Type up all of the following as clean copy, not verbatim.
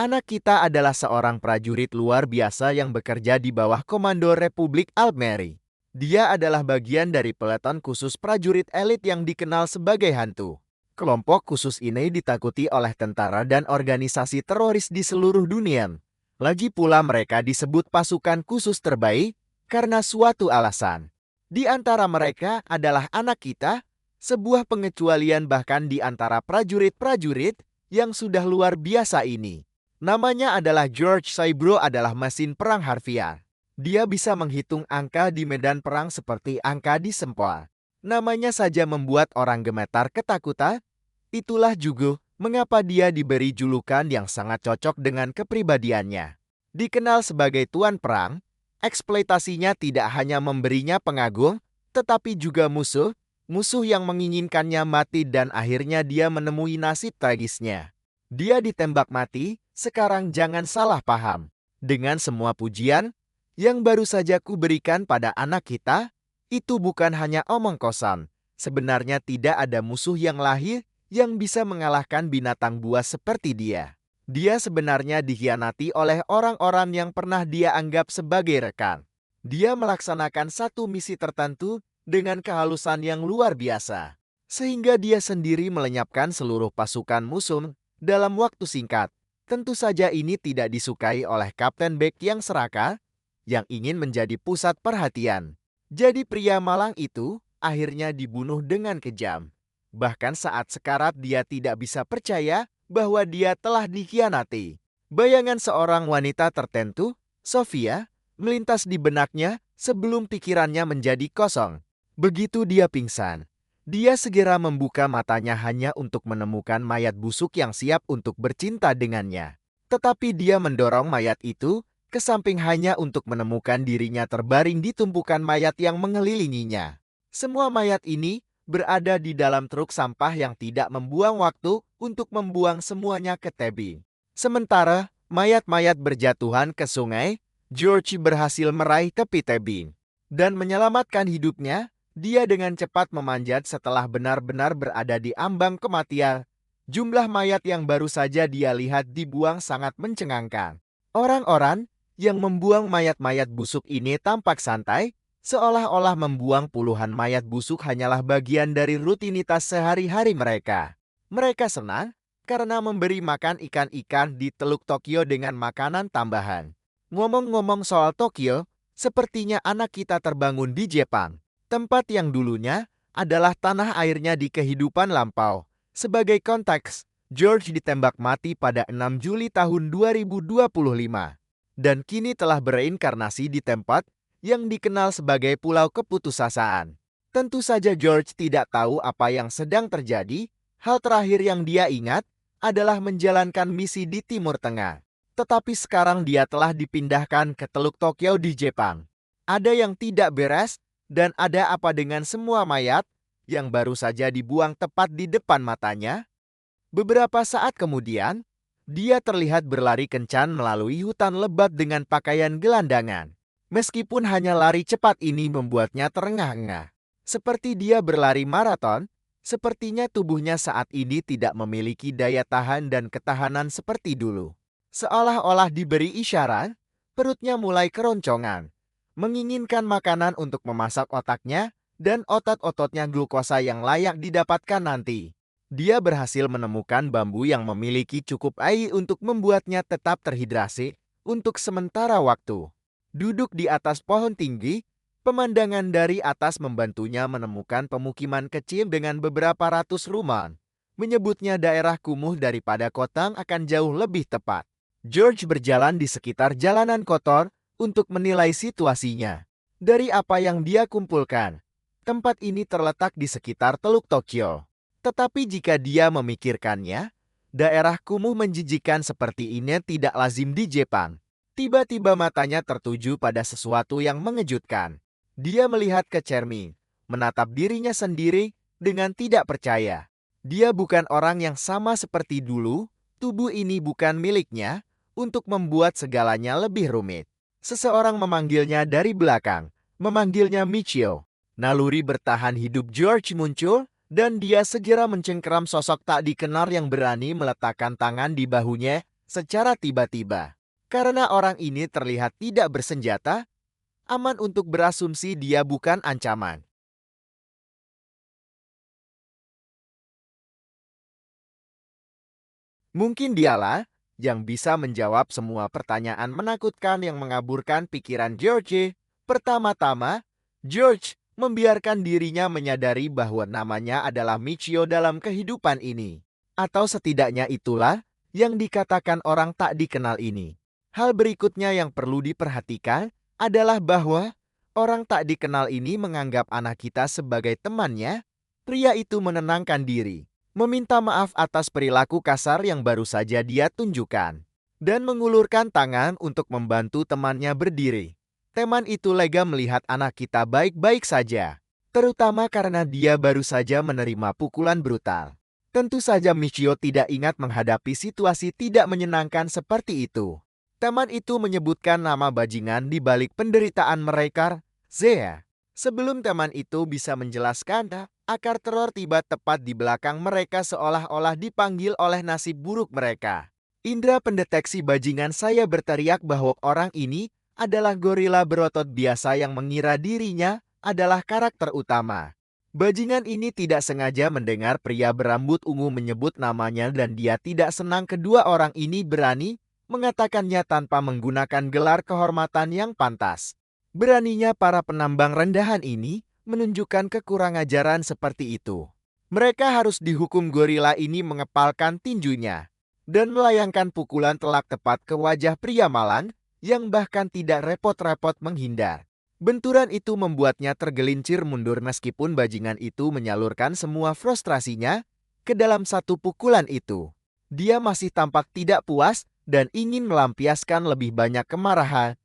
Anak kita adalah seorang prajurit luar biasa yang bekerja di bawah komando Republik Almeri. Dia adalah bagian dari peleton khusus prajurit elit yang dikenal sebagai hantu. Kelompok khusus ini ditakuti oleh tentara dan organisasi teroris di seluruh dunia. Lagi pula mereka disebut pasukan khusus terbaik karena suatu alasan. Di antara mereka adalah anak kita, sebuah pengecualian bahkan di antara prajurit-prajurit yang sudah luar biasa ini. Namanya adalah George Saibro adalah mesin perang harfiah. Dia bisa menghitung angka di medan perang seperti angka di sempoa. Namanya saja membuat orang gemetar ketakutan. Itulah juga mengapa dia diberi julukan yang sangat cocok dengan kepribadiannya. Dikenal sebagai tuan perang, eksploitasinya tidak hanya memberinya pengagum, tetapi juga musuh yang menginginkannya mati dan akhirnya dia menemui nasib tragisnya. Dia ditembak mati, sekarang jangan salah paham. Dengan semua pujian yang baru saja kuberikan pada anak kita, itu bukan hanya omong kosong. Sebenarnya tidak ada musuh yang lahir yang bisa mengalahkan binatang buas seperti dia. Dia sebenarnya dikhianati oleh orang-orang yang pernah dia anggap sebagai rekan. Dia melaksanakan satu misi tertentu dengan kehalusan yang luar biasa, sehingga dia sendiri melenyapkan seluruh pasukan musuh dalam waktu singkat. Tentu saja ini tidak disukai oleh Kapten Beck yang serakah, yang ingin menjadi pusat perhatian. Jadi pria malang itu akhirnya dibunuh dengan kejam. Bahkan saat sekarat dia tidak bisa percaya bahwa dia telah dikhianati. Bayangan seorang wanita tertentu, Sofia, melintas di benaknya sebelum pikirannya menjadi kosong. Begitu dia pingsan, dia segera membuka matanya hanya untuk menemukan mayat busuk yang siap untuk bercinta dengannya. Tetapi dia mendorong mayat itu ke samping hanya untuk menemukan dirinya terbaring di tumpukan mayat yang mengelilinginya. Semua mayat ini berada di dalam truk sampah yang tidak membuang waktu untuk membuang semuanya ke tebing. Sementara mayat-mayat berjatuhan ke sungai, George berhasil meraih tepi tebing dan menyelamatkan hidupnya. Dia dengan cepat memanjat setelah benar-benar berada di ambang kematian. Jumlah mayat yang baru saja dia lihat dibuang sangat mencengangkan. Orang-orang yang membuang mayat-mayat busuk ini tampak santai, seolah-olah membuang puluhan mayat busuk hanyalah bagian dari rutinitas sehari-hari mereka. Mereka senang karena memberi makan ikan-ikan di Teluk Tokyo dengan makanan tambahan. Ngomong-ngomong soal Tokyo, sepertinya anak kita terbangun di Jepang. Tempat yang dulunya adalah tanah airnya di kehidupan lampau. Sebagai konteks, George ditembak mati pada 6 Juli tahun 2025 dan kini telah bereinkarnasi di tempat yang dikenal sebagai Pulau Keputusasaan. Tentu saja George tidak tahu apa yang sedang terjadi. Hal terakhir yang dia ingat adalah menjalankan misi di Timur Tengah. Tetapi sekarang dia telah dipindahkan ke Teluk Tokyo di Jepang. Ada yang tidak beres. Dan ada apa dengan semua mayat yang baru saja dibuang tepat di depan matanya? Beberapa saat kemudian, dia terlihat berlari kencan melalui hutan lebat dengan pakaian gelandangan. Meskipun hanya lari cepat ini membuatnya terengah-engah. Seperti dia berlari maraton, sepertinya tubuhnya saat ini tidak memiliki daya tahan dan ketahanan seperti dulu. Seolah-olah diberi isyarat, perutnya mulai keroncongan. Menginginkan makanan untuk memasak otaknya dan otot-ototnya glukosa yang layak didapatkan nanti. Dia berhasil menemukan bambu yang memiliki cukup air untuk membuatnya tetap terhidrasi untuk sementara waktu. Duduk di atas pohon tinggi, pemandangan dari atas membantunya menemukan pemukiman kecil dengan beberapa ratus rumah. Menyebutnya daerah kumuh daripada kota akan jauh lebih tepat. George berjalan di sekitar jalanan kotor untuk menilai situasinya. Dari apa yang dia kumpulkan, tempat ini terletak di sekitar Teluk Tokyo. Tetapi jika dia memikirkannya, daerah kumuh menjijikan seperti ini tidak lazim di Jepang. Tiba-tiba matanya tertuju pada sesuatu yang mengejutkan. Dia melihat ke cermin, menatap dirinya sendiri dengan tidak percaya. Dia bukan orang yang sama seperti dulu, tubuh ini bukan miliknya, untuk membuat segalanya lebih rumit. Seseorang memanggilnya dari belakang, memanggilnya Michio. Naluri bertahan hidup George muncul, dan dia segera mencengkeram sosok tak dikenal yang berani meletakkan tangan di bahunya secara tiba-tiba. Karena orang ini terlihat tidak bersenjata, aman untuk berasumsi dia bukan ancaman. Mungkin dialah yang bisa menjawab semua pertanyaan menakutkan yang mengaburkan pikiran George. Pertama-tama, George membiarkan dirinya menyadari bahwa namanya adalah Michio dalam kehidupan ini. Atau setidaknya itulah yang dikatakan orang tak dikenal ini. Hal berikutnya yang perlu diperhatikan adalah bahwa orang tak dikenal ini menganggap anak kita sebagai temannya. Pria itu menenangkan diri, meminta maaf atas perilaku kasar yang baru saja dia tunjukkan, dan mengulurkan tangan untuk membantu temannya berdiri. Teman itu lega melihat anak kita baik-baik saja, terutama karena dia baru saja menerima pukulan brutal. Tentu saja Michio tidak ingat menghadapi situasi tidak menyenangkan seperti itu. Teman itu menyebutkan nama bajingan di balik penderitaan mereka, Zea. Sebelum teman itu bisa menjelaskan, akar teror tiba tepat di belakang mereka seolah-olah dipanggil oleh nasib buruk mereka. Indra pendeteksi bajingan saya berteriak bahwa orang ini adalah gorila berotot biasa yang mengira dirinya adalah karakter utama. Bajingan ini tidak sengaja mendengar pria berambut ungu menyebut namanya dan dia tidak senang kedua orang ini berani mengatakannya tanpa menggunakan gelar kehormatan yang pantas. Beraninya para penambang rendahan ini menunjukkan kekurang ajaran seperti itu. Mereka harus dihukum. Gorila ini mengepalkan tinjunya dan melayangkan pukulan telak tepat ke wajah pria malang yang bahkan tidak repot-repot menghindar. Benturan itu membuatnya tergelincir mundur meskipun bajingan itu menyalurkan semua frustrasinya ke dalam satu pukulan itu. Dia masih tampak tidak puas dan ingin melampiaskan lebih banyak kemarahan.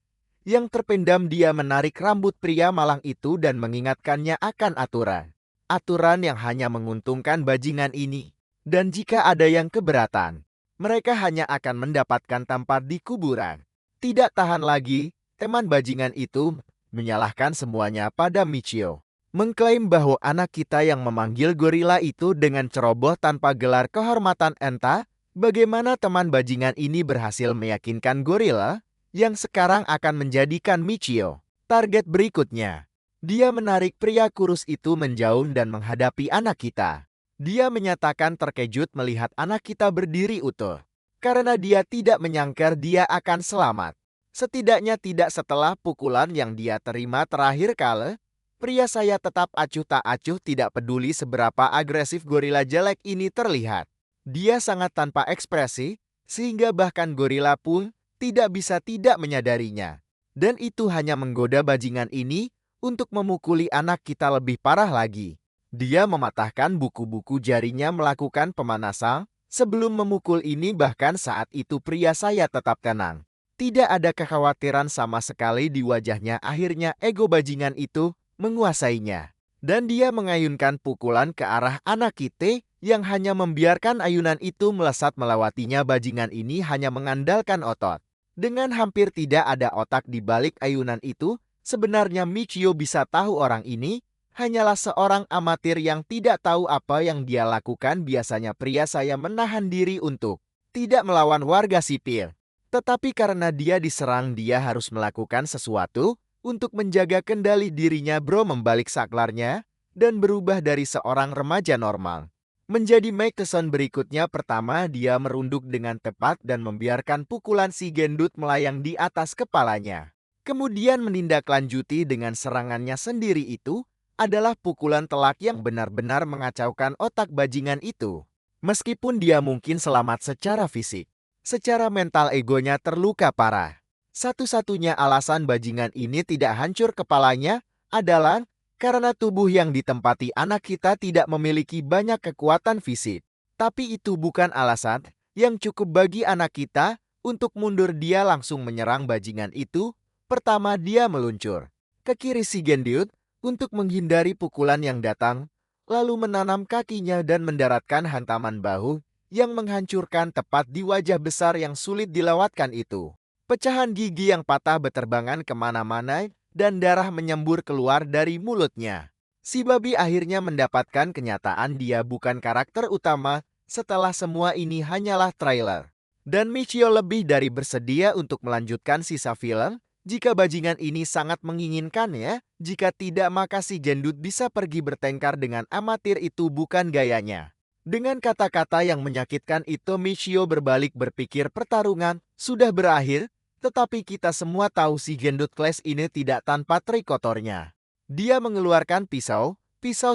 Yang terpendam dia menarik rambut pria malang itu dan mengingatkannya akan aturan. Aturan yang hanya menguntungkan bajingan ini. Dan jika ada yang keberatan, mereka hanya akan mendapatkan tempat di kuburan. Tidak tahan lagi, teman bajingan itu menyalahkan semuanya pada Michio. Mengklaim bahwa anak kita yang memanggil gorila itu dengan ceroboh tanpa gelar kehormatan. Entah bagaimana teman bajingan ini berhasil meyakinkan gorila yang sekarang akan menjadikan Michio target berikutnya. Dia menarik pria kurus itu menjauh dan menghadapi anak kita. Dia menyatakan terkejut melihat anak kita berdiri utuh, karena dia tidak menyangka dia akan selamat. Setidaknya tidak setelah pukulan yang dia terima terakhir kali. Pria saya tetap acuh tak acuh, tidak peduli seberapa agresif gorila jelek ini terlihat. Dia sangat tanpa ekspresi, sehingga bahkan gorila pun tidak bisa tidak menyadarinya. Dan itu hanya menggoda bajingan ini untuk memukuli anak kita lebih parah lagi. Dia mematahkan buku-buku jarinya melakukan pemanasan sebelum memukul ini. Bahkan saat itu pria saya tetap tenang. Tidak ada kekhawatiran sama sekali di wajahnya. Akhirnya ego bajingan itu menguasainya. Dan dia mengayunkan pukulan ke arah anak kita yang hanya membiarkan ayunan itu melesat melewatinya. Bajingan ini hanya mengandalkan otot. Dengan hampir tidak ada otak di balik ayunan itu, sebenarnya Michio bisa tahu orang ini hanyalah seorang amatir yang tidak tahu apa yang dia lakukan. Biasanya pria saya menahan diri untuk tidak melawan warga sipil. Tetapi karena dia diserang, dia harus melakukan sesuatu untuk menjaga kendali dirinya. Bro membalik saklarnya dan berubah dari seorang remaja normal menjadi Mike Tyson berikutnya. Pertama, dia merunduk dengan tepat dan membiarkan pukulan si gendut melayang di atas kepalanya. Kemudian menindaklanjuti dengan serangannya sendiri. Itu adalah pukulan telak yang benar-benar mengacaukan otak bajingan itu. Meskipun dia mungkin selamat secara fisik, secara mental egonya terluka parah. Satu-satunya alasan bajingan ini tidak hancur kepalanya adalah karena tubuh yang ditempati anak kita tidak memiliki banyak kekuatan fisik. Tapi itu bukan alasan yang cukup bagi anak kita untuk mundur. Dia langsung menyerang bajingan itu. Pertama, dia meluncur ke kiri si gendut untuk menghindari pukulan yang datang, lalu menanam kakinya dan mendaratkan hantaman bahu yang menghancurkan tepat di wajah besar yang sulit dilewatkan itu. Pecahan gigi yang patah beterbangan kemana-mana dan darah menyembur keluar dari mulutnya. Si babi akhirnya mendapatkan kenyataan dia bukan karakter utama. Setelah semua ini hanyalah trailer. Dan Michio lebih dari bersedia untuk melanjutkan sisa film. Jika bajingan ini sangat menginginkannya, jika tidak maka si gendut bisa pergi bertengkar dengan amatir itu bukan gayanya. Dengan kata-kata yang menyakitkan itu Michio berbalik berpikir pertarungan sudah berakhir, tetapi kita semua tahu si gendut kelas ini tidak tanpa trik kotornya. Dia mengeluarkan pisau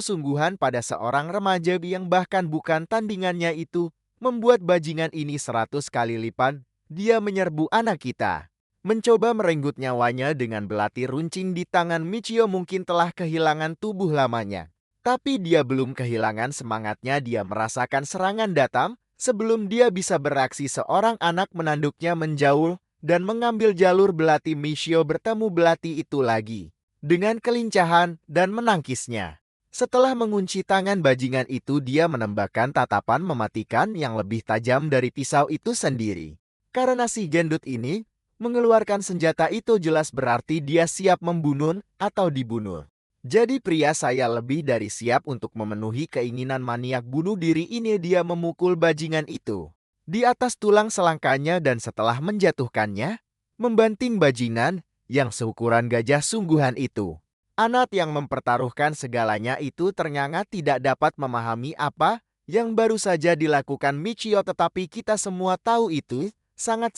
sungguhan pada seorang remaja yang bahkan bukan tandingannya itu, membuat bajingan ini 100 kali lipat, dia menyerbu anak kita. Mencoba merenggut nyawanya dengan belati runcing di tangan Michio mungkin telah kehilangan tubuh lamanya. Tapi dia belum kehilangan semangatnya, dia merasakan serangan datang. Sebelum dia bisa beraksi seorang anak menanduknya menjauh dan mengambil jalur belati Michio bertemu belati itu lagi. Dengan kelincahan dan menangkisnya. Setelah mengunci tangan bajingan itu dia menembakkan tatapan mematikan yang lebih tajam dari pisau itu sendiri. Karena si gendut ini mengeluarkan senjata itu jelas berarti dia siap membunuh atau dibunuh. Jadi pria saya lebih dari siap untuk memenuhi keinginan maniak bunuh diri ini. Dia memukul bajingan itu di atas tulang selangkanya dan setelah menjatuhkannya, membanting bajingan yang seukuran gajah sungguhan itu. Anak yang mempertaruhkan segalanya itu ternyata tidak dapat memahami apa yang baru saja dilakukan Michio, tetapi kita semua tahu itu sangat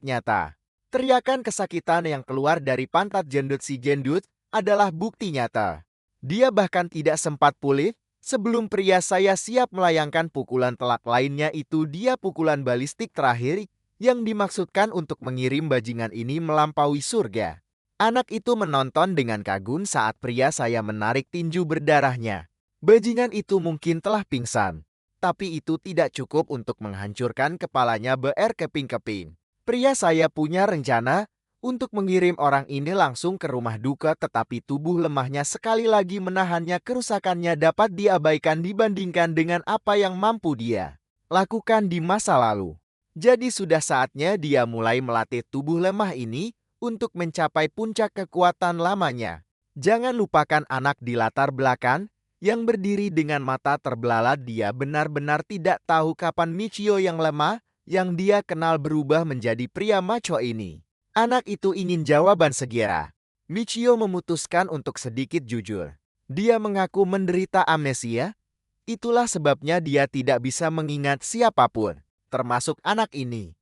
nyata. Teriakan kesakitan yang keluar dari pantat gendut si gendut adalah bukti nyata. Dia bahkan tidak sempat pulih sebelum pria saya siap melayangkan pukulan telak lainnya itu. Dia pukulan balistik terakhir yang dimaksudkan untuk mengirim bajingan ini melampaui surga. Anak itu menonton dengan kagum saat pria saya menarik tinju berdarahnya. Bajingan itu mungkin telah pingsan, tapi itu tidak cukup untuk menghancurkan kepalanya berkeping-keping. Pria saya punya rencana untuk mengirim orang ini langsung ke rumah duka, tetapi tubuh lemahnya sekali lagi menahannya. Kerusakannya dapat diabaikan dibandingkan dengan apa yang mampu dia lakukan di masa lalu. Jadi sudah saatnya dia mulai melatih tubuh lemah ini untuk mencapai puncak kekuatan lamanya. Jangan lupakan anak di latar belakang yang berdiri dengan mata terbelalak. Dia benar-benar tidak tahu kapan Michio yang lemah yang dia kenal berubah menjadi pria maco ini. Anak itu ingin jawaban segera. Michio memutuskan untuk sedikit jujur. Dia mengaku menderita amnesia. Itulah sebabnya dia tidak bisa mengingat siapapun, termasuk anak ini.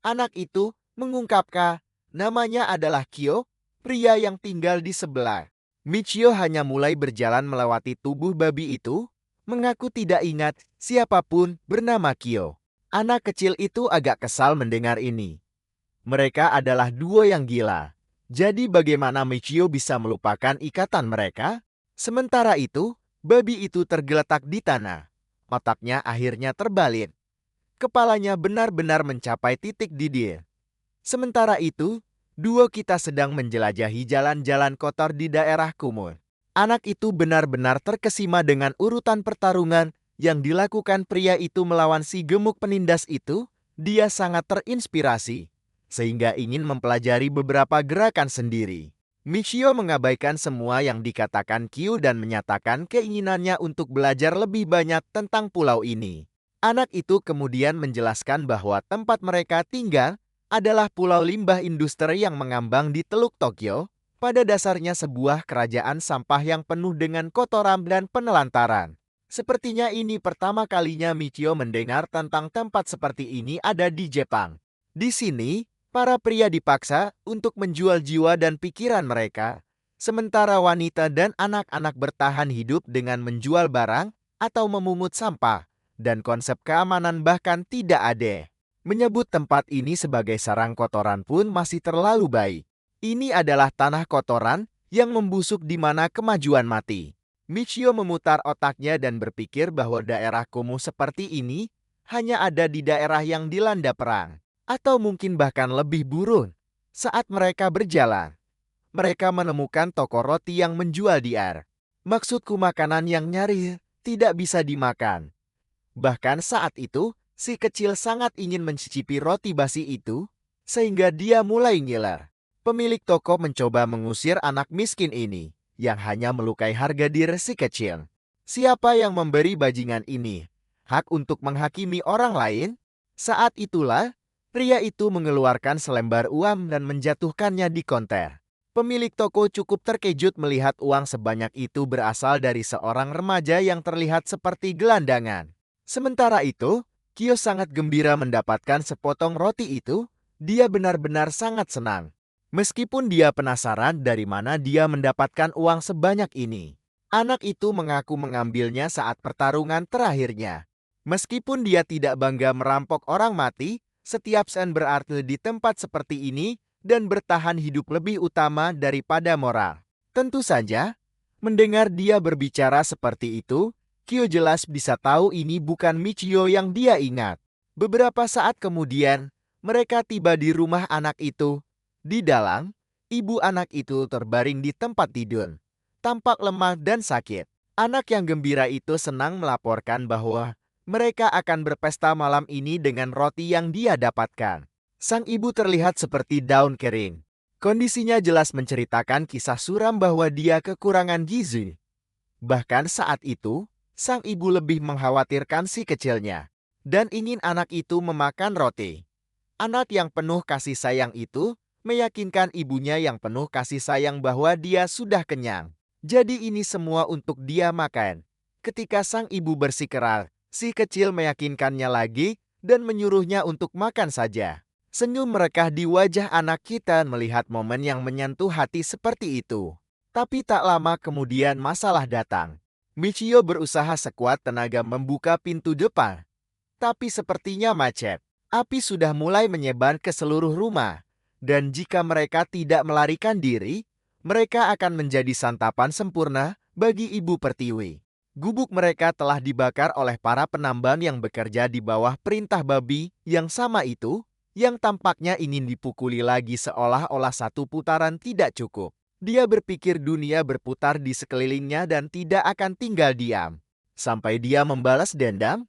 Anak itu mengungkapkan namanya adalah Kyo, pria yang tinggal di sebelah. Michio hanya mulai berjalan melewati tubuh babi itu, mengaku tidak ingat siapapun bernama Kyo. Anak kecil itu agak kesal mendengar ini. Mereka adalah duo yang gila. Jadi bagaimana Michio bisa melupakan ikatan mereka? Sementara itu, babi itu tergeletak di tanah. Otaknya akhirnya terbalik. Kepalanya benar-benar mencapai titik didih. Sementara itu, duo kita sedang menjelajahi jalan-jalan kotor di daerah kumuh. Anak itu benar-benar terkesima dengan urutan pertarungan yang dilakukan pria itu melawan si gemuk penindas itu. Dia sangat terinspirasi, sehingga ingin mempelajari beberapa gerakan sendiri. Michio mengabaikan semua yang dikatakan Kyo dan menyatakan keinginannya untuk belajar lebih banyak tentang pulau ini. Anak itu kemudian menjelaskan bahwa tempat mereka tinggal adalah pulau limbah industri yang mengambang di Teluk Tokyo. Pada dasarnya sebuah kerajaan sampah yang penuh dengan kotoran dan penelantaran. Sepertinya ini pertama kalinya Michio mendengar tentang tempat seperti ini ada di Jepang. Di sini, para pria dipaksa untuk menjual jiwa dan pikiran mereka, sementara wanita dan anak-anak bertahan hidup dengan menjual barang atau memungut sampah, dan konsep keamanan bahkan tidak ada. Menyebut tempat ini sebagai sarang kotoran pun masih terlalu baik. Ini adalah tanah kotoran yang membusuk di mana kemajuan mati. Michio memutar otaknya dan berpikir bahwa daerah kumuh seperti ini hanya ada di daerah yang dilanda perang. Atau mungkin bahkan lebih buruk. Saat mereka berjalan, mereka menemukan toko roti yang menjual diar. Maksudku makanan yang nyaris tidak bisa dimakan. Bahkan saat itu, si kecil sangat ingin mencicipi roti basi itu, sehingga dia mulai ngiler. Pemilik toko mencoba mengusir anak miskin ini, yang hanya melukai harga diri si kecil. Siapa yang memberi bajingan ini hak untuk menghakimi orang lain? Saat itulah, Pria itu mengeluarkan selembar uang dan menjatuhkannya di konter. Pemilik toko cukup terkejut melihat uang sebanyak itu berasal dari seorang remaja yang terlihat seperti gelandangan. Sementara itu, Kyo sangat gembira mendapatkan sepotong roti itu. Dia benar-benar sangat senang. Meskipun dia penasaran dari mana dia mendapatkan uang sebanyak ini. Anak itu mengaku mengambilnya saat pertarungan terakhirnya. Meskipun dia tidak bangga merampok orang mati, setiap sen berarti di tempat seperti ini dan bertahan hidup lebih utama daripada moral. Tentu saja, mendengar dia berbicara seperti itu, Kyo jelas bisa tahu ini bukan Michio yang dia ingat. Beberapa saat kemudian, mereka tiba di rumah anak itu. Di dalam, ibu anak itu terbaring di tempat tidur, tampak lemah dan sakit. Anak yang gembira itu senang melaporkan bahwa mereka akan berpesta malam ini dengan roti yang dia dapatkan. Sang ibu terlihat seperti daun kering. Kondisinya jelas menceritakan kisah suram bahwa dia kekurangan gizi. Bahkan saat itu, sang ibu lebih mengkhawatirkan si kecilnya dan ingin anak itu memakan roti. Anak yang penuh kasih sayang itu meyakinkan ibunya yang penuh kasih sayang bahwa dia sudah kenyang. Jadi ini semua untuk dia makan. Ketika sang ibu bersikeras, si kecil meyakinkannya lagi dan menyuruhnya untuk makan saja. Senyum merekah di wajah anak kita melihat momen yang menyentuh hati seperti itu. Tapi tak lama kemudian masalah datang. Michio berusaha sekuat tenaga membuka pintu depan. Tapi sepertinya macet. Api sudah mulai menyebar ke seluruh rumah. Dan jika mereka tidak melarikan diri, mereka akan menjadi santapan sempurna bagi Ibu Pertiwi. Gubuk mereka telah dibakar oleh para penambang yang bekerja di bawah perintah babi yang sama itu, yang tampaknya ingin dipukuli lagi seolah-olah satu putaran tidak cukup. Dia berpikir dunia berputar di sekelilingnya dan tidak akan tinggal diam. Sampai dia membalas dendam,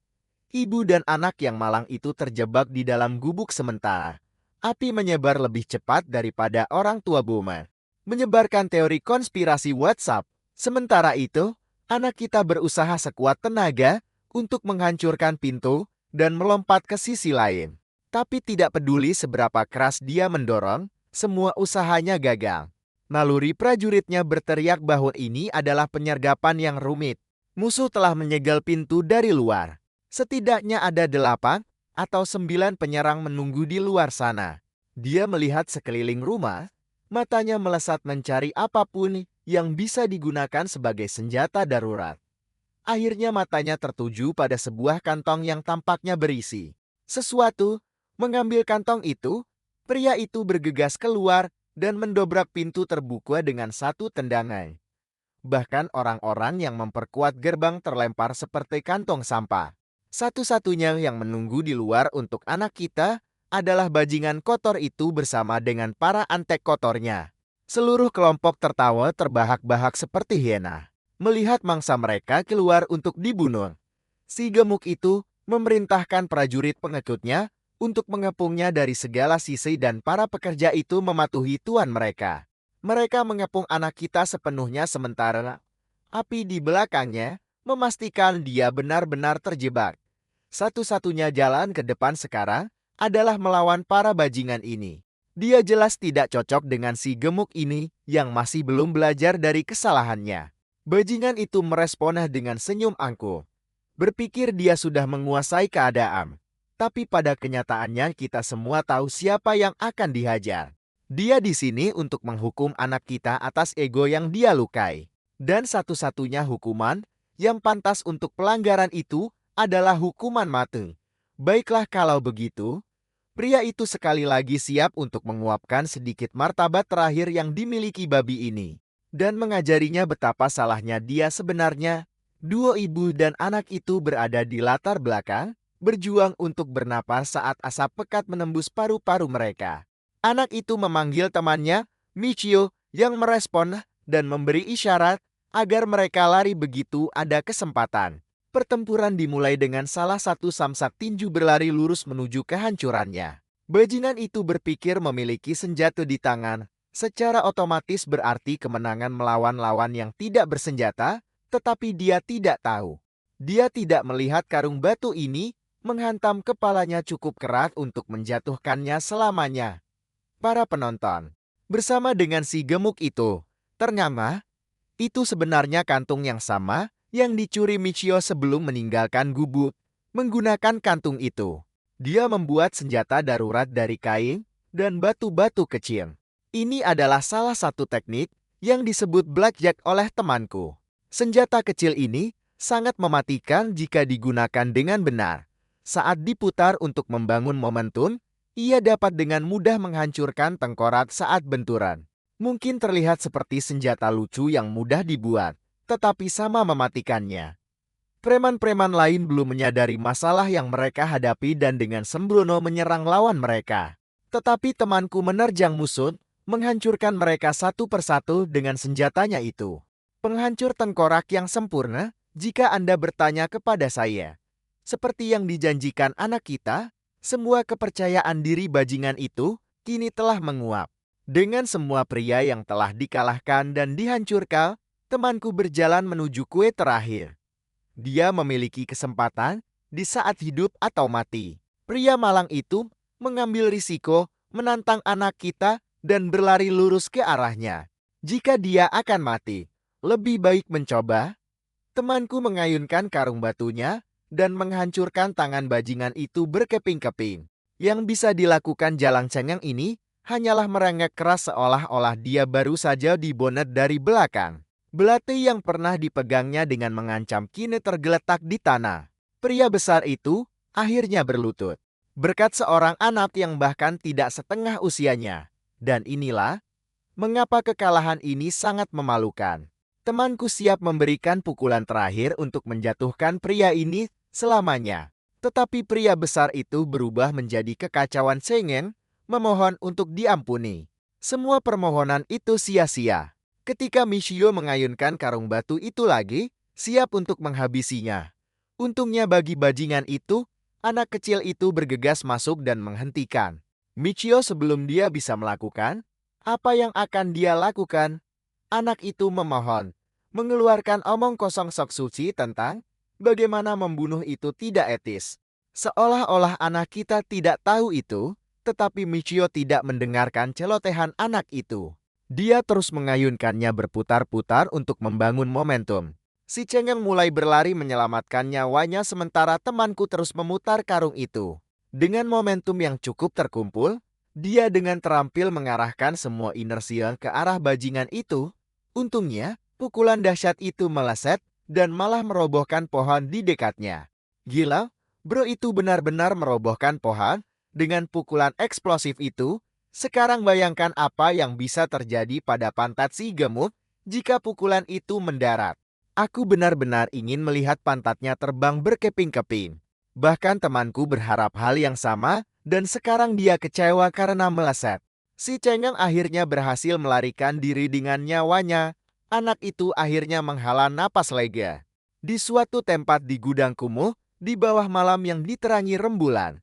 ibu dan anak yang malang itu terjebak di dalam gubuk sementara. Api menyebar lebih cepat daripada orang tua Boomer. Menyebarkan teori konspirasi WhatsApp. Sementara itu, anak kita berusaha sekuat tenaga untuk menghancurkan pintu dan melompat ke sisi lain. Tapi tidak peduli seberapa keras dia mendorong, semua usahanya gagal. Naluri prajuritnya berteriak bahwa ini adalah penyergapan yang rumit. Musuh telah menyegel pintu dari luar. Setidaknya ada 8 atau 9 penyerang menunggu di luar sana. Dia melihat sekeliling rumah, matanya melesat mencari apapun yang bisa digunakan sebagai senjata darurat. Akhirnya matanya tertuju pada sebuah kantong yang tampaknya berisi sesuatu. Mengambil kantong itu, pria itu bergegas keluar dan mendobrak pintu terbuka dengan satu tendangan. Bahkan orang-orang yang memperkuat gerbang terlempar seperti kantong sampah. Satu-satunya yang menunggu di luar untuk anak kita adalah bajingan kotor itu bersama dengan para antek kotornya. Seluruh kelompok tertawa terbahak-bahak seperti hiena. Melihat mangsa mereka keluar untuk dibunuh. Si gemuk itu memerintahkan prajurit pengikutnya untuk mengepungnya dari segala sisi dan para pekerja itu mematuhi tuan mereka. Mereka mengepung anak kita sepenuhnya sementara api di belakangnya memastikan dia benar-benar terjebak. Satu-satunya jalan ke depan sekarang adalah melawan para bajingan ini. Dia jelas tidak cocok dengan si gemuk ini yang masih belum belajar dari kesalahannya. Bajingan itu meresponnya dengan senyum angkuh. Berpikir dia sudah menguasai keadaan. Tapi pada kenyataannya kita semua tahu siapa yang akan dihajar. Dia di sini untuk menghukum anak kita atas ego yang dia lukai. Dan satu-satunya hukuman yang pantas untuk pelanggaran itu adalah hukuman mati. Baiklah kalau begitu, pria itu sekali lagi siap untuk menguapkan sedikit martabat terakhir yang dimiliki babi ini. Dan mengajarinya betapa salahnya dia sebenarnya. Dua ibu dan anak itu berada di latar belakang, berjuang untuk bernapas saat asap pekat menembus paru-paru mereka. Anak itu memanggil temannya, Michio, yang merespon dan memberi isyarat agar mereka lari begitu ada kesempatan. Pertempuran dimulai dengan salah satu samsak tinju berlari lurus menuju kehancurannya. Bajingan itu berpikir memiliki senjata di tangan, secara otomatis berarti kemenangan melawan lawan yang tidak bersenjata, tetapi dia tidak tahu. Dia tidak melihat karung batu ini menghantam kepalanya cukup keras untuk menjatuhkannya selamanya. Para penonton, bersama dengan si gemuk itu, ternyata itu sebenarnya kantung yang sama yang dicuri Michio sebelum meninggalkan gubuk. Menggunakan kantung itu, dia membuat senjata darurat dari kain dan batu-batu kecil. Ini adalah salah satu teknik yang disebut blackjack oleh temanku. Senjata kecil ini sangat mematikan jika digunakan dengan benar. Saat diputar untuk membangun momentum, ia dapat dengan mudah menghancurkan tengkorak saat benturan. Mungkin terlihat seperti senjata lucu yang mudah dibuat, tetapi sama mematikannya. Preman-preman lain belum menyadari masalah yang mereka hadapi dan dengan sembrono menyerang lawan mereka. Tetapi temanku menerjang musuh, menghancurkan mereka satu persatu dengan senjatanya itu. Penghancur tengkorak yang sempurna, jika Anda bertanya kepada saya. Seperti yang dijanjikan anak kita, semua kepercayaan diri bajingan itu kini telah menguap. Dengan semua pria yang telah dikalahkan dan dihancurkan, temanku berjalan menuju kue terakhir. Dia memiliki kesempatan di saat hidup atau mati. Pria malang itu mengambil risiko menantang anak kita dan berlari lurus ke arahnya. Jika dia akan mati, lebih baik mencoba. Temanku mengayunkan karung batunya dan menghancurkan tangan bajingan itu berkeping-keping. Yang bisa dilakukan jalang cengeng ini hanyalah merengek keras seolah-olah dia baru saja dibonet dari belakang. Belati yang pernah dipegangnya dengan mengancam kini tergeletak di tanah. Pria besar itu akhirnya berlutut. Berkat seorang anak yang bahkan tidak setengah usianya. Dan inilah mengapa kekalahan ini sangat memalukan. Temanku siap memberikan pukulan terakhir untuk menjatuhkan pria ini selamanya. Tetapi pria besar itu berubah menjadi kekacauan cengeng, memohon untuk diampuni. Semua permohonan itu sia-sia. Ketika Michio mengayunkan karung batu itu lagi, siap untuk menghabisinya. Untungnya bagi bajingan itu, anak kecil itu bergegas masuk dan menghentikan. Michio sebelum dia bisa melakukan, apa yang akan dia lakukan? Anak itu memohon, mengeluarkan omong kosong sok suci tentang bagaimana membunuh itu tidak etis. Seolah-olah anak kita tidak tahu itu, tetapi Michio tidak mendengarkan celotehan anak itu. Dia terus mengayunkannya berputar-putar untuk membangun momentum. Si cengeng mulai berlari menyelamatkan nyawanya sementara temanku terus memutar karung itu. Dengan momentum yang cukup terkumpul, dia dengan terampil mengarahkan semua inersia ke arah bajingan itu. Untungnya, pukulan dahsyat itu meleset dan malah merobohkan pohon di dekatnya. Gila, bro itu benar-benar merobohkan pohon dengan pukulan eksplosif itu. Sekarang bayangkan apa yang bisa terjadi pada pantat si gemuk jika pukulan itu mendarat. Aku benar-benar ingin melihat pantatnya terbang berkeping-keping. Bahkan temanku berharap hal yang sama dan sekarang dia kecewa karena meleset. Si cengeng akhirnya berhasil melarikan diri dengan nyawanya. Anak itu akhirnya menghela napas lega. Di suatu tempat di gudang kumuh, di bawah malam yang diterangi rembulan,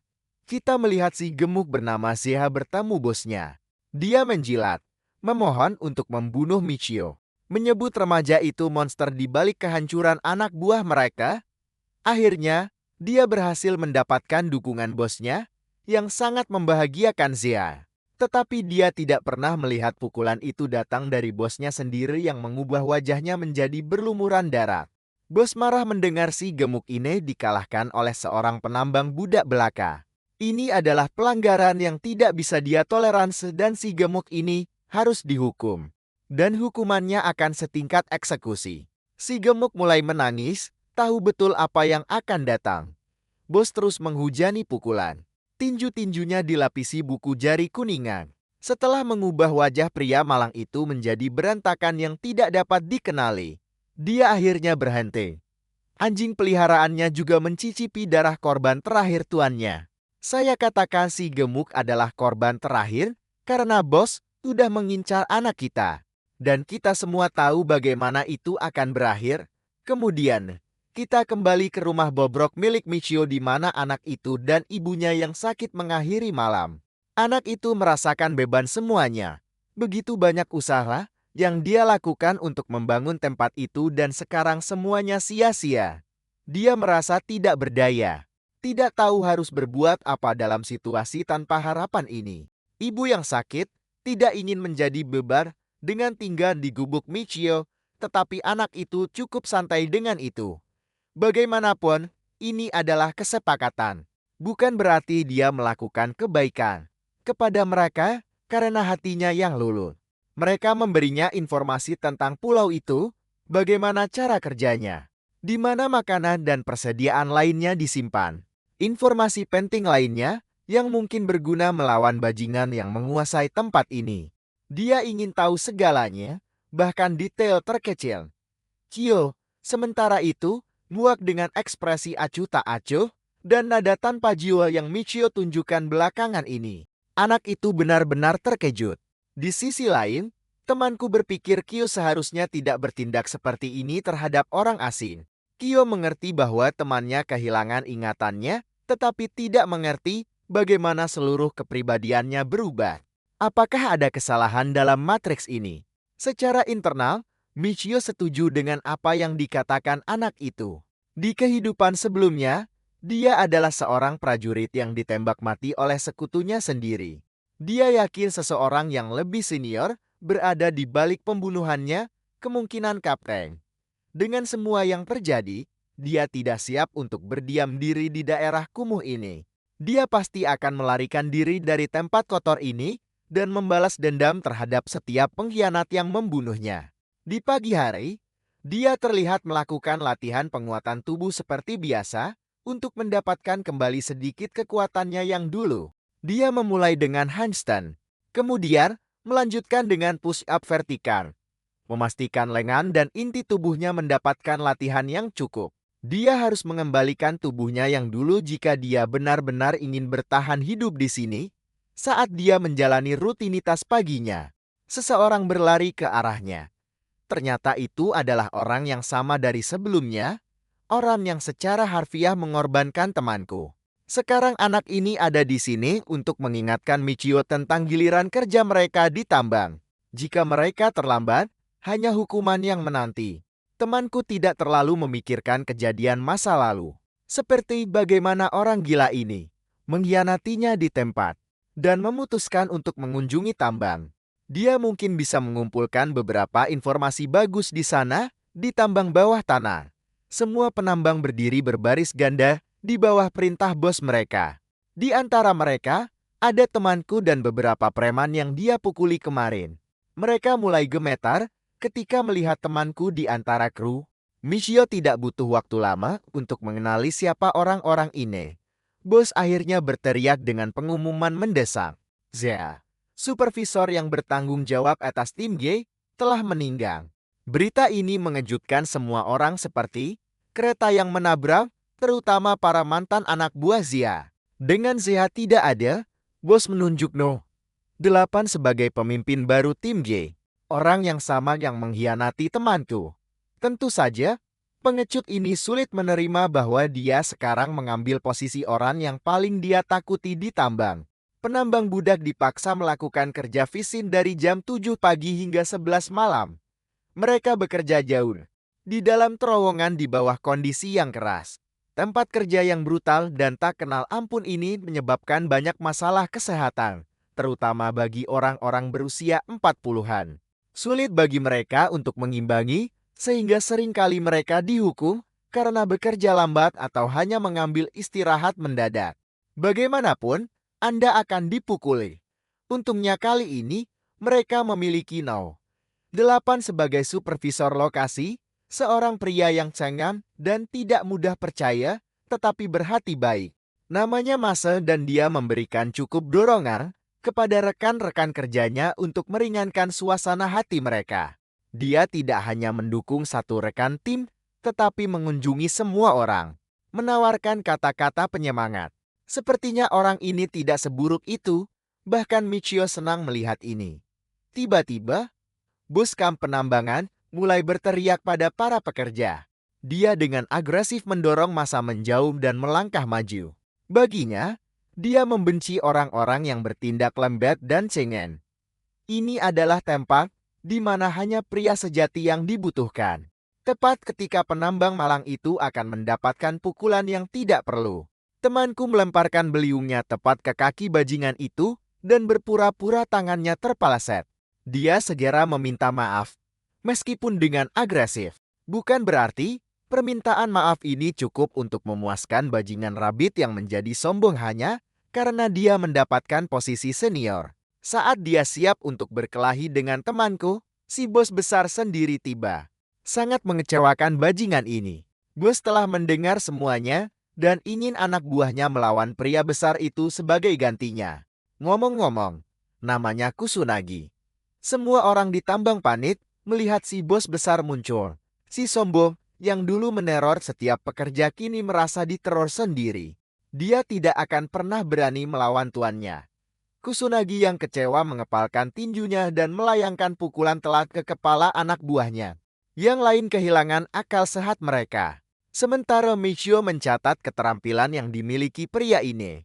kita melihat si gemuk bernama Zeha bertemu bosnya. Dia menjilat, memohon untuk membunuh Michio. Menyebut remaja itu monster di balik kehancuran anak buah mereka. Akhirnya, dia berhasil mendapatkan dukungan bosnya yang sangat membahagiakan Zeha. Tetapi dia tidak pernah melihat pukulan itu datang dari bosnya sendiri yang mengubah wajahnya menjadi berlumuran darah. Bos marah mendengar si gemuk ini dikalahkan oleh seorang penambang budak belaka. Ini adalah pelanggaran yang tidak bisa dia toleransi dan si gemuk ini harus dihukum. Dan hukumannya akan setingkat eksekusi. Si gemuk mulai menangis, tahu betul apa yang akan datang. Bos terus menghujani pukulan. Tinju-tinjunya dilapisi buku jari kuningan. Setelah mengubah wajah pria malang itu menjadi berantakan yang tidak dapat dikenali, dia akhirnya berhenti. Anjing peliharaannya juga mencicipi darah korban terakhir tuannya. Saya katakan si gemuk adalah korban terakhir karena bos sudah mengincar anak kita. Dan kita semua tahu bagaimana itu akan berakhir. Kemudian, kita kembali ke rumah bobrok milik Michio di mana anak itu dan ibunya yang sakit mengakhiri malam. Anak itu merasakan beban semuanya. Begitu banyak usaha yang dia lakukan untuk membangun tempat itu dan sekarang semuanya sia-sia. Dia merasa tidak berdaya. tidak tahu harus berbuat apa dalam situasi tanpa harapan ini. Ibu yang sakit tidak ingin menjadi beban dengan tinggal di gubuk Michio, tetapi anak itu cukup santai dengan itu. Bagaimanapun, ini adalah kesepakatan. Bukan berarti dia melakukan kebaikan kepada mereka karena hatinya yang luluh. Mereka memberinya informasi tentang pulau itu, bagaimana cara kerjanya, di mana makanan dan persediaan lainnya disimpan. Informasi penting lainnya yang mungkin berguna melawan bajingan yang menguasai tempat ini. Dia ingin tahu segalanya, bahkan detail terkecil. Kyo, sementara itu, muak dengan ekspresi acuh tak acuh dan nada tanpa jiwa yang Michio tunjukkan belakangan ini. Anak itu benar-benar terkejut. Di sisi lain, temanku berpikir Kyo seharusnya tidak bertindak seperti ini terhadap orang asing. Kyo mengerti bahwa temannya kehilangan ingatannya, tetapi tidak mengerti bagaimana seluruh kepribadiannya berubah. Apakah ada kesalahan dalam matriks ini? Secara internal, Michio setuju dengan apa yang dikatakan anak itu. Di kehidupan sebelumnya, dia adalah seorang prajurit yang ditembak mati oleh sekutunya sendiri. Dia yakin seseorang yang lebih senior berada di balik pembunuhannya, kemungkinan kapten. Dengan semua yang terjadi, dia tidak siap untuk berdiam diri di daerah kumuh ini. Dia pasti akan melarikan diri dari tempat kotor ini dan membalas dendam terhadap setiap pengkhianat yang membunuhnya. Di pagi hari, dia terlihat melakukan latihan penguatan tubuh seperti biasa untuk mendapatkan kembali sedikit kekuatannya yang dulu. Dia memulai dengan handstand, kemudian melanjutkan dengan push-up vertikal, memastikan lengan dan inti tubuhnya mendapatkan latihan yang cukup. Dia harus mengembalikan tubuhnya yang dulu jika dia benar-benar ingin bertahan hidup di sini. Saat dia menjalani rutinitas paginya, seseorang berlari ke arahnya. Ternyata itu adalah orang yang sama dari sebelumnya, orang yang secara harfiah mengorbankan temanku. Sekarang anak ini ada di sini untuk mengingatkan Michio tentang giliran kerja mereka di tambang. Jika mereka terlambat, hanya hukuman yang menanti. Temanku tidak terlalu memikirkan kejadian masa lalu. Seperti bagaimana orang gila ini mengkhianatinya di tempat dan memutuskan untuk mengunjungi tambang. Dia mungkin bisa mengumpulkan beberapa informasi bagus di sana, di tambang bawah tanah. Semua penambang berdiri berbaris ganda di bawah perintah bos mereka. Di antara mereka, ada temanku dan beberapa preman yang dia pukuli kemarin. Mereka mulai gemetar ketika melihat temanku di antara kru. Michio tidak butuh waktu lama untuk mengenali siapa orang-orang ini. Bos akhirnya berteriak dengan pengumuman mendesak. Zia, supervisor yang bertanggung jawab atas tim G, telah meninggal. Berita ini mengejutkan semua orang seperti kereta yang menabrak, terutama para mantan anak buah Zia. Dengan Zia tidak ada, bos menunjuk No. 8 sebagai pemimpin baru tim G. Orang yang sama yang mengkhianati temanku. Tentu saja, pengecut ini sulit menerima bahwa dia sekarang mengambil posisi orang yang paling dia takuti di tambang. Penambang budak dipaksa melakukan kerja visin dari jam 7 pagi hingga 11 malam. Mereka bekerja jauh, di dalam terowongan di bawah kondisi yang keras. Tempat kerja yang brutal dan tak kenal ampun ini menyebabkan banyak masalah kesehatan, terutama bagi orang-orang berusia 40-an. Sulit bagi mereka untuk mengimbangi, sehingga seringkali mereka dihukum karena bekerja lambat atau hanya mengambil istirahat mendadak. Bagaimanapun, Anda akan dipukuli. Untungnya kali ini, mereka memiliki No. 8 sebagai supervisor lokasi, seorang pria yang cengang dan tidak mudah percaya, tetapi berhati baik. Namanya Mase dan dia memberikan cukup dorongan kepada rekan-rekan kerjanya untuk meringankan suasana hati mereka. Dia tidak hanya mendukung satu rekan tim, tetapi mengunjungi semua orang, menawarkan kata-kata penyemangat. Sepertinya orang ini tidak seburuk itu, bahkan Michio senang melihat ini. Tiba-tiba, bos kamp penambangan mulai berteriak pada para pekerja. Dia dengan agresif mendorong massa menjauh dan melangkah maju. Baginya, dia membenci orang-orang yang bertindak lembat dan cengeng. Ini adalah tempat di mana hanya pria sejati yang dibutuhkan. Tepat ketika penambang malang itu akan mendapatkan pukulan yang tidak perlu. Temanku melemparkan beliungnya tepat ke kaki bajingan itu dan berpura-pura tangannya terpeleset. Dia segera meminta maaf, meskipun dengan agresif. Bukan berarti permintaan maaf ini cukup untuk memuaskan bajingan Rabbit yang menjadi sombong hanya karena dia mendapatkan posisi senior. Saat dia siap untuk berkelahi dengan temanku, si bos besar sendiri tiba. Sangat mengecewakan bajingan ini. Bos telah mendengar semuanya dan ingin anak buahnya melawan pria besar itu sebagai gantinya. Ngomong-ngomong, namanya Kusunagi. Semua orang di tambang panik melihat si bos besar muncul. Si sombong yang dulu meneror setiap pekerja kini merasa diteror sendiri. Dia tidak akan pernah berani melawan tuannya. Kusunagi yang kecewa mengepalkan tinjunya dan melayangkan pukulan telak ke kepala anak buahnya. Yang lain kehilangan akal sehat mereka. Sementara Michio mencatat keterampilan yang dimiliki pria ini.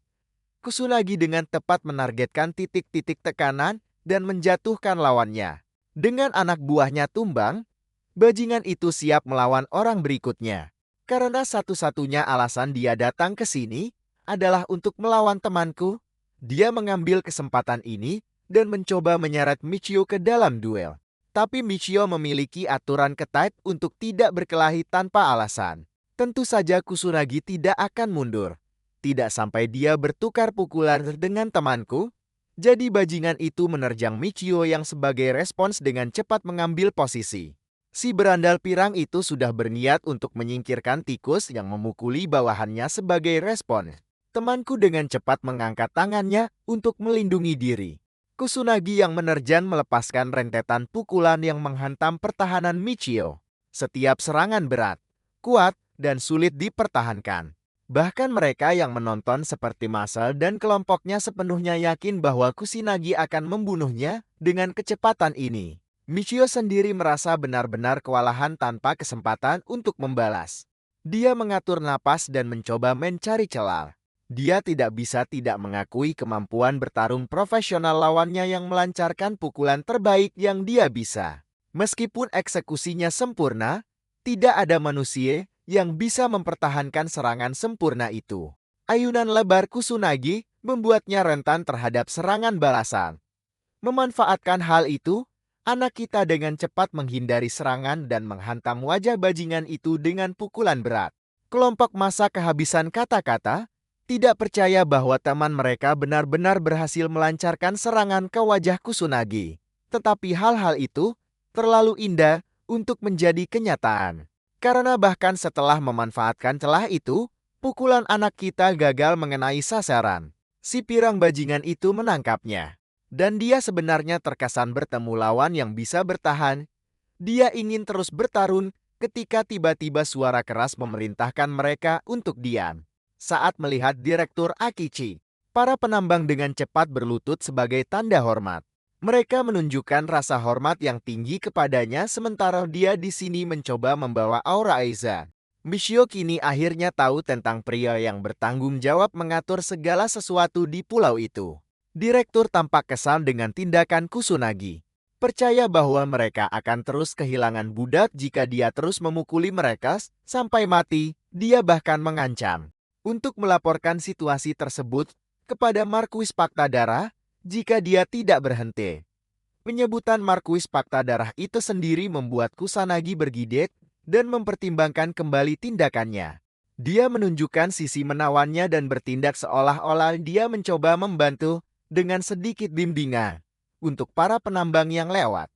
Kusunagi dengan tepat menargetkan titik-titik tekanan dan menjatuhkan lawannya. Dengan anak buahnya tumbang, bajingan itu siap melawan orang berikutnya. Karena satu-satunya alasan dia datang ke sini adalah untuk melawan temanku, dia mengambil kesempatan ini dan mencoba menyeret Michio ke dalam duel. Tapi Michio memiliki aturan ketat untuk tidak berkelahi tanpa alasan. Tentu saja Kusunagi tidak akan mundur. Tidak sampai dia bertukar pukulan dengan temanku. Jadi bajingan itu menerjang Michio yang sebagai respons dengan cepat mengambil posisi. Si berandal pirang itu sudah berniat untuk menyingkirkan tikus yang memukuli bawahannya sebagai respon. Temanku dengan cepat mengangkat tangannya untuk melindungi diri. Kusunagi yang menerjang melepaskan rentetan pukulan yang menghantam pertahanan Michio. Setiap serangan berat, kuat, dan sulit dipertahankan. Bahkan mereka yang menonton seperti Masal dan kelompoknya sepenuhnya yakin bahwa Kusunagi akan membunuhnya dengan kecepatan ini. Michio sendiri merasa benar-benar kewalahan tanpa kesempatan untuk membalas. Dia mengatur napas dan mencoba mencari celah. Dia tidak bisa tidak mengakui kemampuan bertarung profesional lawannya yang melancarkan pukulan terbaik yang dia bisa. Meskipun eksekusinya sempurna, tidak ada manusia yang bisa mempertahankan serangan sempurna itu. Ayunan lebar Kusunagi membuatnya rentan terhadap serangan balasan. Memanfaatkan hal itu, anak kita dengan cepat menghindari serangan dan menghantam wajah bajingan itu dengan pukulan berat. Kelompok massa kehabisan kata-kata, tidak percaya bahwa teman mereka benar-benar berhasil melancarkan serangan ke wajah Kusunagi. Tetapi hal-hal itu terlalu indah untuk menjadi kenyataan. Karena bahkan setelah memanfaatkan celah itu, pukulan anak kita gagal mengenai sasaran. Si pirang bajingan itu menangkapnya. Dan dia sebenarnya terkesan bertemu lawan yang bisa bertahan. Dia ingin terus bertarung ketika tiba-tiba suara keras memerintahkan mereka untuk diam. Saat melihat Direktur Akichi, para penambang dengan cepat berlutut sebagai tanda hormat. Mereka menunjukkan rasa hormat yang tinggi kepadanya sementara dia di sini mencoba membawa aura Aiza. Michio kini akhirnya tahu tentang pria yang bertanggung jawab mengatur segala sesuatu di pulau itu. Direktur tampak kesal dengan tindakan Kusunagi. Percaya bahwa mereka akan terus kehilangan budak jika dia terus memukuli mereka sampai mati. Dia bahkan mengancam untuk melaporkan situasi tersebut kepada Markuis Paktadara jika dia tidak berhenti. Penyebutan Markuis Paktadara itu sendiri membuat Kusanagi bergidik dan mempertimbangkan kembali tindakannya. Dia menunjukkan sisi menawannya dan bertindak seolah-olah dia mencoba membantu dengan sedikit bimbingan untuk para penambang yang lewat.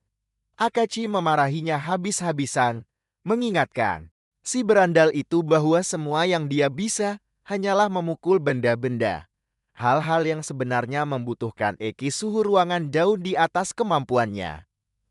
Akachi memarahinya habis-habisan, mengingatkan si berandal itu bahwa semua yang dia bisa hanyalah memukul benda-benda. Hal-hal yang sebenarnya membutuhkan Eki suhu ruangan jauh di atas kemampuannya.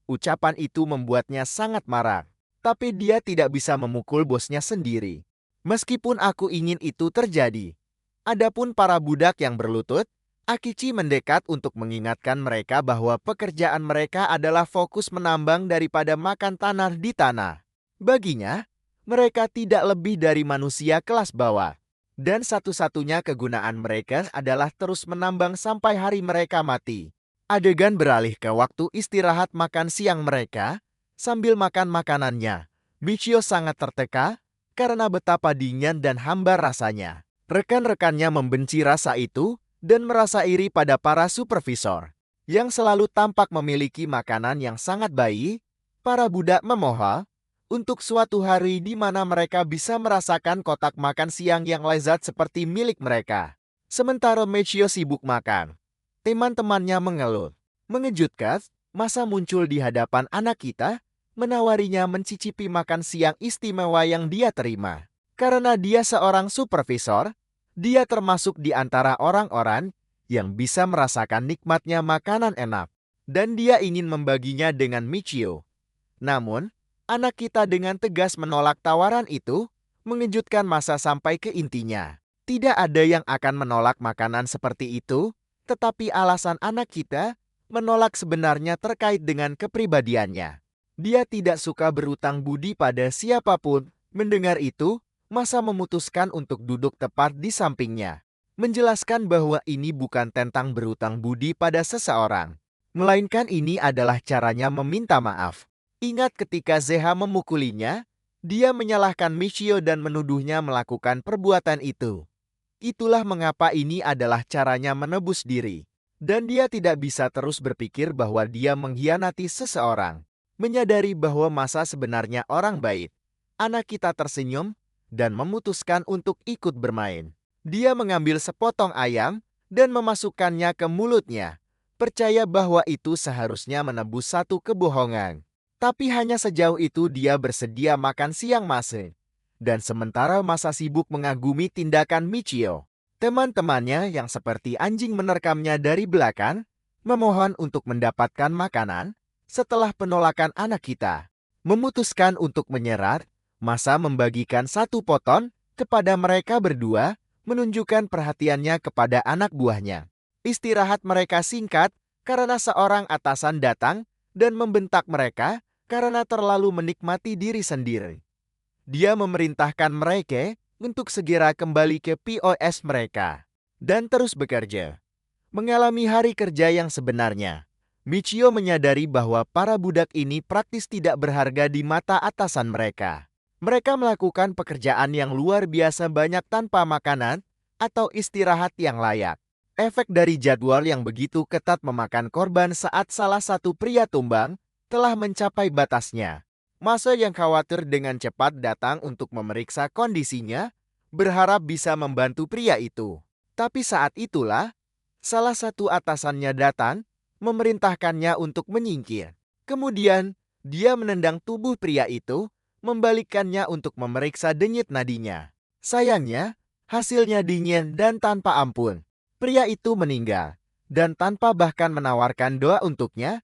Ucapan itu membuatnya sangat marah. Tapi dia tidak bisa memukul bosnya sendiri. Meskipun aku ingin itu terjadi. Adapun para budak yang berlutut, Akichi mendekat untuk mengingatkan mereka bahwa pekerjaan mereka adalah fokus menambang daripada makan tanah di tanah. Baginya, mereka tidak lebih dari manusia kelas bawah. Dan satu-satunya kegunaan mereka adalah terus menambang sampai hari mereka mati. Adegan beralih ke waktu istirahat makan siang mereka. Sambil makan makanannya, Michio sangat tertekan karena betapa dingin dan hambar rasanya. Rekan-rekannya membenci rasa itu dan merasa iri pada para supervisor yang selalu tampak memiliki makanan yang sangat baik. Para budak memohon untuk suatu hari di mana mereka bisa merasakan kotak makan siang yang lezat seperti milik mereka. Sementara Michio sibuk makan, teman-temannya mengeluh. Mengejutkan, Masa muncul di hadapan anak kita, menawarinya mencicipi makan siang istimewa yang dia terima. Karena dia seorang supervisor, dia termasuk di antara orang-orang yang bisa merasakan nikmatnya makanan enak. Dan dia ingin membaginya dengan Michio. Namun, anak kita dengan tegas menolak tawaran itu, mengejutkan Masa sampai ke intinya. Tidak ada yang akan menolak makanan seperti itu, tetapi alasan anak kita menolak sebenarnya terkait dengan kepribadiannya. Dia tidak suka berutang budi pada siapapun. Mendengar itu, Masa memutuskan untuk duduk tepat di sampingnya. Menjelaskan bahwa ini bukan tentang berutang budi pada seseorang, melainkan ini adalah caranya meminta maaf. Ingat ketika Zeha memukulinya, dia menyalahkan Michio dan menuduhnya melakukan perbuatan itu. Itulah mengapa ini adalah caranya menebus diri. Dan dia tidak bisa terus berpikir bahwa dia mengkhianati seseorang. Menyadari bahwa Masa sebenarnya orang baik, anak kita tersenyum dan memutuskan untuk ikut bermain. Dia mengambil sepotong ayam dan memasukkannya ke mulutnya. Percaya bahwa itu seharusnya menebus satu kebohongan. Tapi hanya sejauh itu dia bersedia makan siang Masa. Dan sementara Masa sibuk mengagumi tindakan Michio, teman-temannya yang seperti anjing menerkamnya dari belakang, memohon untuk mendapatkan makanan. Setelah penolakan anak kita memutuskan untuk menyerah, Masa membagikan satu potong kepada mereka berdua, menunjukkan perhatiannya kepada anak buahnya. Istirahat mereka singkat karena seorang atasan datang dan membentak mereka karena terlalu menikmati diri sendiri. Dia memerintahkan mereka untuk segera kembali ke POS mereka dan terus bekerja. Mengalami hari kerja yang sebenarnya, Michio menyadari bahwa para budak ini praktis tidak berharga di mata atasan mereka. Mereka melakukan pekerjaan yang luar biasa banyak tanpa makanan atau istirahat yang layak. Efek dari jadwal yang begitu ketat memakan korban saat salah satu pria tumbang telah mencapai batasnya. Masa yang khawatir dengan cepat datang untuk memeriksa kondisinya, berharap bisa membantu pria itu. Tapi saat itulah, salah satu atasannya datang, memerintahkannya untuk menyingkir. Kemudian, dia menendang tubuh pria itu, membalikkannya untuk memeriksa denyut nadinya. Sayangnya, hasilnya dingin dan tanpa ampun. Pria itu meninggal, dan tanpa bahkan menawarkan doa untuknya,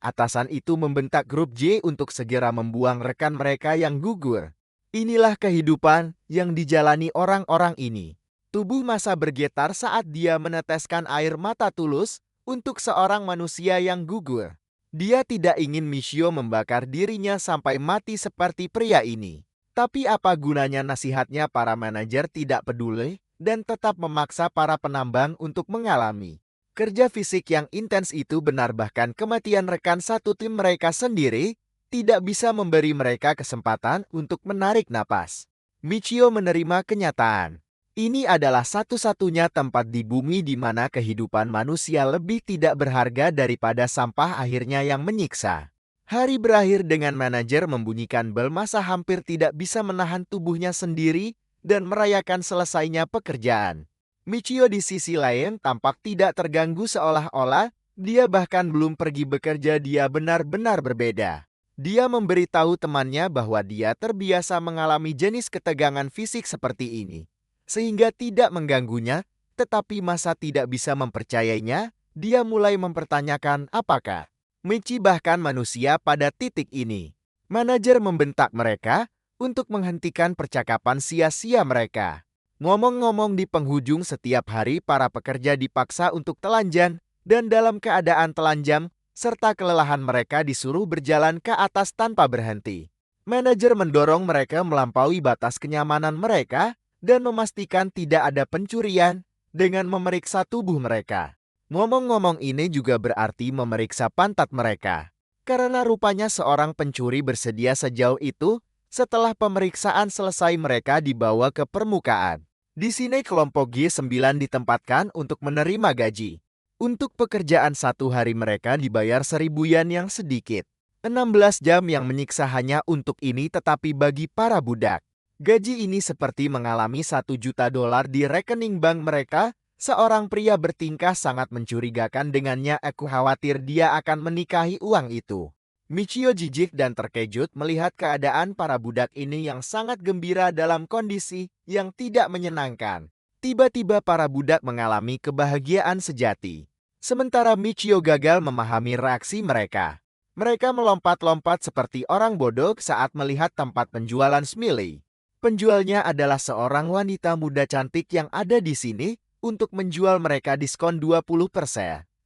atasan itu membentak grup J untuk segera membuang rekan mereka yang gugur. Inilah kehidupan yang dijalani orang-orang ini. Tubuh Masa bergetar saat dia meneteskan air mata tulus untuk seorang manusia yang gugur. Dia tidak ingin Michio membakar dirinya sampai mati seperti pria ini. Tapi apa gunanya nasihatnya para manajer tidak peduli dan tetap memaksa para penambang untuk mengalami kerja fisik yang intens itu benar, bahkan kematian rekan satu tim mereka sendiri tidak bisa memberi mereka kesempatan untuk menarik napas. Michio menerima kenyataan. Ini adalah satu-satunya tempat di bumi di mana kehidupan manusia lebih tidak berharga daripada sampah akhirnya yang menyiksa. Hari berakhir dengan manajer membunyikan bel. Masa hampir tidak bisa menahan tubuhnya sendiri dan merayakan selesainya pekerjaan. Michio di sisi lain tampak tidak terganggu, seolah-olah dia bahkan belum pergi bekerja. Dia benar-benar berbeda. Dia memberitahu temannya bahwa dia terbiasa mengalami jenis ketegangan fisik seperti ini, sehingga tidak mengganggunya, tetapi Masa tidak bisa mempercayainya. Dia mulai mempertanyakan apakah Michi bahkan manusia pada titik ini. Manajer membentak mereka untuk menghentikan percakapan sia-sia mereka. Ngomong-ngomong, di penghujung setiap hari para pekerja dipaksa untuk telanjang, dan dalam keadaan telanjang serta kelelahan mereka disuruh berjalan ke atas tanpa berhenti. Manajer mendorong mereka melampaui batas kenyamanan mereka dan memastikan tidak ada pencurian dengan memeriksa tubuh mereka. Ngomong-ngomong, ini juga berarti memeriksa pantat mereka. Karena rupanya seorang pencuri bersedia sejauh itu. Setelah pemeriksaan selesai, mereka dibawa ke permukaan. Di sini kelompok G9 ditempatkan untuk menerima gaji. Untuk pekerjaan satu hari mereka dibayar 1.000 yen yang sedikit. 16 jam yang menyiksa hanya untuk ini, tetapi bagi para budak, gaji ini seperti mengalami $1 juta di rekening bank mereka. Seorang pria bertingkah sangat mencurigakan dengannya. Aku khawatir dia akan menikahi uang itu. Michio jijik dan terkejut melihat keadaan para budak ini yang sangat gembira dalam kondisi yang tidak menyenangkan. Tiba-tiba para budak mengalami kebahagiaan sejati. Sementara Michio gagal memahami reaksi mereka. Mereka melompat-lompat seperti orang bodoh saat melihat tempat penjualan Smiley. Penjualnya adalah seorang wanita muda cantik yang ada di sini untuk menjual mereka diskon 20%.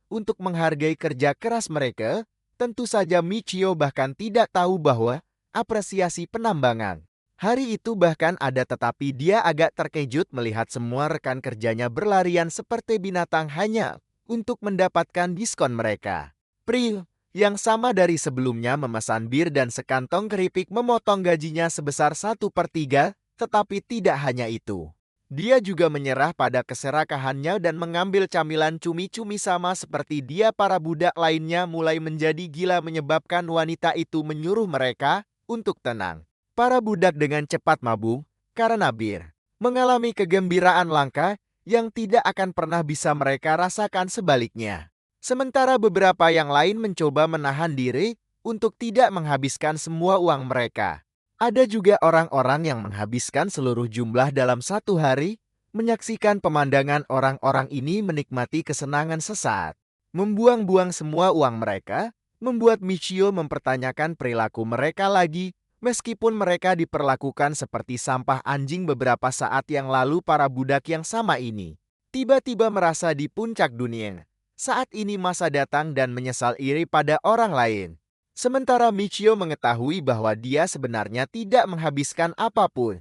Untuk menghargai kerja keras mereka, tentu saja Michio bahkan tidak tahu bahwa apresiasi penambangan. Hari itu bahkan ada, tetapi dia agak terkejut melihat semua rekan kerjanya berlarian seperti binatang hanya untuk mendapatkan diskon mereka. Pri, yang sama dari sebelumnya, memesan bir dan sekantong keripik, memotong gajinya sebesar 1/3, tetapi tidak hanya itu. Dia juga menyerah pada keserakahannya dan mengambil camilan cumi-cumi sama seperti dia. Para budak lainnya mulai menjadi gila menyebabkan wanita itu menyuruh mereka untuk tenang. Para budak dengan cepat mabuk karena bir, mengalami kegembiraan langka yang tidak akan pernah bisa mereka rasakan sebaliknya. Sementara beberapa yang lain mencoba menahan diri untuk tidak menghabiskan semua uang mereka. Ada juga orang-orang yang menghabiskan seluruh jumlah dalam satu hari. Menyaksikan pemandangan orang-orang ini menikmati kesenangan sesaat. Membuang-buang semua uang mereka membuat Michio mempertanyakan perilaku mereka lagi. Meskipun mereka diperlakukan seperti sampah anjing beberapa saat yang lalu, para budak yang sama ini tiba-tiba merasa di puncak dunia. Saat ini masa datang dan menyesal iri pada orang lain. Sementara Michio mengetahui bahwa dia sebenarnya tidak menghabiskan apapun.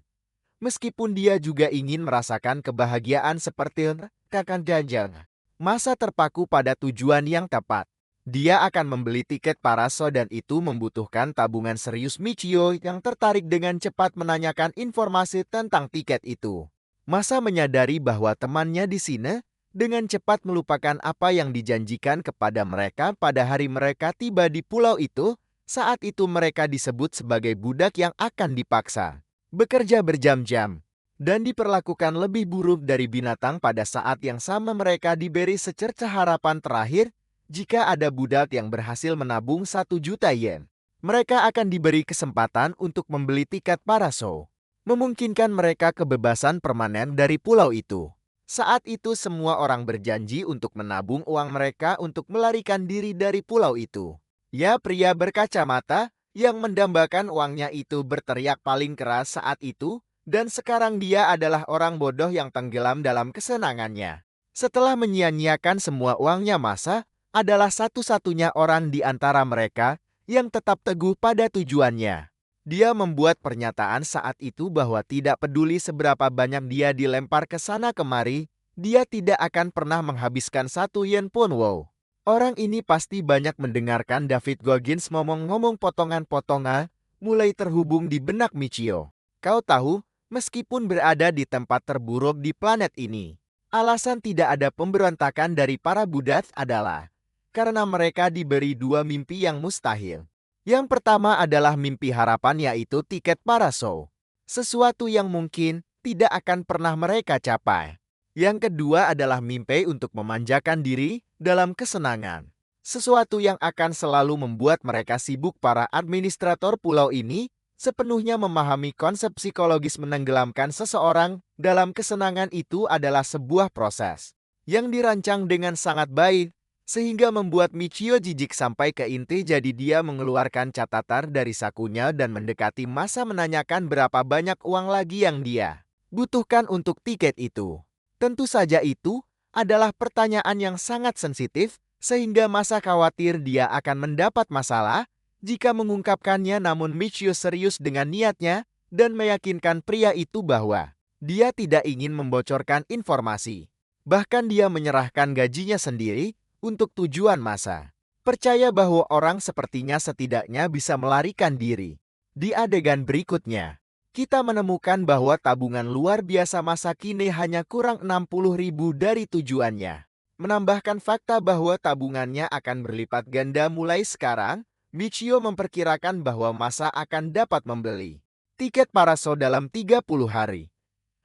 Meskipun dia juga ingin merasakan kebahagiaan seperti kakak janjang. Masa terpaku pada tujuan yang tepat. Dia akan membeli tiket paraso dan itu membutuhkan tabungan serius. Michio yang tertarik dengan cepat menanyakan informasi tentang tiket itu. Masa menyadari bahwa temannya di sini dengan cepat melupakan apa yang dijanjikan kepada mereka pada hari mereka tiba di pulau itu. Saat itu mereka disebut sebagai budak yang akan dipaksa bekerja berjam-jam dan diperlakukan lebih buruk dari binatang. Pada saat yang sama mereka diberi secercah harapan terakhir. Jika ada budak yang berhasil menabung 1 juta yen, mereka akan diberi kesempatan untuk membeli tiket paraso, memungkinkan mereka kebebasan permanen dari pulau itu. Saat itu semua orang berjanji untuk menabung uang mereka untuk melarikan diri dari pulau itu. Ya, pria berkacamata yang mendambakan uangnya itu berteriak paling keras saat itu, dan sekarang dia adalah orang bodoh yang tenggelam dalam kesenangannya. Setelah menyia-nyiakan semua uangnya, Masa adalah satu-satunya orang di antara mereka yang tetap teguh pada tujuannya. Dia membuat pernyataan saat itu bahwa tidak peduli seberapa banyak dia dilempar ke sana kemari, dia tidak akan pernah menghabiskan 1 yen pun. Wow. Orang ini pasti banyak mendengarkan David Goggins ngomong-ngomong potongan-potongan, mulai terhubung di benak Michio. Kau tahu, meskipun berada di tempat terburuk di planet ini, alasan tidak ada pemberontakan dari para budak adalah karena mereka diberi 2 mimpi yang mustahil. Yang pertama adalah mimpi harapan, yaitu tiket paraso. Sesuatu yang mungkin tidak akan pernah mereka capai. Yang kedua adalah mimpi untuk memanjakan diri dalam kesenangan. Sesuatu yang akan selalu membuat mereka sibuk. Para administrator pulau ini sepenuhnya memahami konsep psikologis menenggelamkan seseorang dalam kesenangan. Itu adalah sebuah proses yang dirancang dengan sangat baik, sehingga membuat Michio jijik sampai ke inti. Jadi dia mengeluarkan catatan dari sakunya dan mendekati Masa menanyakan berapa banyak uang lagi yang dia butuhkan untuk tiket itu. Tentu saja itu adalah pertanyaan yang sangat sensitif, sehingga Masa khawatir dia akan mendapat masalah jika mengungkapkannya. Namun Michio serius dengan niatnya dan meyakinkan pria itu bahwa dia tidak ingin membocorkan informasi. Bahkan dia menyerahkan gajinya sendiri untuk tujuan Masa. Percaya bahwa orang sepertinya setidaknya bisa melarikan diri. Di adegan berikutnya, kita menemukan bahwa tabungan luar biasa masa kini hanya kurang 60.000 dari tujuannya. Menambahkan fakta bahwa tabungannya akan berlipat ganda mulai sekarang, Michio memperkirakan bahwa masa akan dapat membeli tiket Paraso dalam 30 hari.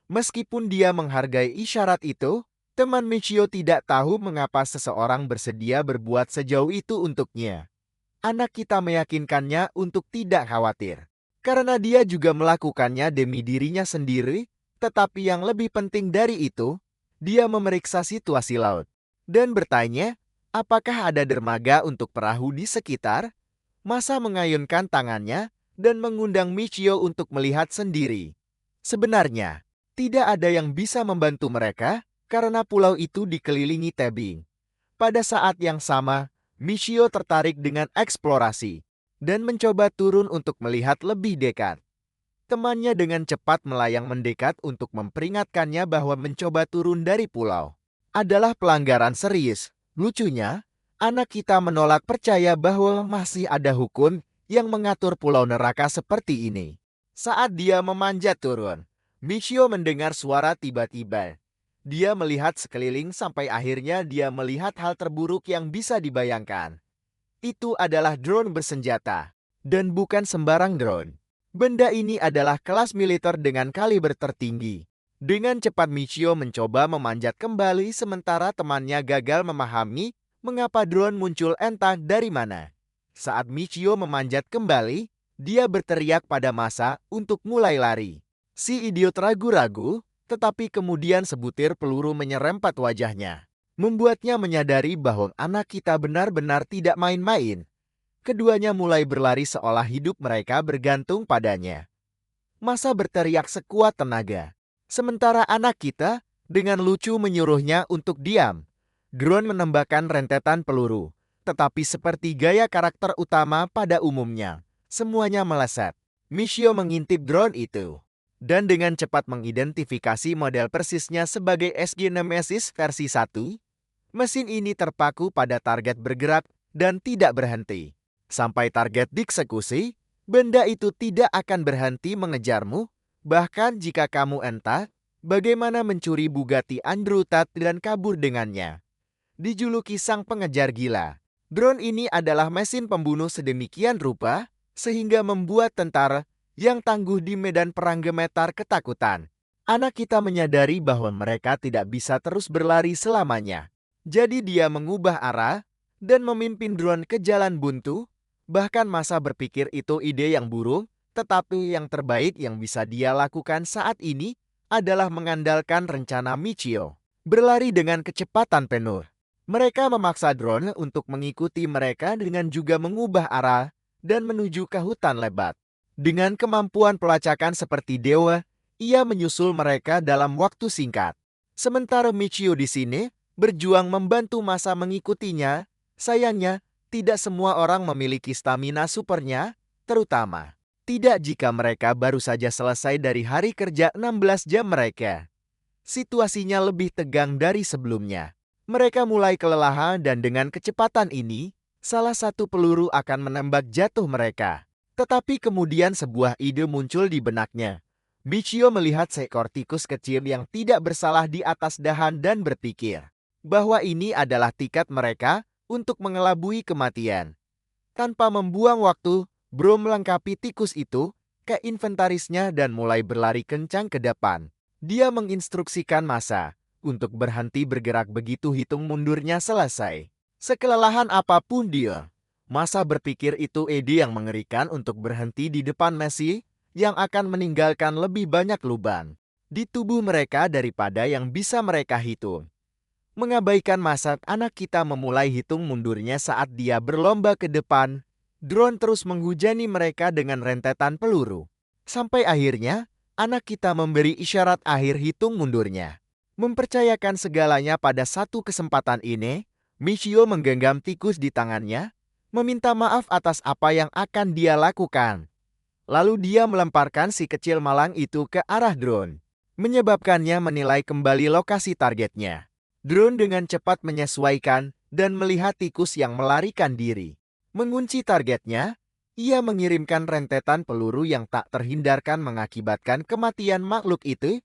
Meskipun dia menghargai isyarat itu, teman Michio tidak tahu mengapa seseorang bersedia berbuat sejauh itu untuknya. Anak kita meyakinkannya untuk tidak khawatir, karena dia juga melakukannya demi dirinya sendiri, tetapi yang lebih penting dari itu, dia memeriksa situasi laut dan bertanya, apakah ada dermaga untuk perahu di sekitar? Masa mengayunkan tangannya dan mengundang Michio untuk melihat sendiri. Sebenarnya, tidak ada yang bisa membantu mereka karena pulau itu dikelilingi tebing. Pada saat yang sama, Michio tertarik dengan eksplorasi dan mencoba turun untuk melihat lebih dekat. Temannya dengan cepat melayang mendekat untuk memperingatkannya bahwa mencoba turun dari pulau adalah pelanggaran serius. Lucunya, anak kita menolak percaya bahwa masih ada hukum yang mengatur pulau neraka seperti ini. Saat dia memanjat turun, Michio mendengar suara tiba-tiba. Dia melihat sekeliling sampai akhirnya dia melihat hal terburuk yang bisa dibayangkan. Itu adalah drone bersenjata. Dan bukan sembarang drone. Benda ini adalah kelas militer dengan kaliber tertinggi. Dengan cepat Michio mencoba memanjat kembali sementara temannya gagal memahami mengapa drone muncul entah dari mana. Saat Michio memanjat kembali, dia berteriak pada masa untuk mulai lari. Si idiot ragu-ragu, tetapi kemudian sebutir peluru menyerempet wajahnya. Membuatnya menyadari bahwa anak kita benar-benar tidak main-main. Keduanya mulai berlari seolah hidup mereka bergantung padanya. Masa berteriak sekuat tenaga. Sementara anak kita dengan lucu menyuruhnya untuk diam. Drone menembakkan rentetan peluru. Tetapi seperti gaya karakter utama pada umumnya, semuanya meleset. Michio mengintip drone itu dan dengan cepat mengidentifikasi model persisnya sebagai SG-6 versi 1. Mesin ini terpaku pada target bergerak dan tidak berhenti. Sampai target dieksekusi, benda itu tidak akan berhenti mengejarmu, bahkan jika kamu entah bagaimana mencuri Bugatti Andrew Tate dan kabur dengannya. Dijuluki sang pengejar gila, drone ini adalah mesin pembunuh sedemikian rupa, sehingga membuat tentara yang tangguh di medan perang gemetar ketakutan. Anak kita menyadari bahwa mereka tidak bisa terus berlari selamanya. Jadi dia mengubah arah dan memimpin drone ke jalan buntu. Bahkan masa berpikir itu ide yang buruk, tetapi yang terbaik yang bisa dia lakukan saat ini adalah mengandalkan rencana Michio. Berlari dengan kecepatan penuh. Mereka memaksa drone untuk mengikuti mereka dengan juga mengubah arah dan menuju ke hutan lebat. Dengan kemampuan pelacakan seperti dewa, ia menyusul mereka dalam waktu singkat. Sementara Michio di sini berjuang membantu masa mengikutinya. Sayangnya, tidak semua orang memiliki stamina supernya, terutama tidak jika mereka baru saja selesai dari hari kerja 16 jam mereka. Situasinya lebih tegang dari sebelumnya. Mereka mulai kelelahan dan dengan kecepatan ini, salah satu peluru akan menembak jatuh mereka. Tetapi kemudian sebuah ide muncul di benaknya. Michio melihat seekor tikus kecil yang tidak bersalah di atas dahan dan berpikir bahwa ini adalah tiket mereka untuk mengelabui kematian. Tanpa membuang waktu, Bro melengkapi tikus itu ke inventarisnya dan mulai berlari kencang ke depan. Dia menginstruksikan masa untuk berhenti bergerak begitu hitung mundurnya selesai. Sekelelahan apapun dia, masa berpikir itu ide yang mengerikan untuk berhenti di depan Messi yang akan meninggalkan lebih banyak lubang di tubuh mereka daripada yang bisa mereka hitung. Mengabaikan masa, anak kita memulai hitung mundurnya saat dia berlomba ke depan. Drone terus menghujani mereka dengan rentetan peluru. Sampai akhirnya, anak kita memberi isyarat akhir hitung mundurnya. Mempercayakan segalanya pada satu kesempatan ini, Michio menggenggam tikus di tangannya, meminta maaf atas apa yang akan dia lakukan. Lalu dia melemparkan si kecil malang itu ke arah drone, menyebabkannya menilai kembali lokasi targetnya. Drone dengan cepat menyesuaikan dan melihat tikus yang melarikan diri. Mengunci targetnya, Ia mengirimkan rentetan peluru yang tak terhindarkan mengakibatkan kematian makhluk itu.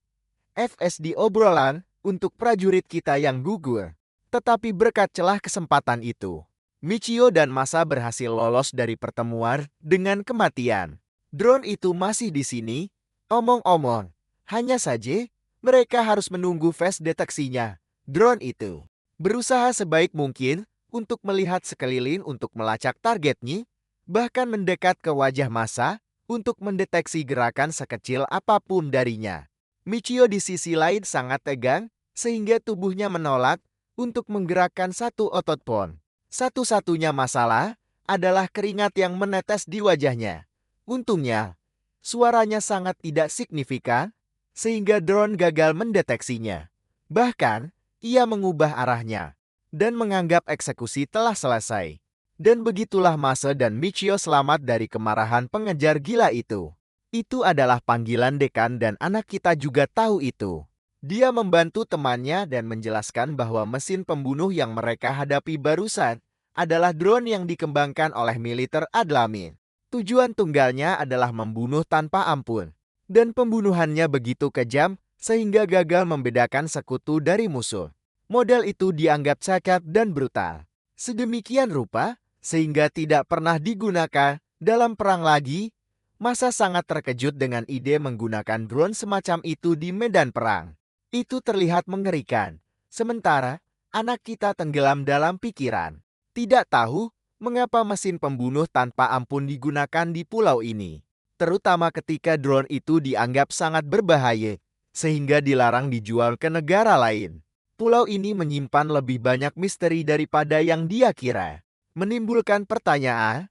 FSD obrolan untuk prajurit kita yang gugur. Tetapi berkat celah kesempatan itu, Michio dan masa berhasil lolos dari pertemuan dengan kematian. Drone itu masih di sini, omong-omong. Hanya saja, mereka harus menunggu face deteksinya. Drone itu berusaha sebaik mungkin untuk melihat sekeliling untuk melacak targetnya, bahkan mendekat ke wajah massa untuk mendeteksi gerakan sekecil apapun darinya. Michio di sisi lain sangat tegang, sehingga tubuhnya menolak untuk menggerakkan satu otot pun. Satu-satunya masalah adalah keringat yang menetes di wajahnya. Untungnya, suaranya sangat tidak signifikan, sehingga drone gagal mendeteksinya. Bahkan, ia mengubah arahnya dan menganggap eksekusi telah selesai. Dan begitulah Masa dan Michio selamat dari kemarahan pengejar gila itu. Itu adalah panggilan dekan dan anak kita juga tahu itu. Dia membantu temannya dan menjelaskan bahwa mesin pembunuh yang mereka hadapi barusan adalah drone yang dikembangkan oleh militer Adlamin. Tujuan tunggalnya adalah membunuh tanpa ampun. Dan pembunuhannya begitu kejam sehingga gagal membedakan sekutu dari musuh. Model itu dianggap cakap dan brutal. Sedemikian rupa, sehingga tidak pernah digunakan dalam perang lagi. Masa sangat terkejut dengan ide menggunakan drone semacam itu di medan perang. Itu terlihat mengerikan. Sementara, anak kita tenggelam dalam pikiran. Tidak tahu mengapa mesin pembunuh tanpa ampun digunakan di pulau ini. Terutama ketika drone itu dianggap sangat berbahaya, sehingga dilarang dijual ke negara lain. Pulau ini menyimpan lebih banyak misteri daripada yang dia kira. Menimbulkan pertanyaan,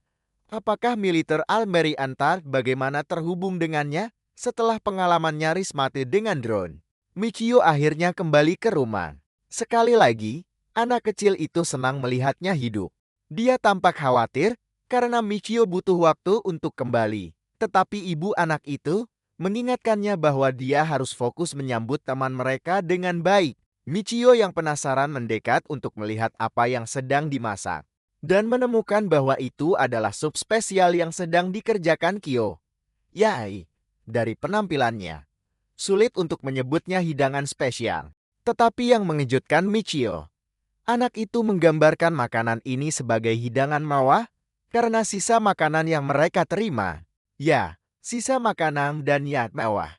apakah militer Almeri Antar bagaimana terhubung dengannya setelah pengalaman nyaris mati dengan drone? Michio akhirnya kembali ke rumah. Sekali lagi, anak kecil itu senang melihatnya hidup. Dia tampak khawatir karena Michio butuh waktu untuk kembali. Tetapi ibu anak itu mengingatkannya bahwa dia harus fokus menyambut teman mereka dengan baik. Michio yang penasaran mendekat untuk melihat apa yang sedang dimasak. Dan menemukan bahwa itu adalah sup spesial yang sedang dikerjakan Kyo. Yai, dari penampilannya, sulit untuk menyebutnya hidangan spesial. Tetapi yang mengejutkan Michio, anak itu menggambarkan makanan ini sebagai hidangan mewah karena sisa makanan yang mereka terima. Ya, sisa makanan dan niat mewah.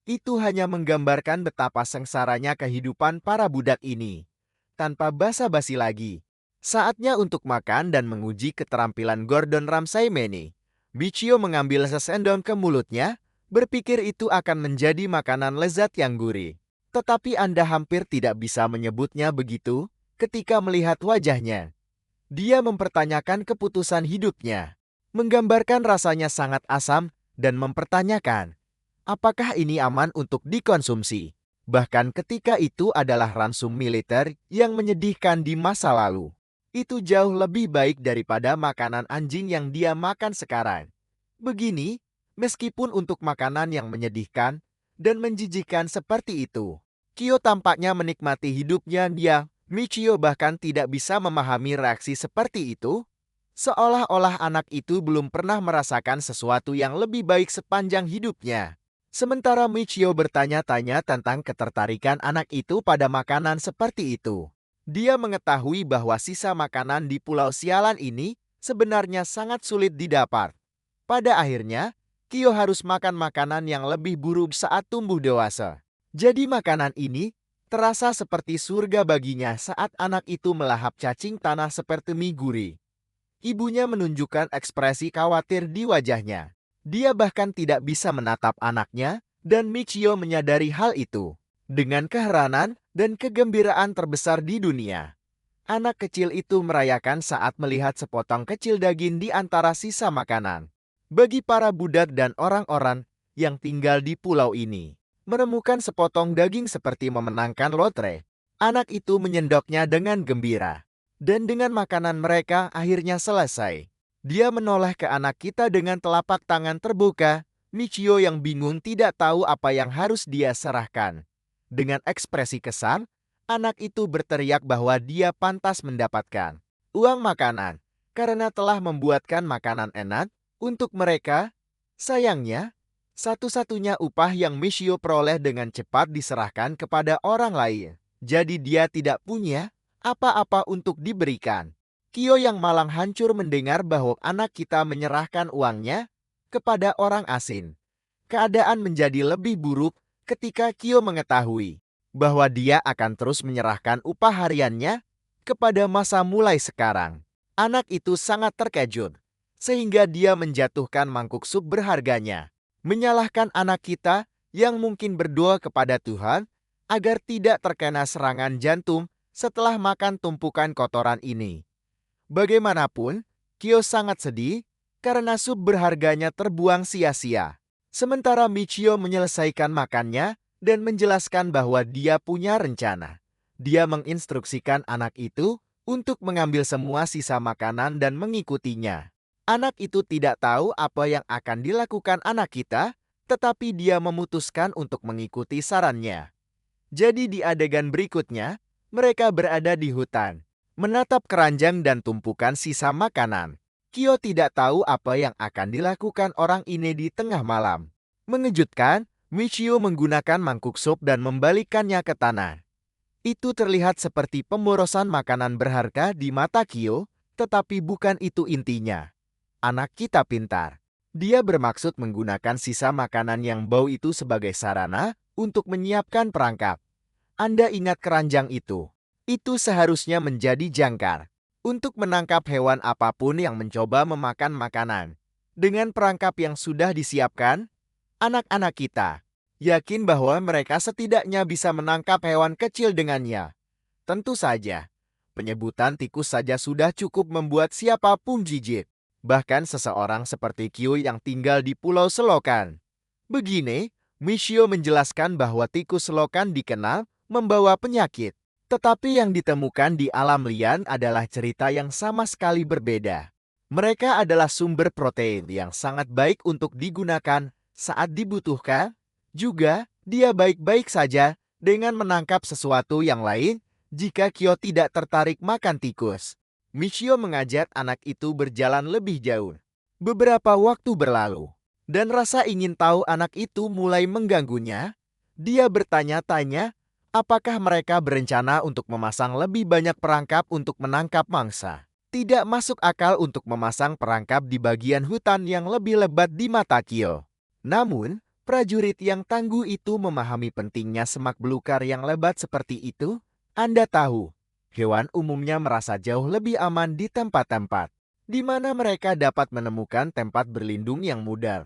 Itu hanya menggambarkan betapa sengsaranya kehidupan para budak ini. Tanpa basa-basi lagi, saatnya untuk makan dan menguji keterampilan Gordon Ramsay Manny. Michio mengambil sesendok ke mulutnya, berpikir itu akan menjadi makanan lezat yang gurih. Tetapi Anda hampir tidak bisa menyebutnya begitu ketika melihat wajahnya. Dia mempertanyakan keputusan hidupnya, menggambarkan rasanya sangat asam, dan mempertanyakan, apakah ini aman untuk dikonsumsi? Bahkan ketika itu adalah ransum militer yang menyedihkan di masa lalu. Itu jauh lebih baik daripada makanan anjing yang dia makan sekarang. Begini, meskipun untuk makanan yang menyedihkan dan menjijikkan seperti itu, Kyo tampaknya menikmati hidupnya dia. Michio bahkan tidak bisa memahami reaksi seperti itu, seolah-olah anak itu belum pernah merasakan sesuatu yang lebih baik sepanjang hidupnya. Sementara Michio bertanya-tanya tentang ketertarikan anak itu pada makanan seperti itu. Dia mengetahui bahwa sisa makanan di pulau sialan ini sebenarnya sangat sulit didapat. Pada akhirnya, Kyo harus makan makanan yang lebih buruk saat tumbuh dewasa. Jadi makanan ini terasa seperti surga baginya saat anak itu melahap cacing tanah seperti mie gurih. Ibunya menunjukkan ekspresi khawatir di wajahnya. Dia bahkan tidak bisa menatap anaknya, dan Michio menyadari hal itu. Dengan keheranan dan kegembiraan terbesar di dunia, anak kecil itu merayakan saat melihat sepotong kecil daging di antara sisa makanan. Bagi para budak dan orang-orang yang tinggal di pulau ini, menemukan sepotong daging seperti memenangkan lotre. Anak itu menyendoknya dengan gembira. Dan dengan makanan mereka akhirnya selesai. Dia menoleh ke anak kita dengan telapak tangan terbuka. Michio yang bingung tidak tahu apa yang harus dia serahkan. Dengan ekspresi kesal, anak itu berteriak bahwa dia pantas mendapatkan uang makanan karena telah membuatkan makanan enak Untuk mereka, sayangnya, satu-satunya upah yang Michio peroleh dengan cepat diserahkan kepada orang lain. Jadi dia tidak punya apa-apa untuk diberikan. Kyo yang malang hancur mendengar bahwa anak kita menyerahkan uangnya kepada orang asing. Keadaan menjadi lebih buruk ketika Kyo mengetahui bahwa dia akan terus menyerahkan upah hariannya kepada masa mulai sekarang. Anak itu sangat terkejut, sehingga dia menjatuhkan mangkuk sup berharganya, menyalahkan anak kita yang mungkin berdoa kepada Tuhan agar tidak terkena serangan jantung setelah makan tumpukan kotoran ini. Bagaimanapun, Kyo sangat sedih karena sup berharganya terbuang sia-sia. Sementara Michio menyelesaikan makannya dan menjelaskan bahwa dia punya rencana. Dia menginstruksikan anak itu untuk mengambil semua sisa makanan dan mengikutinya. Anak itu tidak tahu apa yang akan dilakukan anak kita, tetapi dia memutuskan untuk mengikuti sarannya. Jadi di adegan berikutnya, mereka berada di hutan, menatap keranjang dan tumpukan sisa makanan. Kyo tidak tahu apa yang akan dilakukan orang ini di tengah malam. Mengejutkan, Michio menggunakan mangkuk sup dan membalikkannya ke tanah. Itu terlihat seperti pemborosan makanan berharga di mata Kyo, tetapi bukan itu intinya. Anak kita pintar. Dia bermaksud menggunakan sisa makanan yang bau itu sebagai sarana untuk menyiapkan perangkap. Anda ingat keranjang itu? Itu seharusnya menjadi jangkar untuk menangkap hewan apapun yang mencoba memakan makanan. Dengan perangkap yang sudah disiapkan, anak-anak kita yakin bahwa mereka setidaknya bisa menangkap hewan kecil dengannya. Tentu saja, penyebutan tikus saja sudah cukup membuat siapapun jijik. Bahkan seseorang seperti Kyo yang tinggal di Pulau Selokan. Begini, Michio menjelaskan bahwa tikus selokan dikenal membawa penyakit. Tetapi yang ditemukan di alam liar adalah cerita yang sama sekali berbeda. Mereka adalah sumber protein yang sangat baik untuk digunakan saat dibutuhkan. Juga, dia baik-baik saja dengan menangkap sesuatu yang lain jika Kyo tidak tertarik makan tikus. Michio mengajak anak itu berjalan lebih jauh. Beberapa waktu berlalu, dan rasa ingin tahu anak itu mulai mengganggunya. Dia bertanya-tanya, apakah mereka berencana untuk memasang lebih banyak perangkap untuk menangkap mangsa. Tidak masuk akal untuk memasang perangkap di bagian hutan yang lebih lebat di mata Kyo. Namun, prajurit yang tangguh itu memahami pentingnya semak belukar yang lebat seperti itu. Anda tahu, hewan umumnya merasa jauh lebih aman di tempat-tempat di mana mereka dapat menemukan tempat berlindung yang mudah.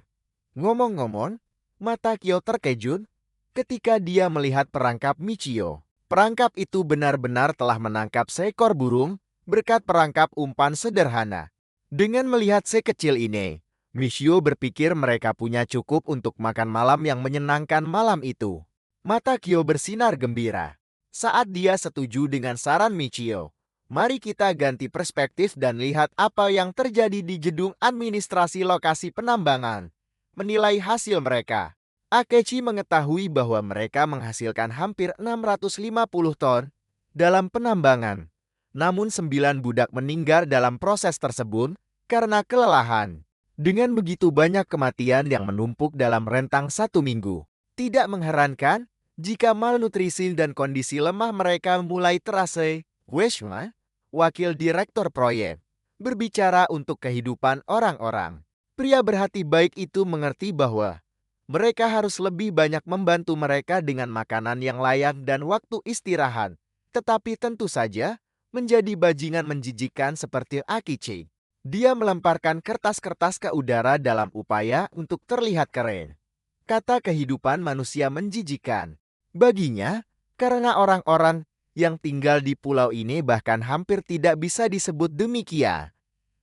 Ngomong-ngomong, mata Kyo terkejut ketika dia melihat perangkap Michio. Perangkap itu benar-benar telah menangkap seekor burung berkat perangkap umpan sederhana. Dengan melihat sekecil ini, Michio berpikir mereka punya cukup untuk makan malam yang menyenangkan malam itu. Mata Kyo bersinar gembira saat dia setuju dengan saran Michio. Mari kita ganti perspektif dan lihat apa yang terjadi di gedung administrasi lokasi penambangan. Menilai hasil mereka. Akechi mengetahui bahwa mereka menghasilkan hampir 650 ton dalam penambangan. Namun 9 budak meninggal dalam proses tersebut karena kelelahan. Dengan begitu banyak kematian yang menumpuk dalam rentang 1 minggu. Tidak mengherankan jika malnutrisi dan kondisi lemah mereka mulai terasa. Weshma, wakil direktur proyek, berbicara untuk kehidupan orang-orang. Pria berhati baik itu mengerti bahwa mereka harus lebih banyak membantu mereka dengan makanan yang layak dan waktu istirahat. Tetapi tentu saja, menjadi bajingan menjijikkan seperti Akichi. Dia melemparkan kertas-kertas ke udara dalam upaya untuk terlihat keren. Kata kehidupan manusia menjijikkan. Baginya, karena orang-orang yang tinggal di pulau ini bahkan hampir tidak bisa disebut demikian.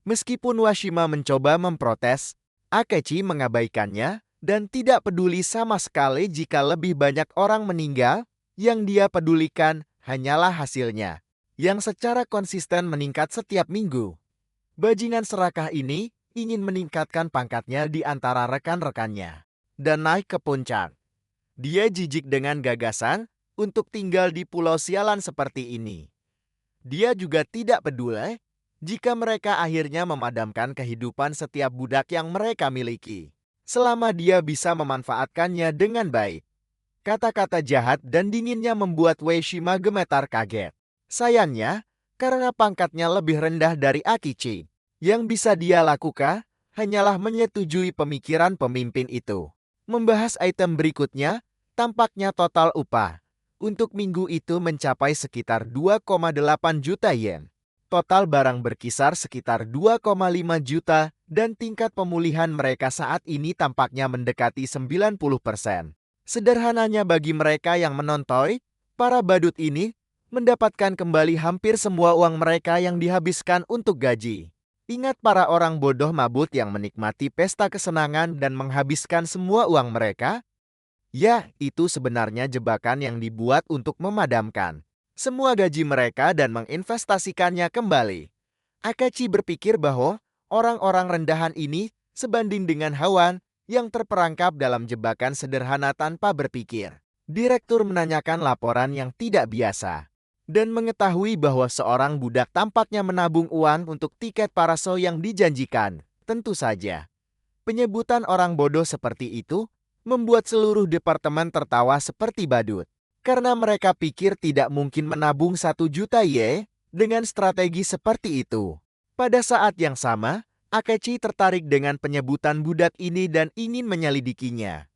Meskipun Washima mencoba memprotes, Akechi mengabaikannya dan tidak peduli sama sekali jika lebih banyak orang meninggal. Yang dia pedulikan hanyalah hasilnya, yang secara konsisten meningkat setiap minggu. Bajingan serakah ini ingin meningkatkan pangkatnya di antara rekan-rekannya dan naik ke puncak. Dia jijik dengan gagasan untuk tinggal di pulau sialan seperti ini. Dia juga tidak peduli jika mereka akhirnya memadamkan kehidupan setiap budak yang mereka miliki, selama dia bisa memanfaatkannya dengan baik. Kata-kata jahat dan dinginnya membuat Wei Shima gemetar kaget. Sayangnya, karena pangkatnya lebih rendah dari Akichi, yang bisa dia lakukan hanyalah menyetujui pemikiran pemimpin itu. Membahas item berikutnya, tampaknya total upah untuk minggu itu mencapai sekitar 2,8 juta yen. Total barang berkisar sekitar 2,5 juta dan tingkat pemulihan mereka saat ini tampaknya mendekati 90%. Sederhananya bagi mereka yang menonton, para badut ini mendapatkan kembali hampir semua uang mereka yang dihabiskan untuk gaji. Ingat para orang bodoh mabut yang menikmati pesta kesenangan dan menghabiskan semua uang mereka? Ya, itu sebenarnya jebakan yang dibuat untuk memadamkan semua gaji mereka dan menginvestasikannya kembali. Akachi berpikir bahwa orang-orang rendahan ini sebanding dengan hewan yang terperangkap dalam jebakan sederhana tanpa berpikir. Direktur menanyakan laporan yang tidak biasa dan mengetahui bahwa seorang budak tampaknya menabung uang untuk tiket paraso yang dijanjikan. Tentu saja, penyebutan orang bodoh seperti itu membuat seluruh departemen tertawa seperti badut. Karena mereka pikir tidak mungkin menabung 1 juta yen dengan strategi seperti itu. Pada saat yang sama, Akechi tertarik dengan penyebutan budak ini dan ingin menyelidikinya.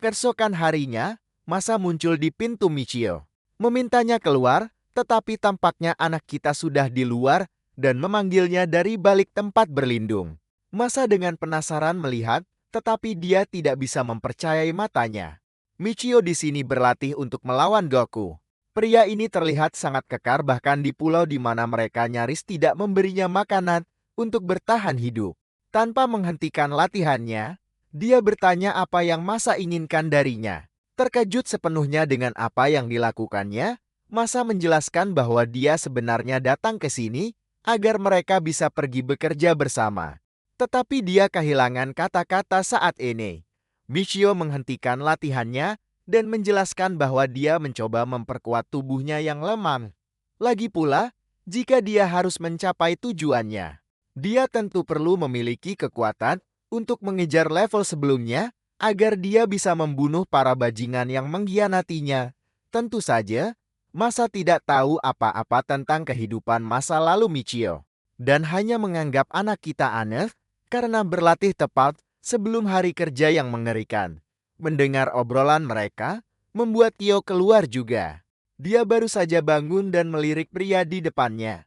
Keesokan harinya, Masa muncul di pintu Michio. Memintanya keluar, tetapi tampaknya anak kita sudah di luar dan memanggilnya dari balik tempat berlindung. Masa dengan penasaran melihat, tetapi dia tidak bisa mempercayai matanya. Michio di sini berlatih untuk melawan Goku. Pria ini terlihat sangat kekar bahkan di pulau di mana mereka nyaris tidak memberinya makanan untuk bertahan hidup. Tanpa menghentikan latihannya, dia bertanya apa yang Masa inginkan darinya. Terkejut sepenuhnya dengan apa yang dilakukannya, Masa menjelaskan bahwa dia sebenarnya datang ke sini agar mereka bisa pergi bekerja bersama. Tetapi dia kehilangan kata-kata saat ini. Michio menghentikan latihannya dan menjelaskan bahwa dia mencoba memperkuat tubuhnya yang lemah. Lagi pula, jika dia harus mencapai tujuannya, dia tentu perlu memiliki kekuatan untuk mengejar level sebelumnya agar dia bisa membunuh para bajingan yang mengkhianatinya. Tentu saja, Masa tidak tahu apa-apa tentang kehidupan masa lalu Michio dan hanya menganggap anak kita aneh karena berlatih tepat sebelum hari kerja yang mengerikan. Mendengar obrolan mereka, membuat Kyo keluar juga. Dia baru saja bangun dan melirik pria di depannya.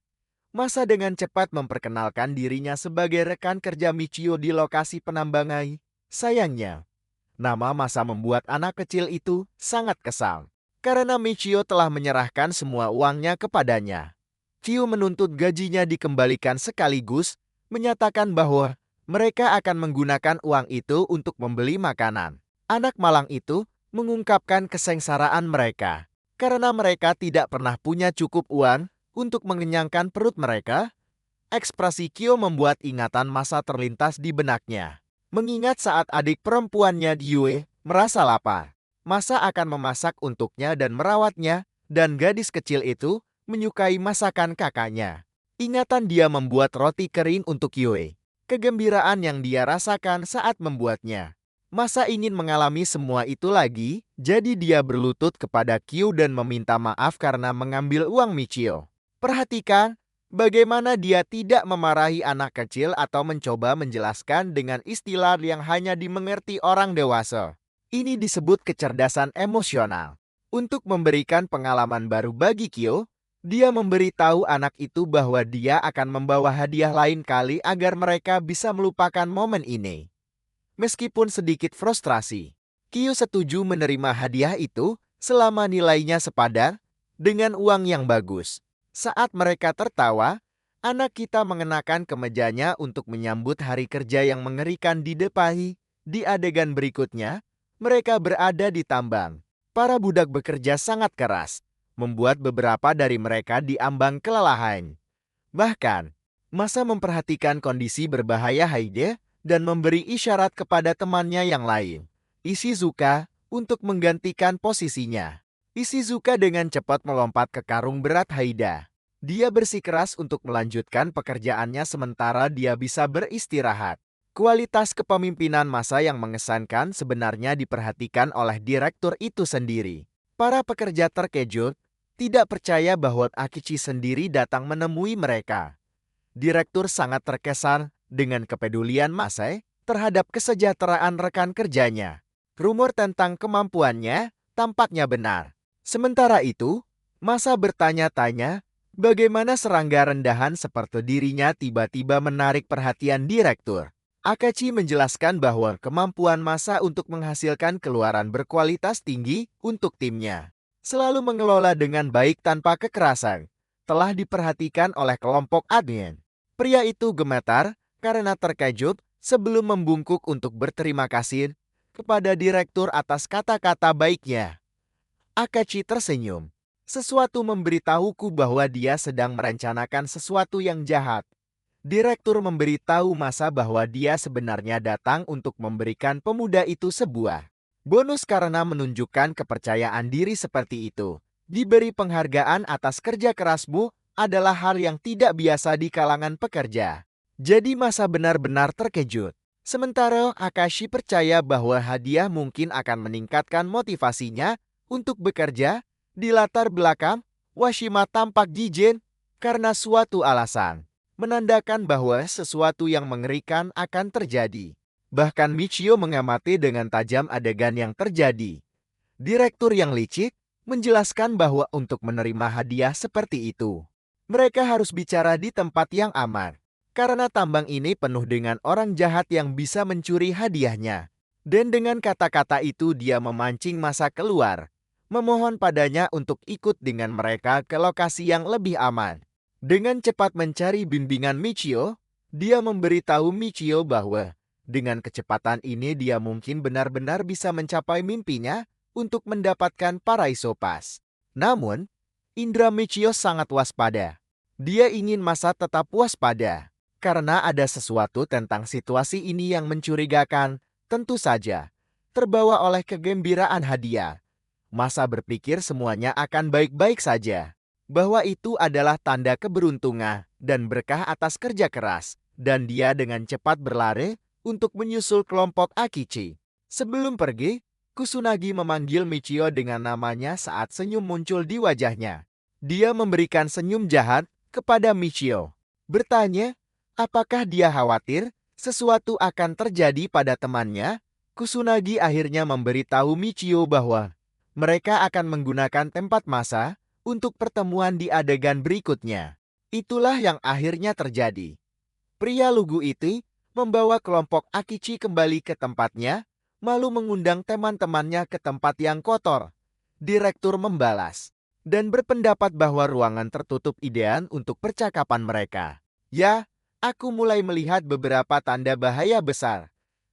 Masa dengan cepat memperkenalkan dirinya sebagai rekan kerja Michio di lokasi penambangan. Sayangnya, nama Masa membuat anak kecil itu sangat kesal. Karena Michio telah menyerahkan semua uangnya kepadanya. Kyo menuntut gajinya dikembalikan sekaligus, menyatakan bahwa mereka akan menggunakan uang itu untuk membeli makanan. Anak malang itu mengungkapkan kesengsaraan mereka karena mereka tidak pernah punya cukup uang untuk mengenyangkan perut mereka. Ekspresi Kyo membuat ingatan Masa terlintas di benaknya. Mengingat saat adik perempuannya Yue merasa lapar, Masa akan memasak untuknya dan merawatnya, dan gadis kecil itu menyukai masakan kakaknya. Ingatan dia membuat roti kering untuk Yue. Kegembiraan yang dia rasakan saat membuatnya. Masa ingin mengalami semua itu lagi, jadi dia berlutut kepada Kyo dan meminta maaf karena mengambil uang Michio. Perhatikan bagaimana dia tidak memarahi anak kecil atau mencoba menjelaskan dengan istilah yang hanya dimengerti orang dewasa. Ini disebut kecerdasan emosional. Untuk memberikan pengalaman baru bagi Kyo, dia memberitahu anak itu bahwa dia akan membawa hadiah lain kali agar mereka bisa melupakan momen ini. Meskipun sedikit frustrasi, Kyo setuju menerima hadiah itu selama nilainya sepadan dengan uang yang bagus. Saat mereka tertawa, anak kita mengenakan kemejanya untuk menyambut hari kerja yang mengerikan di Depahi. Di adegan berikutnya, mereka berada di tambang. Para budak bekerja sangat keras, membuat beberapa dari mereka diambang kelelahan. Bahkan, Masa memperhatikan kondisi berbahaya Haide dan memberi isyarat kepada temannya yang lain, Ishizuka, untuk menggantikan posisinya. Ishizuka dengan cepat melompat ke karung berat Haida. Dia bersikeras untuk melanjutkan pekerjaannya sementara dia bisa beristirahat. Kualitas kepemimpinan massa yang mengesankan sebenarnya diperhatikan oleh direktur itu sendiri. Para pekerja terkejut, tidak percaya bahwa Akichi sendiri datang menemui mereka. Direktur sangat terkesan dengan kepedulian Masai terhadap kesejahteraan rekan kerjanya. Rumor tentang kemampuannya tampaknya benar. Sementara itu, Masa bertanya-tanya bagaimana serangga rendahan seperti dirinya tiba-tiba menarik perhatian direktur. Akachi menjelaskan bahwa kemampuan Masa untuk menghasilkan keluaran berkualitas tinggi untuk timnya, selalu mengelola dengan baik tanpa kekerasan, telah diperhatikan oleh kelompok admin. Pria itu gemetar karena terkejut sebelum membungkuk untuk berterima kasih kepada direktur atas kata-kata baiknya. Akachi tersenyum. Sesuatu memberitahuku bahwa dia sedang merencanakan sesuatu yang jahat. Direktur memberitahu Masa bahwa dia sebenarnya datang untuk memberikan pemuda itu sebuah bonus karena menunjukkan kepercayaan diri seperti itu. Diberi penghargaan atas kerja kerasmu adalah hal yang tidak biasa di kalangan pekerja. Jadi Masa benar-benar terkejut. Sementara Akashi percaya bahwa hadiah mungkin akan meningkatkan motivasinya untuk bekerja. Di latar belakang, Washima tampak jijik karena suatu alasan, menandakan bahwa sesuatu yang mengerikan akan terjadi. Bahkan Michio mengamati dengan tajam adegan yang terjadi. Direktur yang licik menjelaskan bahwa untuk menerima hadiah seperti itu, mereka harus bicara di tempat yang aman. Karena tambang ini penuh dengan orang jahat yang bisa mencuri hadiahnya. Dan dengan kata-kata itu dia memancing Masa keluar, memohon padanya untuk ikut dengan mereka ke lokasi yang lebih aman. Dengan cepat mencari bimbingan Michio, dia memberitahu Michio bahwa dengan kecepatan ini dia mungkin benar-benar bisa mencapai mimpinya untuk mendapatkan Paraiso Pass. Namun, indra Michio sangat waspada. Dia ingin Masa tetap waspada, karena ada sesuatu tentang situasi ini yang mencurigakan, tentu saja. Terbawa oleh kegembiraan hadiah, Masa berpikir semuanya akan baik-baik saja, bahwa itu adalah tanda keberuntungan dan berkah atas kerja keras, dan dia dengan cepat berlari untuk menyusul kelompok Akichi. Sebelum pergi, Kusunagi memanggil Michio dengan namanya saat senyum muncul di wajahnya. Dia memberikan senyum jahat kepada Michio, bertanya, apakah dia khawatir sesuatu akan terjadi pada temannya? Kusunagi akhirnya memberitahu Michio bahwa mereka akan menggunakan tempat Masa untuk pertemuan di adegan berikutnya. Itulah yang akhirnya terjadi. Pria lugu itu membawa kelompok Akichi kembali ke tempatnya, malu mengundang teman-temannya ke tempat yang kotor. Direktur membalas dan berpendapat bahwa ruangan tertutup ideal untuk percakapan mereka. Ya, aku mulai melihat beberapa tanda bahaya besar.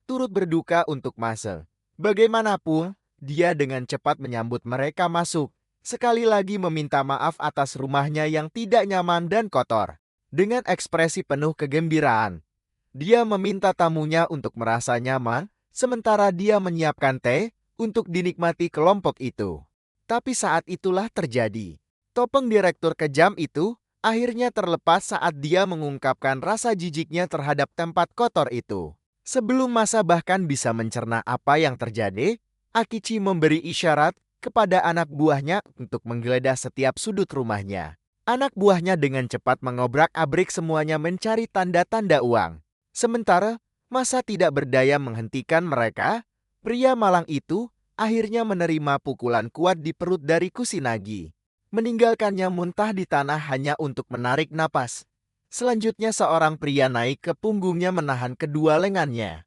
Turut berduka untuk Masa. Bagaimanapun, dia dengan cepat menyambut mereka masuk. Sekali lagi meminta maaf atas rumahnya yang tidak nyaman dan kotor. Dengan ekspresi penuh kegembiraan, dia meminta tamunya untuk merasa nyaman, sementara dia menyiapkan teh untuk dinikmati kelompok itu. Tapi saat itulah terjadi. Topeng direktur kejam itu akhirnya terlepas saat dia mengungkapkan rasa jijiknya terhadap tempat kotor itu. Sebelum Masa bahkan bisa mencerna apa yang terjadi, Akichi memberi isyarat kepada anak buahnya untuk menggeledah setiap sudut rumahnya. Anak buahnya dengan cepat mengobrak-abrik semuanya mencari tanda-tanda uang. Sementara Masa tidak berdaya menghentikan mereka, pria malang itu akhirnya menerima pukulan kuat di perut dari Kusinagi, meninggalkannya muntah di tanah hanya untuk menarik napas. Selanjutnya seorang pria naik ke punggungnya menahan kedua lengannya.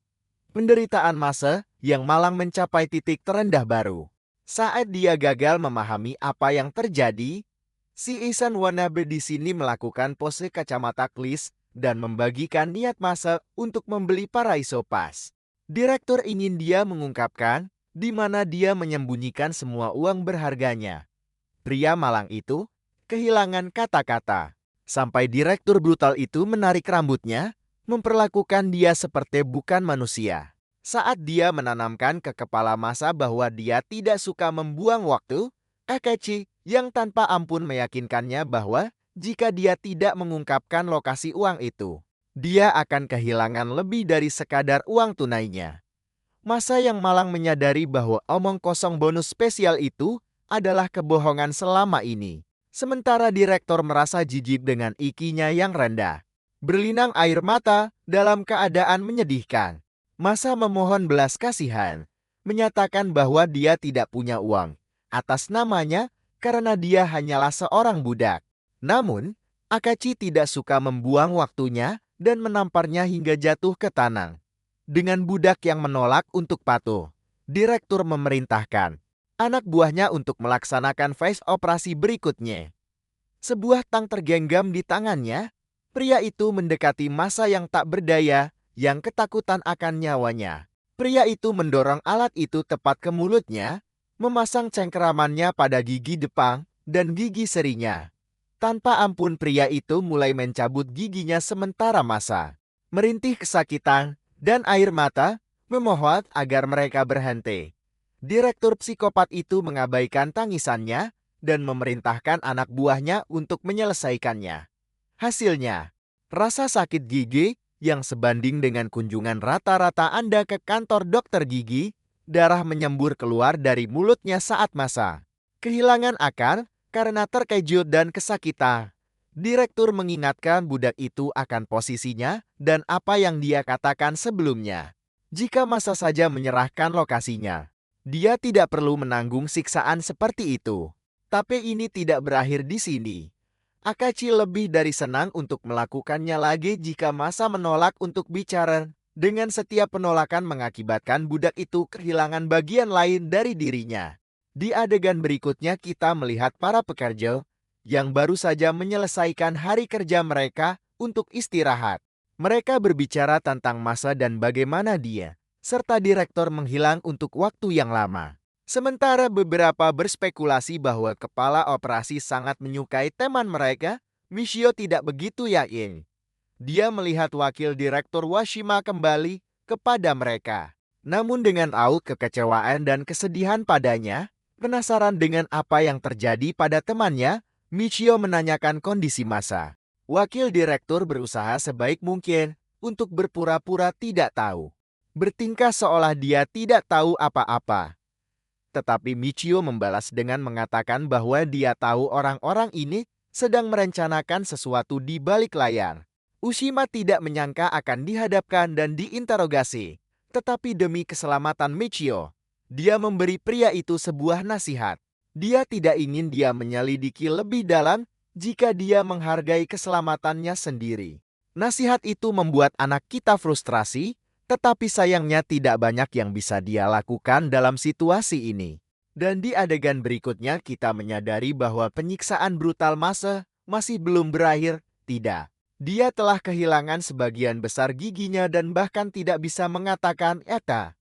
Penderitaan Masa yang malang mencapai titik terendah baru. Saat dia gagal memahami apa yang terjadi, si Isan Wanabe di sini melakukan pose kacamata klis dan membagikan niat Masa untuk membeli Paraiso Pass. Direktur ingin dia mengungkapkan di mana dia menyembunyikan semua uang berharganya. Pria malang itu kehilangan kata-kata, sampai direktur brutal itu menarik rambutnya, memperlakukan dia seperti bukan manusia. Saat dia menanamkan ke kepala Masa bahwa dia tidak suka membuang waktu, Akachi yang tanpa ampun meyakinkannya bahwa jika dia tidak mengungkapkan lokasi uang itu, dia akan kehilangan lebih dari sekadar uang tunainya. Masa yang malang menyadari bahwa omong kosong bonus spesial itu adalah kebohongan selama ini. Sementara direktur merasa jijik dengan IQ-nya yang rendah. Berlinang air mata dalam keadaan menyedihkan. Masa memohon belas kasihan, menyatakan bahwa dia tidak punya uang atas namanya karena dia hanyalah seorang budak. Namun, Akachi tidak suka membuang waktunya dan menamparnya hingga jatuh ke tanah. Dengan budak yang menolak untuk patuh, direktur memerintahkan anak buahnya untuk melaksanakan phase operasi berikutnya. Sebuah tang tergenggam di tangannya, pria itu mendekati masa yang tak berdaya, yang ketakutan akan nyawanya. Pria itu mendorong alat itu tepat ke mulutnya, memasang cengkeramannya pada gigi depan dan gigi serinya. Tanpa ampun pria itu mulai mencabut giginya sementara masa merintih kesakitan dan air mata, memohon agar mereka berhenti. Direktur psikopat itu mengabaikan tangisannya dan memerintahkan anak buahnya untuk menyelesaikannya. Hasilnya, rasa sakit gigi yang sebanding dengan kunjungan rata-rata Anda ke kantor dokter gigi, darah menyembur keluar dari mulutnya saat masa kehilangan akal karena terkejut dan kesakitan. Direktur mengingatkan budak itu akan posisinya dan apa yang dia katakan sebelumnya. Jika masa saja menyerahkan lokasinya, dia tidak perlu menanggung siksaan seperti itu. Tapi ini tidak berakhir di sini. Akachi lebih dari senang untuk melakukannya lagi jika masa menolak untuk bicara. Dengan setiap penolakan mengakibatkan budak itu kehilangan bagian lain dari dirinya. Di adegan berikutnya kita melihat para pekerja yang baru saja menyelesaikan hari kerja mereka untuk istirahat. Mereka berbicara tentang masa dan bagaimana dia, serta direktur menghilang untuk waktu yang lama. Sementara beberapa berspekulasi bahwa kepala operasi sangat menyukai teman mereka, Michio tidak begitu yakin. Dia melihat wakil direktur Washima kembali kepada mereka. Namun dengan aut kekecewaan dan kesedihan padanya, penasaran dengan apa yang terjadi pada temannya, Michio menanyakan kondisi masa. Wakil direktur berusaha sebaik mungkin untuk berpura-pura tidak tahu. Bertingkah seolah dia tidak tahu apa-apa. Tetapi Michio membalas dengan mengatakan bahwa dia tahu orang-orang ini sedang merencanakan sesuatu di balik layar. Ushima tidak menyangka akan dihadapkan dan diinterogasi. Tetapi demi keselamatan Michio, dia memberi pria itu sebuah nasihat. Dia tidak ingin dia menyelidiki lebih dalam jika dia menghargai keselamatannya sendiri. Nasihat itu membuat anak kita frustrasi, tetapi sayangnya tidak banyak yang bisa dia lakukan dalam situasi ini. Dan di adegan berikutnya kita menyadari bahwa penyiksaan brutal masa masih belum berakhir. Tidak. Dia telah kehilangan sebagian besar giginya dan bahkan tidak bisa mengatakan "eta"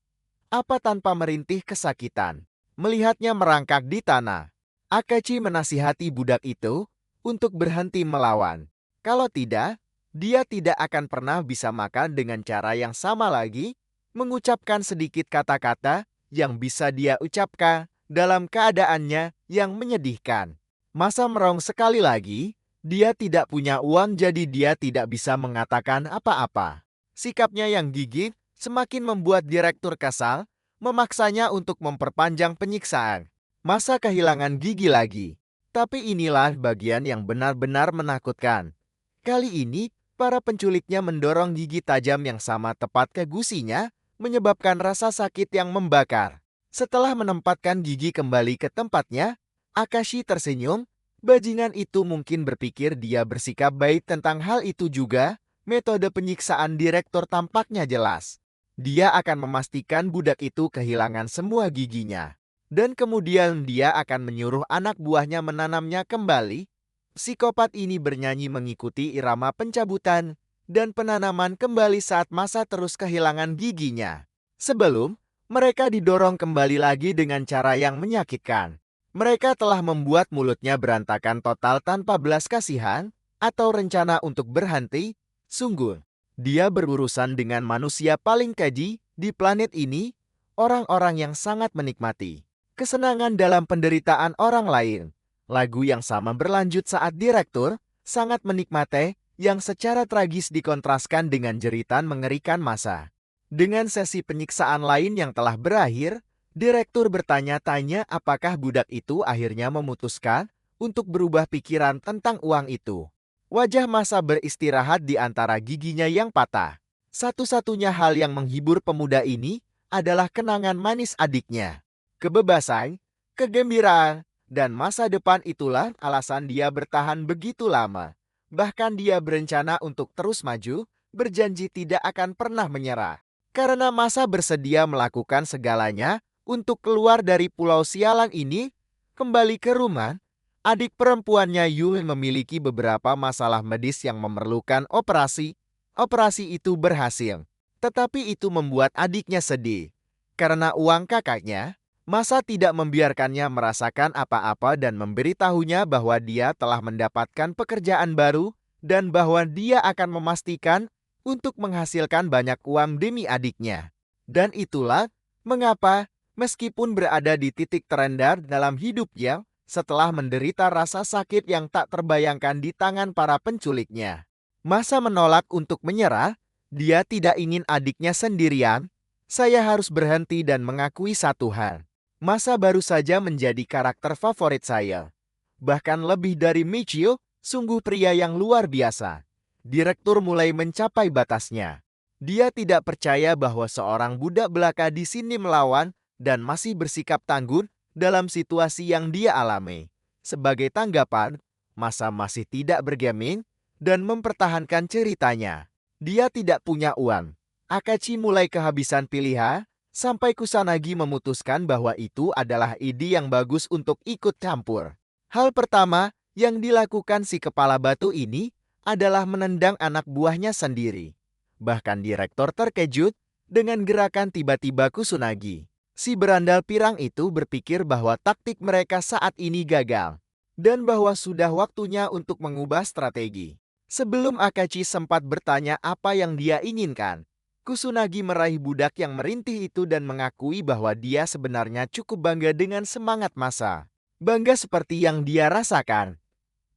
apa tanpa merintih kesakitan. Melihatnya merangkak di tanah, Akachi menasihati budak itu untuk berhenti melawan. Kalau tidak, dia tidak akan pernah bisa makan dengan cara yang sama lagi, mengucapkan sedikit kata-kata yang bisa dia ucapkan dalam keadaannya yang menyedihkan. Masa merong sekali lagi, dia tidak punya uang jadi dia tidak bisa mengatakan apa-apa. Sikapnya yang gigih semakin membuat direktur kesal, memaksanya untuk memperpanjang penyiksaan. Masa kehilangan gigi lagi. Tapi inilah bagian yang benar-benar menakutkan. Kali ini, para penculiknya mendorong gigi tajam yang sama tepat ke gusinya, menyebabkan rasa sakit yang membakar. Setelah menempatkan gigi kembali ke tempatnya, Akashi tersenyum. Bajingan itu mungkin berpikir dia bersikap baik tentang hal itu juga. Metode penyiksaan direktur tampaknya jelas. Dia akan memastikan budak itu kehilangan semua giginya. Dan kemudian dia akan menyuruh anak buahnya menanamnya kembali. Psikopat ini bernyanyi mengikuti irama pencabutan dan penanaman kembali saat masa terus kehilangan giginya. Sebelum mereka didorong kembali lagi dengan cara yang menyakitkan. Mereka telah membuat mulutnya berantakan total tanpa belas kasihan atau rencana untuk berhenti. Sungguh, dia berurusan dengan manusia paling keji di planet ini, orang-orang yang sangat menikmati kesenangan dalam penderitaan orang lain. Lagu yang sama berlanjut saat direktur sangat menikmati, yang secara tragis dikontraskan dengan jeritan mengerikan Masa. Dengan sesi penyiksaan lain yang telah berakhir, direktur bertanya-tanya apakah budak itu akhirnya memutuskan untuk berubah pikiran tentang uang itu. Wajah Masa beristirahat di antara giginya yang patah. Satu-satunya hal yang menghibur pemuda ini adalah kenangan manis adiknya. Kebebasan, kegembiraan, dan masa depan itulah alasan dia bertahan begitu lama. Bahkan dia berencana untuk terus maju, berjanji tidak akan pernah menyerah. Karena Masa bersedia melakukan segalanya untuk keluar dari pulau sialan ini, kembali ke rumah, adik perempuannya Yul memiliki beberapa masalah medis yang memerlukan operasi. Operasi itu berhasil, tetapi itu membuat adiknya sedih. Karena uang kakaknya, Masa tidak membiarkannya merasakan apa-apa dan memberitahunya bahwa dia telah mendapatkan pekerjaan baru dan bahwa dia akan memastikan untuk menghasilkan banyak uang demi adiknya. Dan itulah mengapa, meskipun berada di titik terendah dalam hidupnya, setelah menderita rasa sakit yang tak terbayangkan di tangan para penculiknya, Masa menolak untuk menyerah. Dia tidak ingin adiknya sendirian. Saya harus berhenti dan mengakui satu hal. Masa baru saja menjadi karakter favorit saya. Bahkan lebih dari Michio, sungguh pria yang luar biasa. Direktur mulai mencapai batasnya. Dia tidak percaya bahwa seorang budak belaka di sini melawan dan masih bersikap tangguh dalam situasi yang dia alami. Sebagai tanggapan, Masa masih tidak bergeming dan mempertahankan ceritanya. Dia tidak punya uang. Akachi mulai kehabisan pilihan, sampai Kusanagi memutuskan bahwa itu adalah ide yang bagus untuk ikut campur. Hal pertama yang dilakukan si kepala batu ini adalah menendang anak buahnya sendiri. Bahkan direktur terkejut dengan gerakan tiba-tiba Kusanagi. Si berandal pirang itu berpikir bahwa taktik mereka saat ini gagal, dan bahwa sudah waktunya untuk mengubah strategi. Sebelum Akachi sempat bertanya apa yang dia inginkan, Kusanagi meraih budak yang merintih itu dan mengakui bahwa dia sebenarnya cukup bangga dengan semangat Masa. Bangga seperti yang dia rasakan.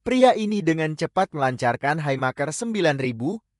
Pria ini dengan cepat melancarkan Haymaker 9000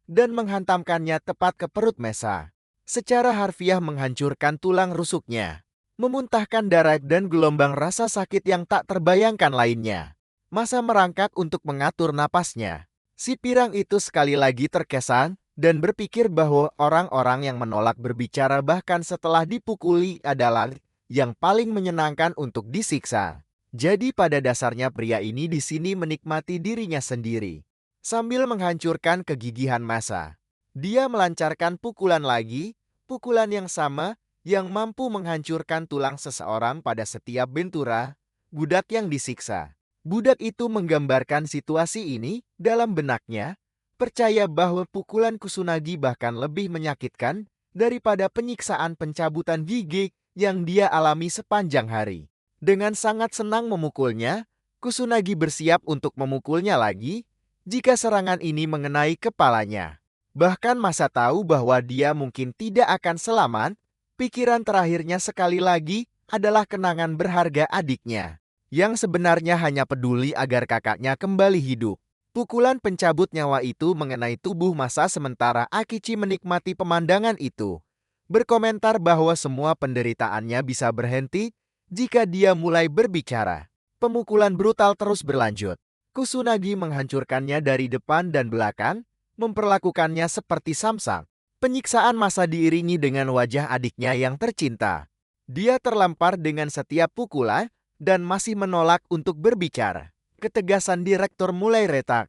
dan menghantamkannya tepat ke perut Masa. Secara harfiah menghancurkan tulang rusuknya. Memuntahkan darah dan gelombang rasa sakit yang tak terbayangkan lainnya. Masa merangkak untuk mengatur napasnya. Si pirang itu sekali lagi terkesan dan berpikir bahwa orang-orang yang menolak berbicara bahkan setelah dipukuli adalah yang paling menyenangkan untuk disiksa. Jadi pada dasarnya pria ini di sini menikmati dirinya sendiri. Sambil menghancurkan kegigihan Masa, dia melancarkan pukulan lagi, pukulan yang sama yang mampu menghancurkan tulang seseorang pada setiap bentura budak yang disiksa. Budak itu menggambarkan situasi ini dalam benaknya, percaya bahwa pukulan Kusanagi bahkan lebih menyakitkan daripada penyiksaan pencabutan gigi yang dia alami sepanjang hari. Dengan sangat senang memukulnya, Kusanagi bersiap untuk memukulnya lagi jika serangan ini mengenai kepalanya. Bahkan Masa tahu bahwa dia mungkin tidak akan selamat. Pikiran terakhirnya sekali lagi adalah kenangan berharga adiknya, yang sebenarnya hanya peduli agar kakaknya kembali hidup. Pukulan pencabut nyawa itu mengenai tubuh Masa sementara Akichi menikmati pemandangan itu. Berkomentar bahwa semua penderitaannya bisa berhenti jika dia mulai berbicara. Pemukulan brutal terus berlanjut. Kusanagi menghancurkannya dari depan dan belakang, memperlakukannya seperti samsak. Penyiksaan Masa diiringi dengan wajah adiknya yang tercinta. Dia terlempar dengan setiap pukulan dan masih menolak untuk berbicara. Ketegasan direktur mulai retak.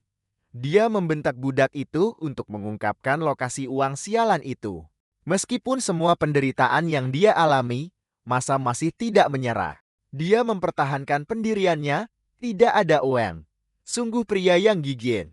Dia membentak budak itu untuk mengungkapkan lokasi uang sialan itu. Meskipun semua penderitaan yang dia alami, Masa masih tidak menyerah. Dia mempertahankan pendiriannya, tidak ada uang. Sungguh pria yang gigih.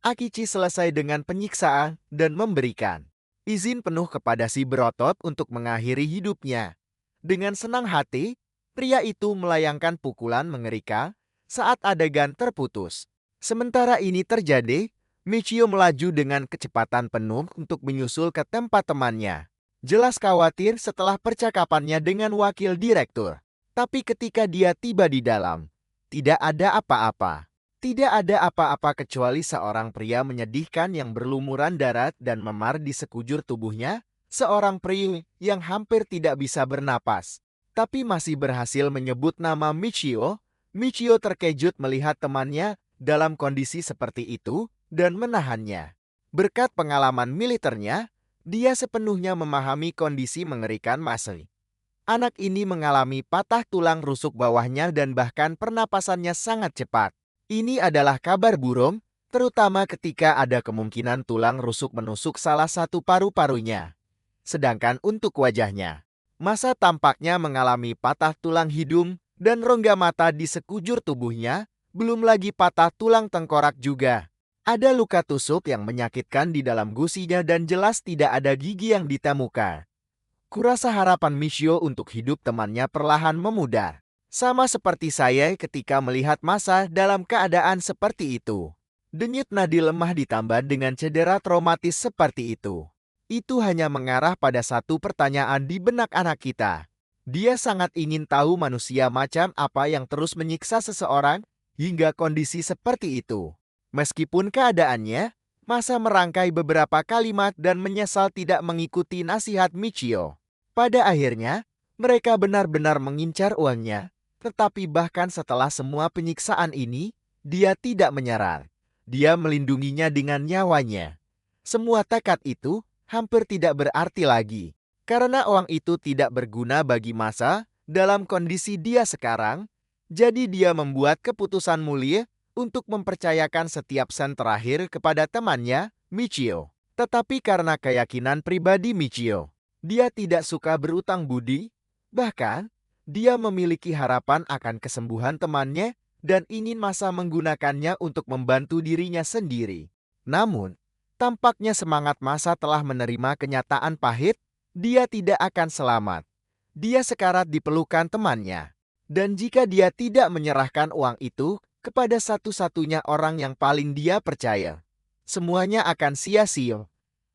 Akichi selesai dengan penyiksaan dan memberikan izin penuh kepada si berotot untuk mengakhiri hidupnya. Dengan senang hati, pria itu melayangkan pukulan mengerikan saat adegan terputus. Sementara ini terjadi, Michio melaju dengan kecepatan penuh untuk menyusul ke tempat temannya. Jelas khawatir setelah percakapannya dengan wakil direktur. Tapi ketika dia tiba di dalam, tidak ada apa-apa. Tidak ada apa-apa kecuali seorang pria menyedihkan yang berlumuran darah dan memar di sekujur tubuhnya, seorang pria yang hampir tidak bisa bernapas, tapi masih berhasil menyebut nama Michio. Michio terkejut melihat temannya dalam kondisi seperti itu dan menahannya. Berkat pengalaman militernya, dia sepenuhnya memahami kondisi mengerikan Masai. Anak ini mengalami patah tulang rusuk bawahnya dan bahkan pernapasannya sangat cepat. Ini adalah kabar burung, terutama ketika ada kemungkinan tulang rusuk menusuk salah satu paru-parunya. Sedangkan untuk wajahnya, Masa tampaknya mengalami patah tulang hidung dan rongga mata di sekujur tubuhnya, belum lagi patah tulang tengkorak juga. Ada luka tusuk yang menyakitkan di dalam gusinya dan jelas tidak ada gigi yang ditemukan. Kurasa harapan Michio untuk hidup temannya perlahan memudar. Sama seperti saya ketika melihat Masa dalam keadaan seperti itu. Denyut nadi lemah ditambah dengan cedera traumatis seperti itu. Itu hanya mengarah pada satu pertanyaan di benak anak kita. Dia sangat ingin tahu manusia macam apa yang terus menyiksa seseorang hingga kondisi seperti itu. Meskipun keadaannya, Masa merangkai beberapa kalimat dan menyesal tidak mengikuti nasihat Michio. Pada akhirnya, mereka benar-benar mengincar uangnya. Tetapi bahkan setelah semua penyiksaan ini, dia tidak menyerah. Dia melindunginya dengan nyawanya. Semua tekad itu hampir tidak berarti lagi. Karena uang itu tidak berguna bagi Masa dalam kondisi dia sekarang, jadi dia membuat keputusan mulia untuk mempercayakan setiap sen terakhir kepada temannya, Michio. Tetapi karena keyakinan pribadi Michio, dia tidak suka berutang budi, bahkan dia memiliki harapan akan kesembuhan temannya dan ingin Masa menggunakannya untuk membantu dirinya sendiri. Namun, tampaknya semangat Masa telah menerima kenyataan pahit, dia tidak akan selamat. Dia sekarat di pelukan temannya. Dan jika dia tidak menyerahkan uang itu kepada satu-satunya orang yang paling dia percaya, semuanya akan sia-sia.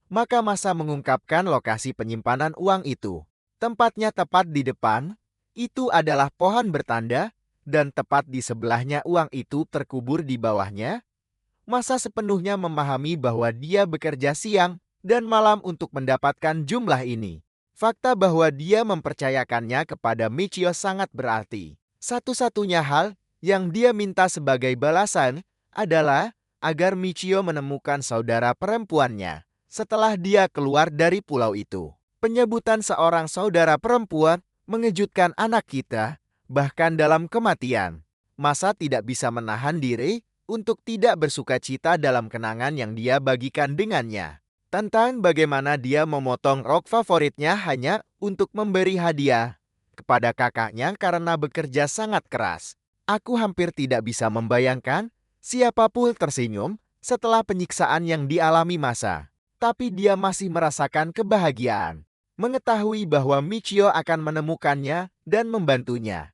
Maka Masa mengungkapkan lokasi penyimpanan uang itu. Tempatnya tepat di depan. Itu adalah pohon bertanda, dan tepat di sebelahnya uang itu terkubur di bawahnya. Masa sepenuhnya memahami bahwa dia bekerja siang dan malam untuk mendapatkan jumlah ini. Fakta bahwa dia mempercayakannya kepada Michio sangat berarti. Satu-satunya hal yang dia minta sebagai balasan adalah agar Michio menemukan saudara perempuannya setelah dia keluar dari pulau itu. Penyebutan seorang saudara perempuan mengejutkan anak kita, bahkan dalam kematian. Masa tidak bisa menahan diri untuk tidak bersukacita dalam kenangan yang dia bagikan dengannya. Tentang bagaimana dia memotong rok favoritnya hanya untuk memberi hadiah kepada kakaknya karena bekerja sangat keras. Aku hampir tidak bisa membayangkan siapapun tersenyum setelah penyiksaan yang dialami Masa. Tapi dia masih merasakan kebahagiaan mengetahui bahwa Michio akan menemukannya dan membantunya.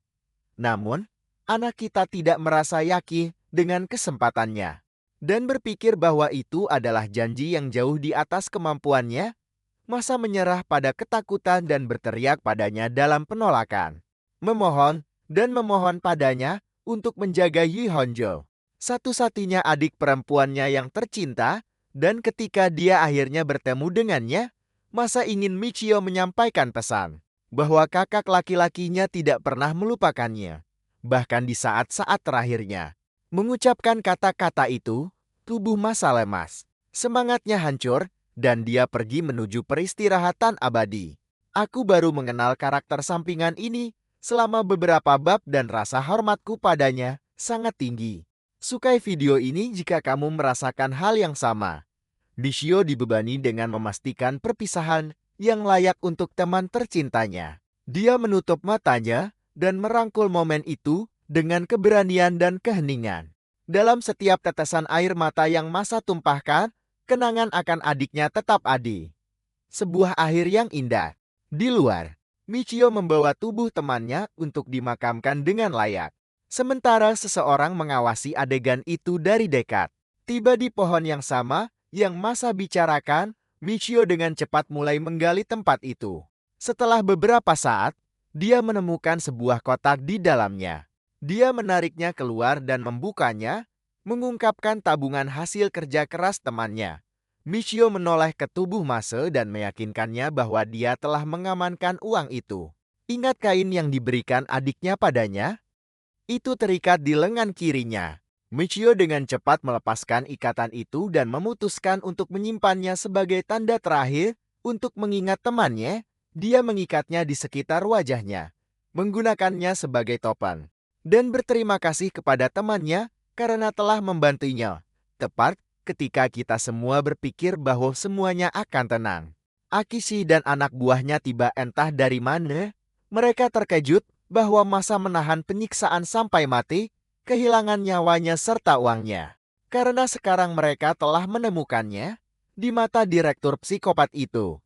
Namun, anak kita tidak merasa yakin dengan kesempatannya dan berpikir bahwa itu adalah janji yang jauh di atas kemampuannya. Masa menyerah pada ketakutan dan berteriak padanya dalam penolakan, memohon dan memohon padanya untuk menjaga Yi Honjo, satu-satunya adik perempuannya yang tercinta. Dan ketika dia akhirnya bertemu dengannya, Masa ingin Michio menyampaikan pesan bahwa kakak laki-lakinya tidak pernah melupakannya. Bahkan di saat-saat terakhirnya. Mengucapkan kata-kata itu, tubuh Masa lemas. Semangatnya hancur, dan dia pergi menuju peristirahatan abadi. Aku baru mengenal karakter sampingan ini selama beberapa bab dan rasa hormatku padanya sangat tinggi. Sukai video ini jika kamu merasakan hal yang sama. Michio dibebani dengan memastikan perpisahan yang layak untuk teman tercintanya. Dia menutup matanya dan merangkul momen itu dengan keberanian dan keheningan. Dalam setiap tetesan air mata yang Masa tumpahkan, kenangan akan adiknya tetap ada. Sebuah akhir yang indah. Di luar, Michio membawa tubuh temannya untuk dimakamkan dengan layak. Sementara seseorang mengawasi adegan itu dari dekat. Tiba di pohon yang sama yang Masa bicarakan, Michio dengan cepat mulai menggali tempat itu. Setelah beberapa saat, dia menemukan sebuah kotak di dalamnya. Dia menariknya keluar dan membukanya, mengungkapkan tabungan hasil kerja keras temannya. Michio menoleh ke tubuh Mase dan meyakinkannya bahwa dia telah mengamankan uang itu. Ingat kain yang diberikan adiknya padanya? Itu terikat di lengan kirinya. Michio dengan cepat melepaskan ikatan itu dan memutuskan untuk menyimpannya sebagai tanda terakhir untuk mengingat temannya. Dia mengikatnya di sekitar wajahnya, menggunakannya sebagai topeng, dan berterima kasih kepada temannya karena telah membantunya. Tepat ketika kita semua berpikir bahwa semuanya akan tenang, Akishi dan anak buahnya tiba entah dari mana. Mereka terkejut bahwa masa menahan penyiksaan sampai mati, kehilangan nyawanya serta uangnya. Karena sekarang mereka telah menemukannya di mata direktur psikopat itu.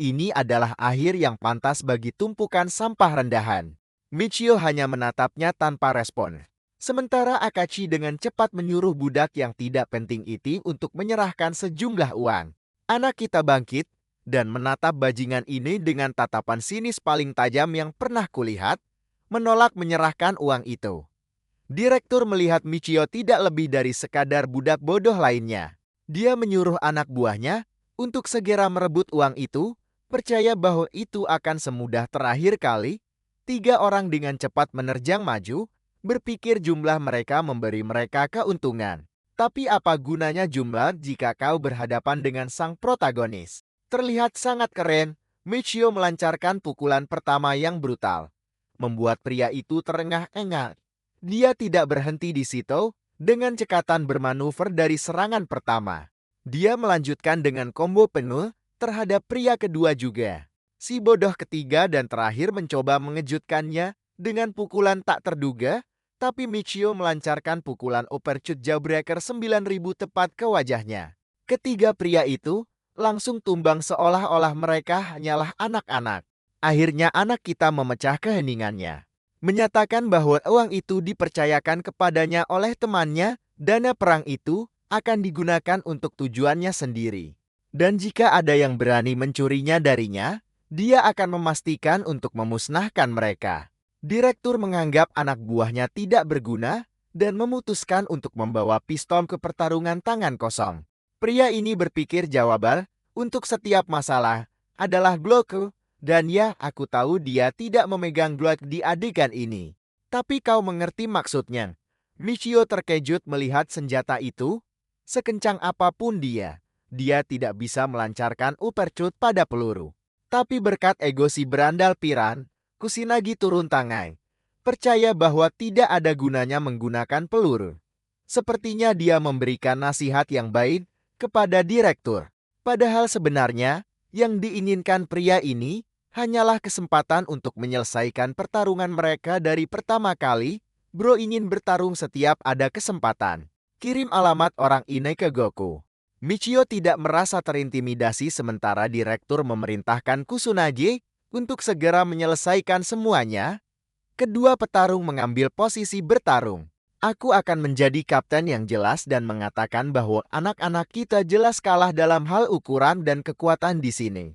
Ini adalah akhir yang pantas bagi tumpukan sampah rendahan. Michio hanya menatapnya tanpa respon. Sementara Akachi dengan cepat menyuruh budak yang tidak penting itu untuk menyerahkan sejumlah uang. Anak kita bangkit dan menatap bajingan ini dengan tatapan sinis paling tajam yang pernah kulihat, menolak menyerahkan uang itu. Direktur melihat Michio tidak lebih dari sekadar budak bodoh lainnya. Dia menyuruh anak buahnya untuk segera merebut uang itu, percaya bahwa itu akan semudah terakhir kali. 3 orang dengan cepat menerjang maju, berpikir jumlah mereka memberi mereka keuntungan. Tapi apa gunanya jumlah jika kau berhadapan dengan sang protagonis? Terlihat sangat keren, Michio melancarkan pukulan pertama yang brutal, membuat pria itu terengah-engah. Dia tidak berhenti di situ, dengan cekatan bermanuver dari serangan pertama. Dia melanjutkan dengan combo penuh terhadap pria kedua juga. Si bodoh ketiga dan terakhir mencoba mengejutkannya dengan pukulan tak terduga, tapi Michio melancarkan pukulan uppercut jawbreaker 9.000 tepat ke wajahnya. Ketiga pria itu langsung tumbang seolah-olah mereka hanyalah anak-anak. Akhirnya anak kita memecah keheningannya, menyatakan bahwa uang itu dipercayakan kepadanya oleh temannya. Dana perang itu akan digunakan untuk tujuannya sendiri. Dan jika ada yang berani mencurinya darinya, dia akan memastikan untuk memusnahkan mereka. Direktur menganggap anak buahnya tidak berguna dan memutuskan untuk membawa pistol ke pertarungan tangan kosong. Pria ini berpikir jawaban untuk setiap masalah adalah Glock, dan ya, aku tahu dia tidak memegang Glock di adegan ini. Tapi kau mengerti maksudnya. Michio terkejut melihat senjata itu. Sekencang apapun dia tidak bisa melancarkan uppercut pada peluru. Tapi berkat ego si berandal Piran, Kusanagi turun tangan, percaya bahwa tidak ada gunanya menggunakan peluru. Sepertinya dia memberikan nasihat yang baik kepada direktur. Padahal sebenarnya, yang diinginkan pria ini hanyalah kesempatan untuk menyelesaikan pertarungan mereka dari pertama kali. Bro ingin bertarung setiap ada kesempatan. Kirim alamat orang ini ke Goku. Michio tidak merasa terintimidasi sementara direktur memerintahkan Kusanagi untuk segera menyelesaikan semuanya. Kedua petarung mengambil posisi bertarung. Aku akan menjadi kapten yang jelas dan mengatakan bahwa anak-anak kita jelas kalah dalam hal ukuran dan kekuatan di sini.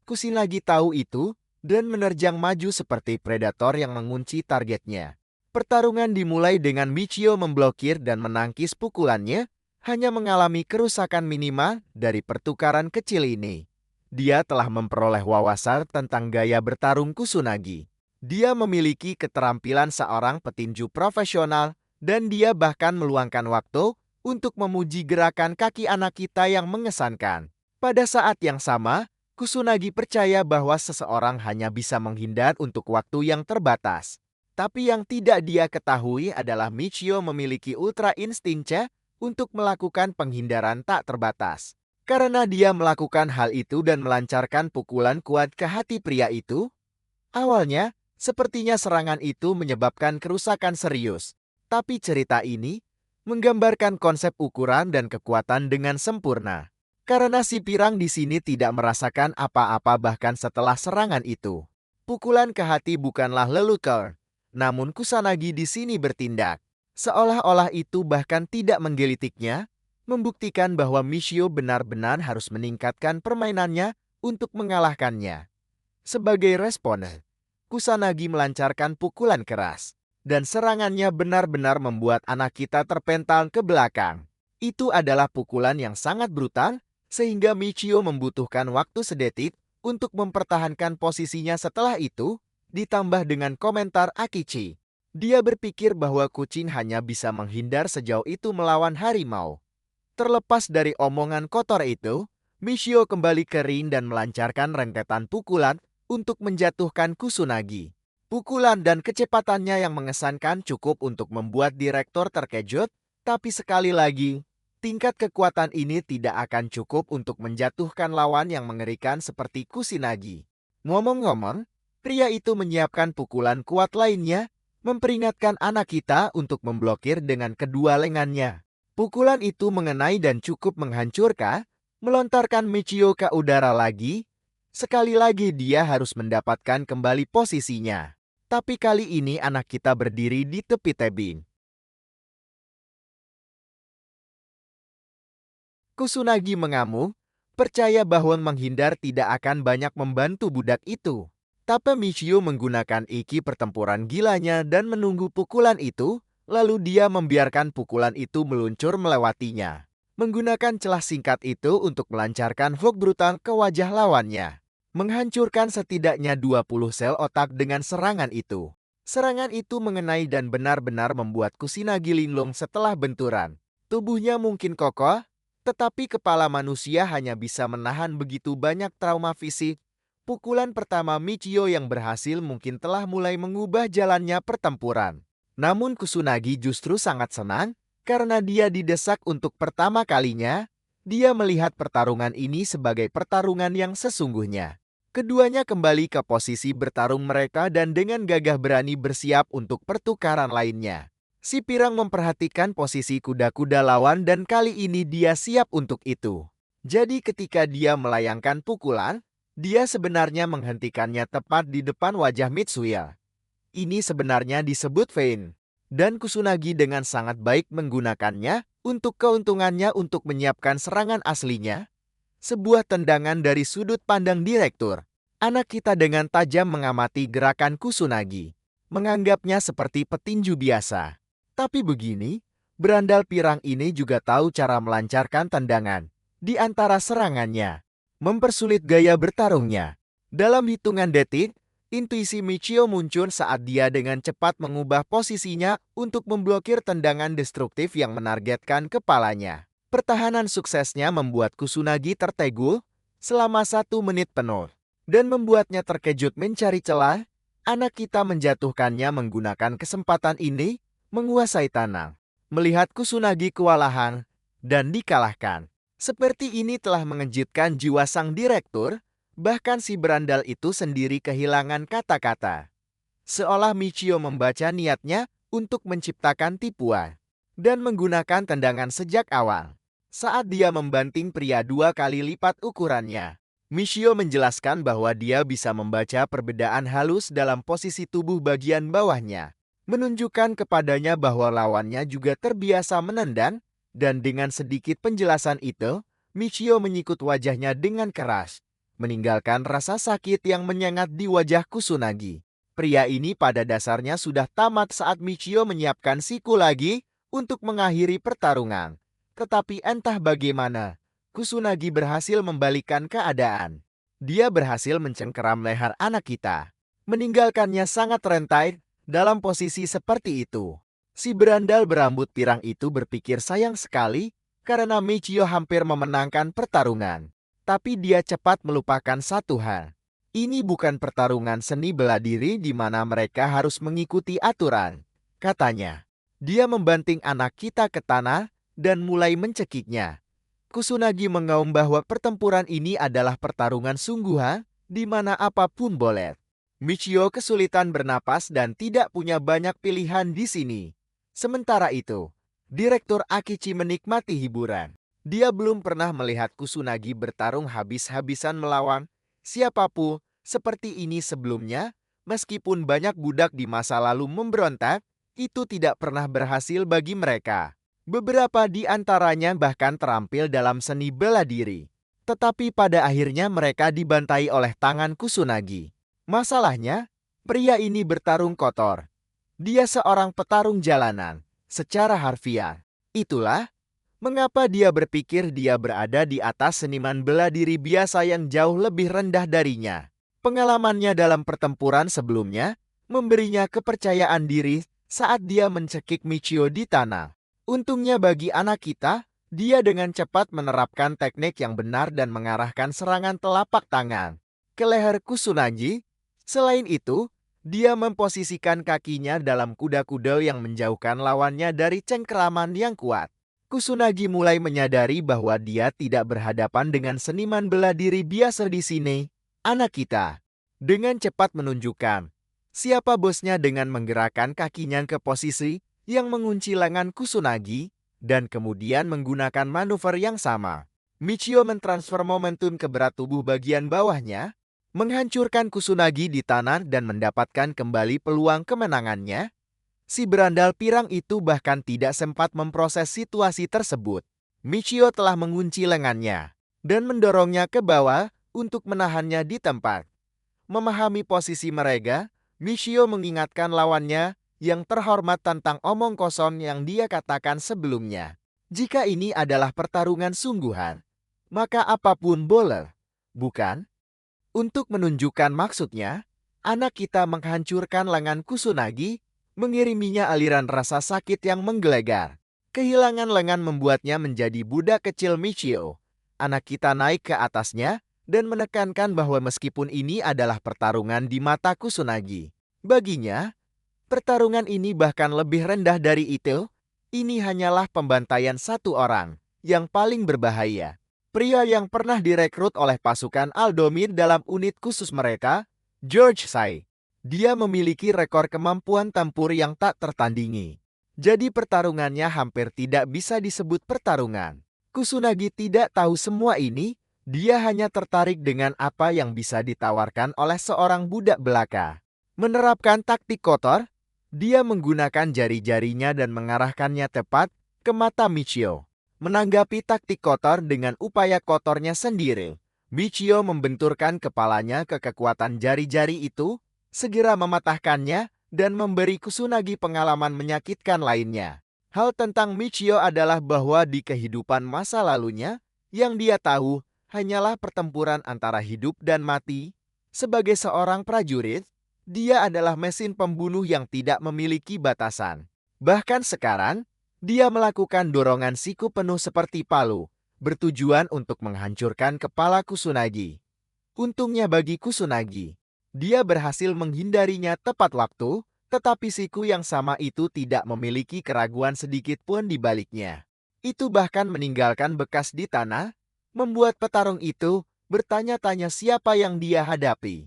Kusanagi tahu itu dan menerjang maju seperti predator yang mengunci targetnya. Pertarungan dimulai dengan Michio memblokir dan menangkis pukulannya, hanya mengalami kerusakan minimal dari pertukaran kecil ini. Dia telah memperoleh wawasan tentang gaya bertarung Kusanagi. Dia memiliki keterampilan seorang petinju profesional dan dia bahkan meluangkan waktu untuk memuji gerakan kaki anak kita yang mengesankan. Pada saat yang sama, Kusanagi percaya bahwa seseorang hanya bisa menghindar untuk waktu yang terbatas. Tapi yang tidak dia ketahui adalah Michio memiliki ultra instingnya untuk melakukan penghindaran tak terbatas. Karena dia melakukan hal itu dan melancarkan pukulan kuat ke hati pria itu, awalnya sepertinya serangan itu menyebabkan kerusakan serius. Tapi cerita ini menggambarkan konsep ukuran dan kekuatan dengan sempurna. Karena si pirang di sini tidak merasakan apa-apa bahkan setelah serangan itu. Pukulan ke hati bukanlah lelucon, namun Kusanagi di sini bertindak seolah-olah itu bahkan tidak menggelitiknya, membuktikan bahwa Michio benar-benar harus meningkatkan permainannya untuk mengalahkannya. Sebagai respon, Kusanagi melancarkan pukulan keras. dan serangannya benar-benar membuat anak kita terpental ke belakang. Itu adalah pukulan yang sangat brutal, sehingga Michio membutuhkan waktu sedetik untuk mempertahankan posisinya. Setelah itu, ditambah dengan komentar Akichi. Dia berpikir bahwa kucing hanya bisa menghindar sejauh itu melawan harimau. Terlepas dari omongan kotor itu, Michio kembali ke ring dan melancarkan rentetan pukulan untuk menjatuhkan Kusunagi. Pukulan dan kecepatannya yang mengesankan cukup untuk membuat direktur terkejut, tapi sekali lagi, tingkat kekuatan ini tidak akan cukup untuk menjatuhkan lawan yang mengerikan seperti Kusunagi. Ngomong-ngomong, pria itu menyiapkan pukulan kuat lainnya, memperingatkan anak kita untuk memblokir dengan kedua lengannya. Pukulan itu mengenai dan cukup menghancurkan, melontarkan Michio ke udara lagi. Sekali lagi dia harus mendapatkan kembali posisinya. Tapi kali ini anak kita berdiri di tepi tebing. Kusunagi mengamuk, percaya bahwa menghindar tidak akan banyak membantu budak itu. Tapi Michio menggunakan iki pertempuran gilanya dan menunggu pukulan itu, lalu dia membiarkan pukulan itu meluncur melewatinya. Menggunakan celah singkat itu untuk melancarkan hook brutal ke wajah lawannya. Menghancurkan setidaknya 20 sel otak dengan serangan itu. Serangan itu mengenai dan benar-benar membuat Kusunagi linglung setelah benturan. Tubuhnya mungkin kokoh, tetapi kepala manusia hanya bisa menahan begitu banyak trauma fisik. Pukulan pertama Michio yang berhasil mungkin telah mulai mengubah jalannya pertempuran. Namun Kusunagi justru sangat senang, karena dia didesak untuk pertama kalinya. Dia melihat pertarungan ini sebagai pertarungan yang sesungguhnya. Keduanya kembali ke posisi bertarung mereka dan dengan gagah berani bersiap untuk pertukaran lainnya. Si pirang memperhatikan posisi kuda-kuda lawan dan kali ini dia siap untuk itu. Jadi ketika dia melayangkan pukulan, dia sebenarnya menghentikannya tepat di depan wajah Mitsuya. Ini sebenarnya disebut feint. Dan Kusunagi dengan sangat baik menggunakannya untuk keuntungannya untuk menyiapkan serangan aslinya. Sebuah tendangan dari sudut pandang direktur. Anak kita dengan tajam mengamati gerakan Kusunagi. Menganggapnya seperti petinju biasa. Tapi begini, berandal pirang ini juga tahu cara melancarkan tendangan. Di antara serangannya, mempersulit gaya bertarungnya. Dalam hitungan detik, intuisi Michio muncul saat dia dengan cepat mengubah posisinya untuk memblokir tendangan destruktif yang menargetkan kepalanya. Pertahanan suksesnya membuat Kusunagi tertegul selama 1 menit penuh dan membuatnya terkejut mencari celah. Anak kita menjatuhkannya menggunakan kesempatan ini, menguasai tanah. Melihat Kusunagi kewalahan dan dikalahkan. Seperti ini telah mengejutkan jiwa sang direktur, bahkan si berandal itu sendiri kehilangan kata-kata. Seolah Michio membaca niatnya untuk menciptakan tipuan dan menggunakan tendangan sejak awal. Saat dia membanting pria 2 kali lipat ukurannya, Michio menjelaskan bahwa dia bisa membaca perbedaan halus dalam posisi tubuh bagian bawahnya, menunjukkan kepadanya bahwa lawannya juga terbiasa menendang, dan dengan sedikit penjelasan itu, Michio menyikut wajahnya dengan keras, meninggalkan rasa sakit yang menyengat di wajah Kusunagi. Pria ini pada dasarnya sudah tamat saat Michio menyiapkan siku lagi untuk mengakhiri pertarungan. Tetapi entah bagaimana, Kusunagi berhasil membalikkan keadaan. Dia berhasil mencengkeram leher anak kita, meninggalkannya sangat rentai dalam posisi seperti itu. Si berandal berambut pirang itu berpikir sayang sekali karena Michio hampir memenangkan pertarungan. Tapi dia cepat melupakan satu hal. Ini bukan pertarungan seni bela diri di mana mereka harus mengikuti aturan, katanya. Dia membanting anak kita ke tanah dan mulai mencekiknya. Kusunagi mengaum bahwa pertempuran ini adalah pertarungan sungguhan, di mana apapun boleh. Michio kesulitan bernapas dan tidak punya banyak pilihan di sini. Sementara itu, Direktur Akichi menikmati hiburan. Dia belum pernah melihat Kusunagi bertarung habis-habisan melawan siapapun seperti ini sebelumnya. Meskipun banyak budak di masa lalu memberontak, itu tidak pernah berhasil bagi mereka. Beberapa di antaranya bahkan terampil dalam seni bela diri. Tetapi pada akhirnya mereka dibantai oleh tangan Kusunagi. Masalahnya, pria ini bertarung kotor. Dia seorang petarung jalanan, secara harfiah. Itulah mengapa dia berpikir dia berada di atas seniman bela diri biasa yang jauh lebih rendah darinya. Pengalamannya dalam pertempuran sebelumnya memberinya kepercayaan diri saat dia mencekik Michio di tanah. Untungnya bagi anak kita, dia dengan cepat menerapkan teknik yang benar dan mengarahkan serangan telapak tangan ke leher Kusunagi. Selain itu, dia memposisikan kakinya dalam kuda-kuda yang menjauhkan lawannya dari cengkeraman yang kuat. Kusunagi mulai menyadari bahwa dia tidak berhadapan dengan seniman bela diri biasa di sini. Anak kita dengan cepat menunjukkan siapa bosnya dengan menggerakkan kakinya ke posisi yang mengunci lengan Kusunagi dan kemudian menggunakan manuver yang sama. Michio mentransfer momentum ke berat tubuh bagian bawahnya, menghancurkan Kusunagi di tanah dan mendapatkan kembali peluang kemenangannya. Si berandal pirang itu bahkan tidak sempat memproses situasi tersebut. Michio telah mengunci lengannya dan mendorongnya ke bawah untuk menahannya di tempat. Memahami posisi mereka, Michio mengingatkan lawannya yang terhormat tentang omong kosong yang dia katakan sebelumnya. Jika ini adalah pertarungan sungguhan, maka apapun boleh, bukan? Untuk menunjukkan maksudnya, anak kita menghancurkan lengan Kusunagi, mengiriminya aliran rasa sakit yang menggelegar. Kehilangan lengan membuatnya menjadi budak kecil Michio. Anak kita naik ke atasnya dan menekankan bahwa meskipun ini adalah pertarungan di mata Kusunagi, baginya, pertarungan ini bahkan lebih rendah dari itu. Ini hanyalah pembantaian satu orang yang paling berbahaya. Pria yang pernah direkrut oleh pasukan Aldomir dalam unit khusus mereka, George Sai. Dia memiliki rekor kemampuan tempur yang tak tertandingi. Jadi pertarungannya hampir tidak bisa disebut pertarungan. Kusunagi tidak tahu semua ini, dia hanya tertarik dengan apa yang bisa ditawarkan oleh seorang budak belaka. Menerapkan taktik kotor, dia menggunakan jari-jarinya dan mengarahkannya tepat ke mata Michio. Menanggapi taktik kotor dengan upaya kotornya sendiri, Michio membenturkan kepalanya ke kekuatan jari-jari itu, segera mematahkannya, dan memberi Kusunagi pengalaman menyakitkan lainnya. Hal tentang Michio adalah bahwa di kehidupan masa lalunya, yang dia tahu hanyalah pertempuran antara hidup dan mati. Sebagai seorang prajurit, dia adalah mesin pembunuh yang tidak memiliki batasan. Bahkan sekarang, dia melakukan dorongan siku penuh seperti palu, bertujuan untuk menghancurkan kepala Kusunagi. Untungnya bagi Kusunagi, dia berhasil menghindarinya tepat waktu, tetapi siku yang sama itu tidak memiliki keraguan sedikit pun di baliknya. Itu bahkan meninggalkan bekas di tanah, membuat petarung itu bertanya-tanya siapa yang dia hadapi.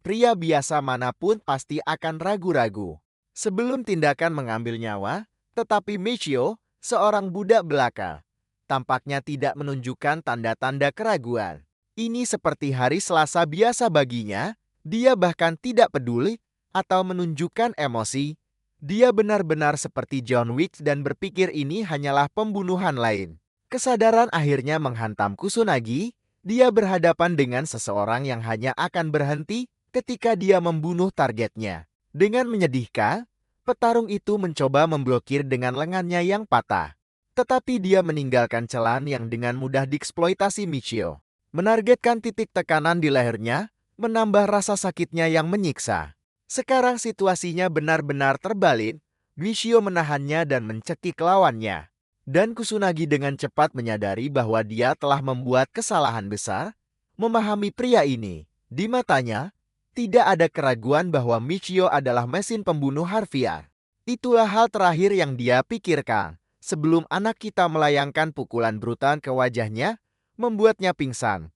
Pria biasa manapun pasti akan ragu-ragu sebelum tindakan mengambil nyawa, tetapi Michio, seorang budak belaka, tampaknya tidak menunjukkan tanda-tanda keraguan. Ini seperti hari Selasa biasa baginya, dia bahkan tidak peduli atau menunjukkan emosi. Dia benar-benar seperti John Wick dan berpikir ini hanyalah pembunuhan lain. Kesadaran akhirnya menghantam Kusunagi, dia berhadapan dengan seseorang yang hanya akan berhenti ketika dia membunuh targetnya. Dengan menyedihkan, petarung itu mencoba memblokir dengan lengannya yang patah. Tetapi dia meninggalkan celah yang dengan mudah dieksploitasi Michio. Menargetkan titik tekanan di lehernya, menambah rasa sakitnya yang menyiksa. Sekarang situasinya benar-benar terbalik, Michio menahannya dan mencekik lawannya. Dan Kusunagi dengan cepat menyadari bahwa dia telah membuat kesalahan besar. Memahami pria ini, di matanya, tidak ada keraguan bahwa Michio adalah mesin pembunuh harfiah. Itulah hal terakhir yang dia pikirkan sebelum anak kita melayangkan pukulan brutal ke wajahnya, membuatnya pingsan.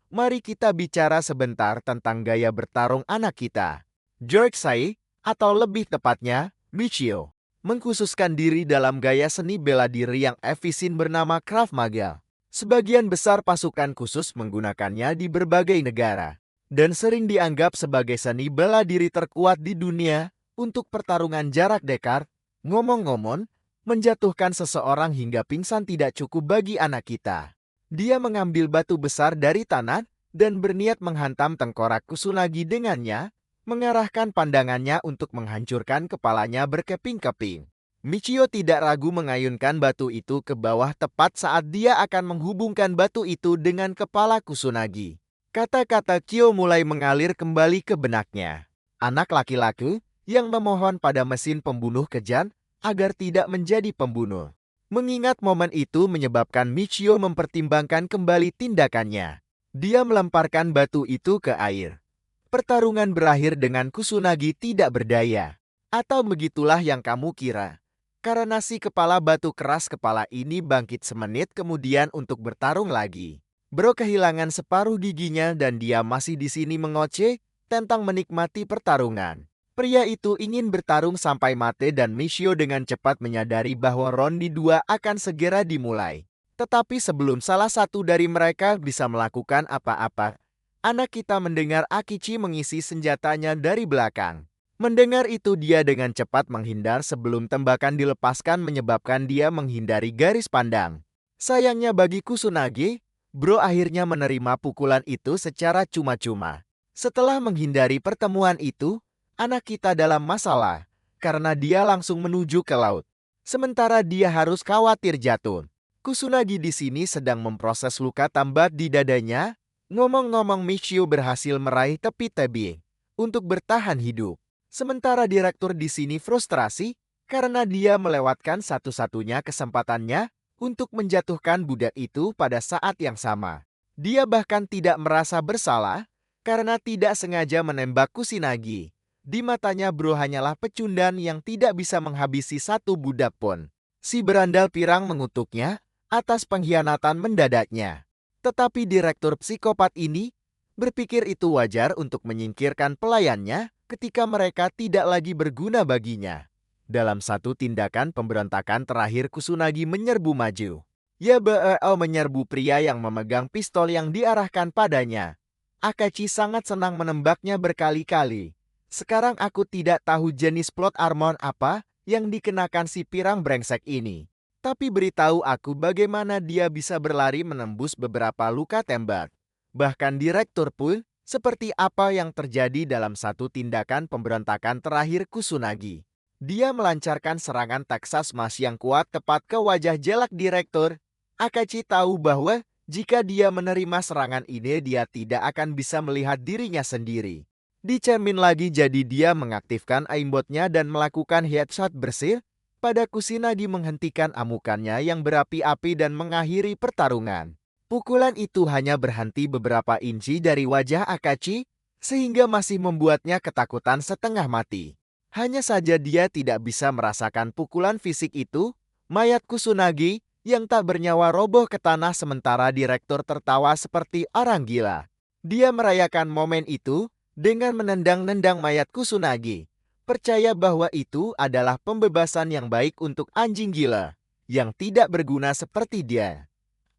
Mari kita bicara sebentar tentang gaya bertarung anak kita. George Sai, atau lebih tepatnya, Michio, mengkhususkan diri dalam gaya seni bela diri yang efisien bernama Krav Maga. Sebagian besar pasukan khusus menggunakannya di berbagai negara dan sering dianggap sebagai seni bela diri terkuat di dunia untuk pertarungan jarak dekat. Ngomong-ngomong, menjatuhkan seseorang hingga pingsan tidak cukup bagi anak kita. Dia mengambil batu besar dari tanah dan berniat menghantam tengkorak Kusunagi dengannya, mengarahkan pandangannya untuk menghancurkan kepalanya berkeping-keping. Michio tidak ragu mengayunkan batu itu ke bawah tepat saat dia akan menghubungkan batu itu dengan kepala Kusunagi. Kata-kata Kyo mulai mengalir kembali ke benaknya. Anak laki-laki yang memohon pada mesin pembunuh kejam agar tidak menjadi pembunuh. Mengingat momen itu menyebabkan Michio mempertimbangkan kembali tindakannya. Dia melemparkan batu itu ke air. Pertarungan berakhir dengan Kusunagi tidak berdaya. Atau begitulah yang kamu kira. Karena si kepala batu keras kepala ini bangkit semenit kemudian untuk bertarung lagi. Bro kehilangan separuh giginya dan dia masih di sini mengoceh tentang menikmati pertarungan. Pria itu ingin bertarung sampai mati dan Michio dengan cepat menyadari bahwa ronde 2 akan segera dimulai. Tetapi sebelum salah satu dari mereka bisa melakukan apa-apa, anak kita mendengar Akichi mengisi senjatanya dari belakang. Mendengar itu dia dengan cepat menghindar sebelum tembakan dilepaskan menyebabkan dia menghindari garis pandang. Sayangnya bagi Kusunagi, Bro akhirnya menerima pukulan itu secara cuma-cuma. Setelah menghindari pertemuan itu, anak kita dalam masalah karena dia langsung menuju ke laut. Sementara dia harus khawatir jatuh. Kusunagi di sini sedang memproses luka tambat di dadanya. Ngomong-ngomong Michio berhasil meraih tepi tebing untuk bertahan hidup. Sementara direktur di sini frustrasi karena dia melewatkan satu-satunya kesempatannya untuk menjatuhkan budak itu pada saat yang sama. Dia bahkan tidak merasa bersalah karena tidak sengaja menembak Kusunagi. Di matanya Bro hanyalah pecundang yang tidak bisa menghabisi satu budak pun. Si berandal pirang mengutuknya atas pengkhianatan mendadaknya. Tetapi direktur psikopat ini berpikir itu wajar untuk menyingkirkan pelayannya ketika mereka tidak lagi berguna baginya. Dalam satu tindakan pemberontakan terakhir Kusunagi menyerbu maju. YBEO menyerbu pria yang memegang pistol yang diarahkan padanya. Akachi sangat senang menembaknya berkali-kali. Sekarang aku tidak tahu jenis plot armor apa yang dikenakan si pirang brengsek ini. Tapi beritahu aku bagaimana dia bisa berlari menembus beberapa luka tembak. Bahkan direktur pun seperti apa yang terjadi dalam satu tindakan pemberontakan terakhir Kusunagi. Dia melancarkan serangan Texas Smash yang kuat tepat ke wajah jelek direktur. Akachi tahu bahwa jika dia menerima serangan ini dia tidak akan bisa melihat dirinya sendiri. Dicermin lagi jadi dia mengaktifkan aimbotnya dan melakukan headshot bersih pada Kusunagi menghentikan amukannya yang berapi-api dan mengakhiri pertarungan. Pukulan itu hanya berhenti beberapa inci dari wajah Akachi, sehingga masih membuatnya ketakutan setengah mati. Hanya saja dia tidak bisa merasakan pukulan fisik itu. Mayat Kusunagi yang tak bernyawa roboh ke tanah sementara direktur tertawa seperti orang gila. Dia merayakan momen itu dengan menendang-nendang mayat Kusunagi. Percaya bahwa itu adalah pembebasan yang baik untuk anjing gila yang tidak berguna seperti dia.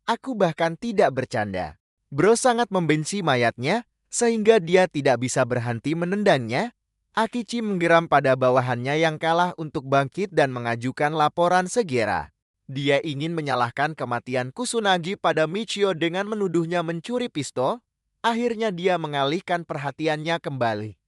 Aku bahkan tidak bercanda. Bro sangat membenci mayatnya, sehingga dia tidak bisa berhenti menendangnya. Akichi menggeram pada bawahannya yang kalah untuk bangkit dan mengajukan laporan segera. Dia ingin menyalahkan kematian Kusunagi pada Michio dengan menuduhnya mencuri pistol. Akhirnya dia mengalihkan perhatiannya kembali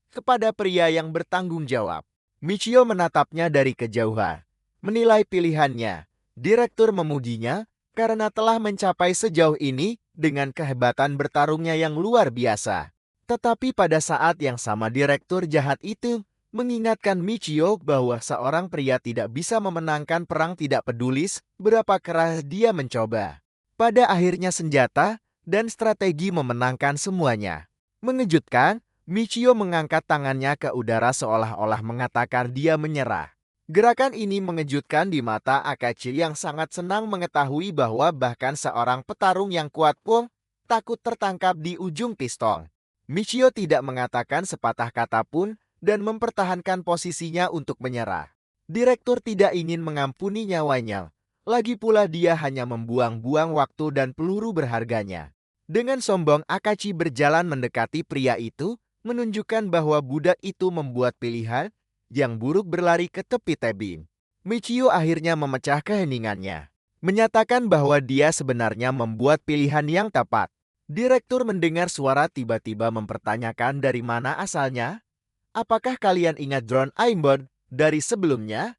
kepada pria yang bertanggung jawab. Michio menatapnya dari kejauhan. Menilai pilihannya, direktur memujinya karena telah mencapai sejauh ini dengan kehebatan bertarungnya yang luar biasa. Tetapi pada saat yang sama direktur jahat itu mengingatkan Michio bahwa seorang pria tidak bisa memenangkan perang tidak peduli berapa keras dia mencoba. Pada akhirnya senjata dan strategi memenangkan semuanya. Mengejutkan, Michio mengangkat tangannya ke udara seolah-olah mengatakan dia menyerah. Gerakan ini mengejutkan di mata Akachi yang sangat senang mengetahui bahwa bahkan seorang petarung yang kuat pun takut tertangkap di ujung pistol. Michio tidak mengatakan sepatah kata pun dan mempertahankan posisinya untuk menyerah. Direktur tidak ingin mengampuni nyawanya. Lagi pula dia hanya membuang-buang waktu dan peluru berharganya. Dengan sombong Akachi berjalan mendekati pria itu, menunjukkan bahwa budak itu membuat pilihan yang buruk berlari ke tepi tebing. Michio akhirnya memecah keheningannya, menyatakan bahwa dia sebenarnya membuat pilihan yang tepat. Direktur mendengar suara tiba-tiba mempertanyakan dari mana asalnya. Apakah kalian ingat drone aimbot dari sebelumnya?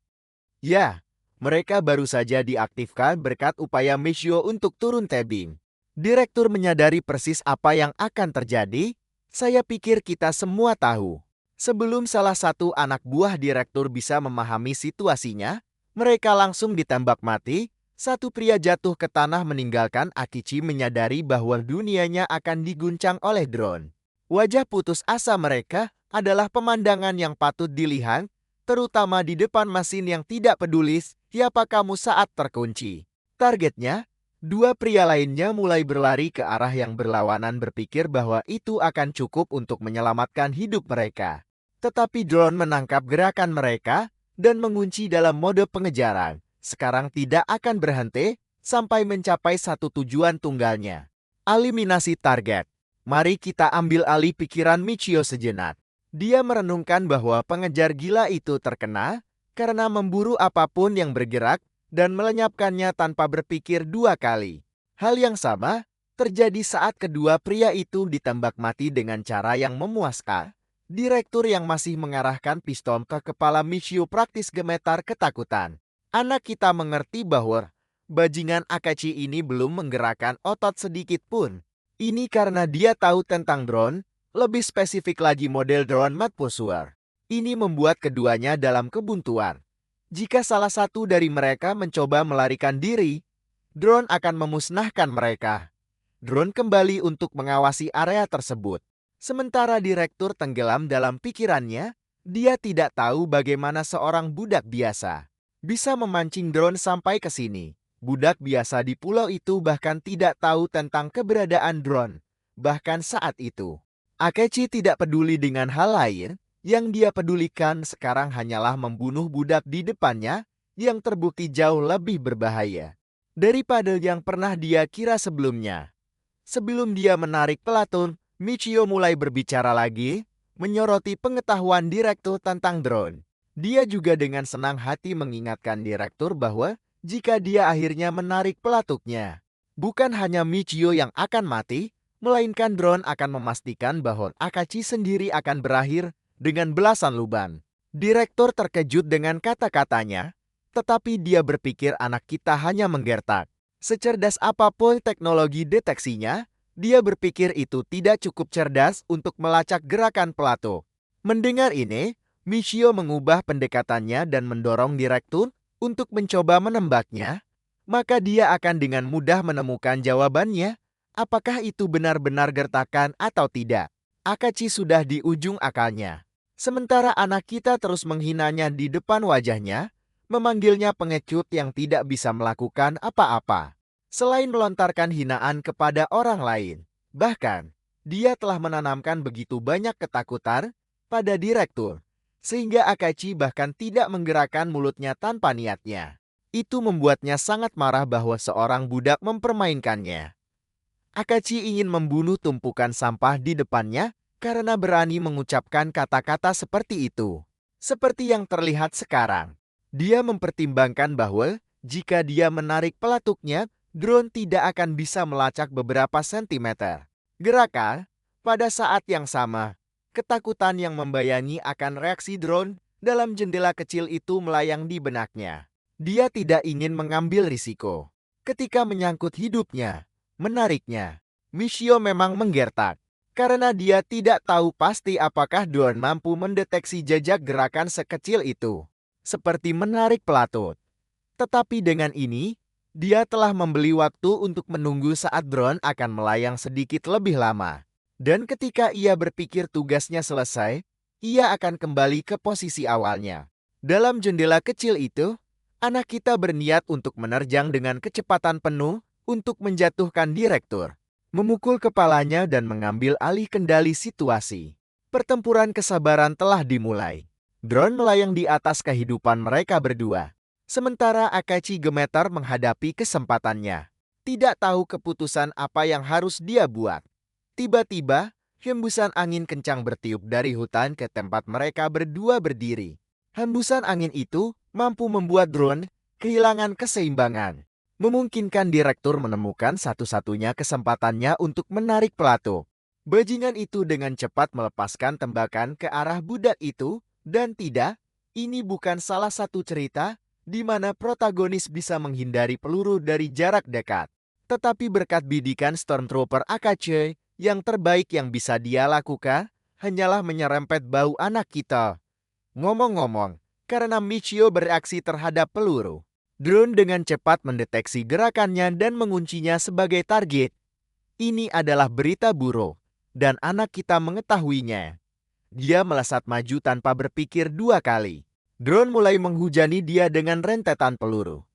Ya, mereka baru saja diaktifkan berkat upaya Michio untuk turun tebing. Direktur menyadari persis apa yang akan terjadi. Saya pikir kita semua tahu. Sebelum salah satu anak buah direktur bisa memahami situasinya, mereka langsung ditembak mati. Satu pria jatuh ke tanah meninggalkan Akichi menyadari bahwa dunianya akan diguncang oleh drone. Wajah putus asa mereka adalah pemandangan yang patut dilihat, terutama di depan mesin yang tidak peduli siapa kamu saat terkunci. Targetnya, dua pria lainnya mulai berlari ke arah yang berlawanan berpikir bahwa itu akan cukup untuk menyelamatkan hidup mereka. Tetapi drone menangkap gerakan mereka dan mengunci dalam mode pengejaran. Sekarang tidak akan berhenti sampai mencapai satu tujuan tunggalnya. Eliminasi target. Mari kita ambil alih pikiran Michio sejenak. Dia merenungkan bahwa pengejar gila itu terkena karena memburu apapun yang bergerak dan melenyapkannya tanpa berpikir dua kali. Hal yang sama terjadi saat kedua pria itu ditembak mati dengan cara yang memuaskan. Direktur yang masih mengarahkan pistol ke kepala Michio praktis gemetar ketakutan. Anak kita mengerti bahwa bajingan Akachi ini belum menggerakkan otot sedikit pun. Ini karena dia tahu tentang drone, lebih spesifik lagi model drone Mad Pursuer. Ini membuat keduanya dalam kebuntuan. Jika salah satu dari mereka mencoba melarikan diri, drone akan memusnahkan mereka. Drone kembali untuk mengawasi area tersebut. Sementara direktur tenggelam dalam pikirannya, dia tidak tahu bagaimana seorang budak biasa bisa memancing drone sampai ke sini. Budak biasa di pulau itu bahkan tidak tahu tentang keberadaan drone. Bahkan saat itu, Akechi tidak peduli dengan hal lain. Yang dia pedulikan sekarang hanyalah membunuh budak di depannya yang terbukti jauh lebih berbahaya daripada yang pernah dia kira sebelumnya. Sebelum dia menarik pelatun, Michio mulai berbicara lagi, menyoroti pengetahuan direktur tentang drone. Dia juga dengan senang hati mengingatkan direktur bahwa jika dia akhirnya menarik pelatuknya, bukan hanya Michio yang akan mati, melainkan drone akan memastikan bahwa Akachi sendiri akan berakhir dengan belasan lubang. Direktur terkejut dengan kata-katanya, tetapi dia berpikir anak kita hanya menggertak. Secerdas apapun teknologi deteksinya, dia berpikir itu tidak cukup cerdas untuk melacak gerakan pelatuk. Mendengar ini, Michio mengubah pendekatannya dan mendorong direktur untuk mencoba menembaknya. Maka dia akan dengan mudah menemukan jawabannya, apakah itu benar-benar gertakan atau tidak. Akachi sudah di ujung akalnya. Sementara anak kita terus menghinanya di depan wajahnya, memanggilnya pengecut yang tidak bisa melakukan apa-apa selain melontarkan hinaan kepada orang lain. Bahkan, dia telah menanamkan begitu banyak ketakutan pada direktur, sehingga Akachi bahkan tidak menggerakkan mulutnya tanpa niatnya. Itu membuatnya sangat marah bahwa seorang budak mempermainkannya. Akachi ingin membunuh tumpukan sampah di depannya karena berani mengucapkan kata-kata seperti itu. Seperti yang terlihat sekarang, dia mempertimbangkan bahwa jika dia menarik pelatuknya, drone tidak akan bisa melacak beberapa sentimeter. Gerakan, pada saat yang sama, ketakutan yang membayangi akan reaksi drone dalam jendela kecil itu melayang di benaknya. Dia tidak ingin mengambil risiko. Ketika menyangkut hidupnya, menariknya, Michio memang menggertak. Karena dia tidak tahu pasti apakah drone mampu mendeteksi jejak gerakan sekecil itu. Seperti menarik pelatut. Tetapi dengan ini, dia telah membeli waktu untuk menunggu saat drone akan melayang sedikit lebih lama. Dan ketika ia berpikir tugasnya selesai, ia akan kembali ke posisi awalnya. Dalam jendela kecil itu, anak kita berniat untuk menerjang dengan kecepatan penuh untuk menjatuhkan direktur, memukul kepalanya dan mengambil alih kendali situasi. Pertempuran kesabaran telah dimulai. Drone melayang di atas kehidupan mereka berdua. Sementara Akachi gemetar menghadapi kesempatannya. Tidak tahu keputusan apa yang harus dia buat. Tiba-tiba, hembusan angin kencang bertiup dari hutan ke tempat mereka berdua berdiri. Hembusan angin itu mampu membuat drone kehilangan keseimbangan. memungkinkan direktur menemukan satu-satunya kesempatannya untuk menarik pelatuk. Bajingan itu dengan cepat melepaskan tembakan ke arah budak itu, dan tidak, ini bukan salah satu cerita di mana protagonis bisa menghindari peluru dari jarak dekat. Tetapi berkat bidikan Stormtrooper AKC, yang terbaik yang bisa dia lakukan hanyalah menyerempet bau anak kita. Ngomong-ngomong, karena Michio bereaksi terhadap peluru, drone dengan cepat mendeteksi gerakannya dan menguncinya sebagai target. Ini adalah berita buruk, dan anak kita mengetahuinya. Dia melesat maju tanpa berpikir dua kali. Drone mulai menghujani dia dengan rentetan peluru.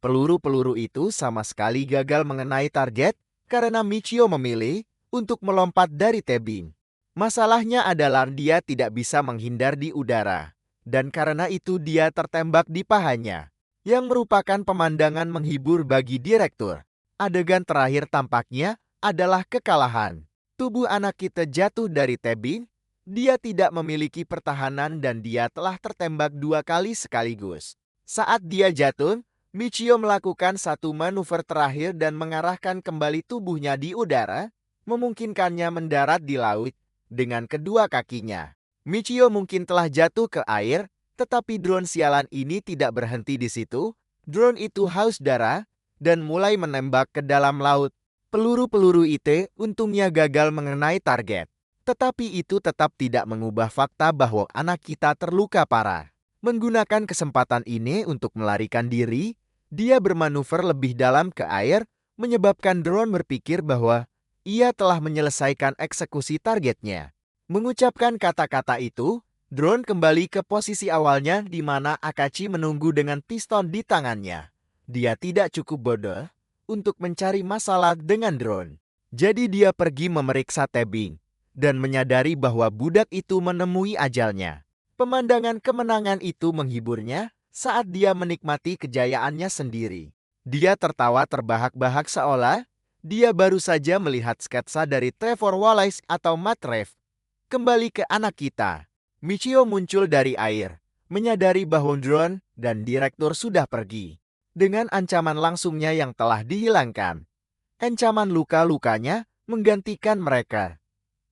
Peluru-peluru itu sama sekali gagal mengenai target karena Michio memilih untuk melompat dari tebing. Masalahnya adalah dia tidak bisa menghindar di udara, dan karena itu dia tertembak di pahanya, yang merupakan pemandangan menghibur bagi direktur. Adegan terakhir tampaknya adalah kekalahan. Tubuh anak kita jatuh dari tebing, dia tidak memiliki pertahanan dan dia telah tertembak dua kali sekaligus. Saat dia jatuh, Michio melakukan satu manuver terakhir dan mengarahkan kembali tubuhnya di udara, memungkinkannya mendarat di laut dengan kedua kakinya. Michio mungkin telah jatuh ke air, tetapi drone sialan ini tidak berhenti di situ. Drone itu haus darah dan mulai menembak ke dalam laut. Peluru-peluru itu untungnya gagal mengenai target. Tetapi itu tetap tidak mengubah fakta bahwa anak kita terluka parah. Menggunakan kesempatan ini untuk melarikan diri, dia bermanuver lebih dalam ke air, menyebabkan drone berpikir bahwa ia telah menyelesaikan eksekusi targetnya. Mengucapkan kata-kata itu, drone kembali ke posisi awalnya di mana Akachi menunggu dengan piston di tangannya. Dia tidak cukup bodoh untuk mencari masalah dengan drone. Jadi dia pergi memeriksa tebing dan menyadari bahwa budak itu menemui ajalnya. Pemandangan kemenangan itu menghiburnya saat dia menikmati kejayaannya sendiri. Dia tertawa terbahak-bahak seolah dia baru saja melihat sketsa dari Trevor Wallace atau Matt Reeves. Kembali ke anak kita. Michio muncul dari air, menyadari bahwa drone dan direktur sudah pergi. Dengan ancaman langsungnya yang telah dihilangkan. Ancaman luka-lukanya menggantikan mereka.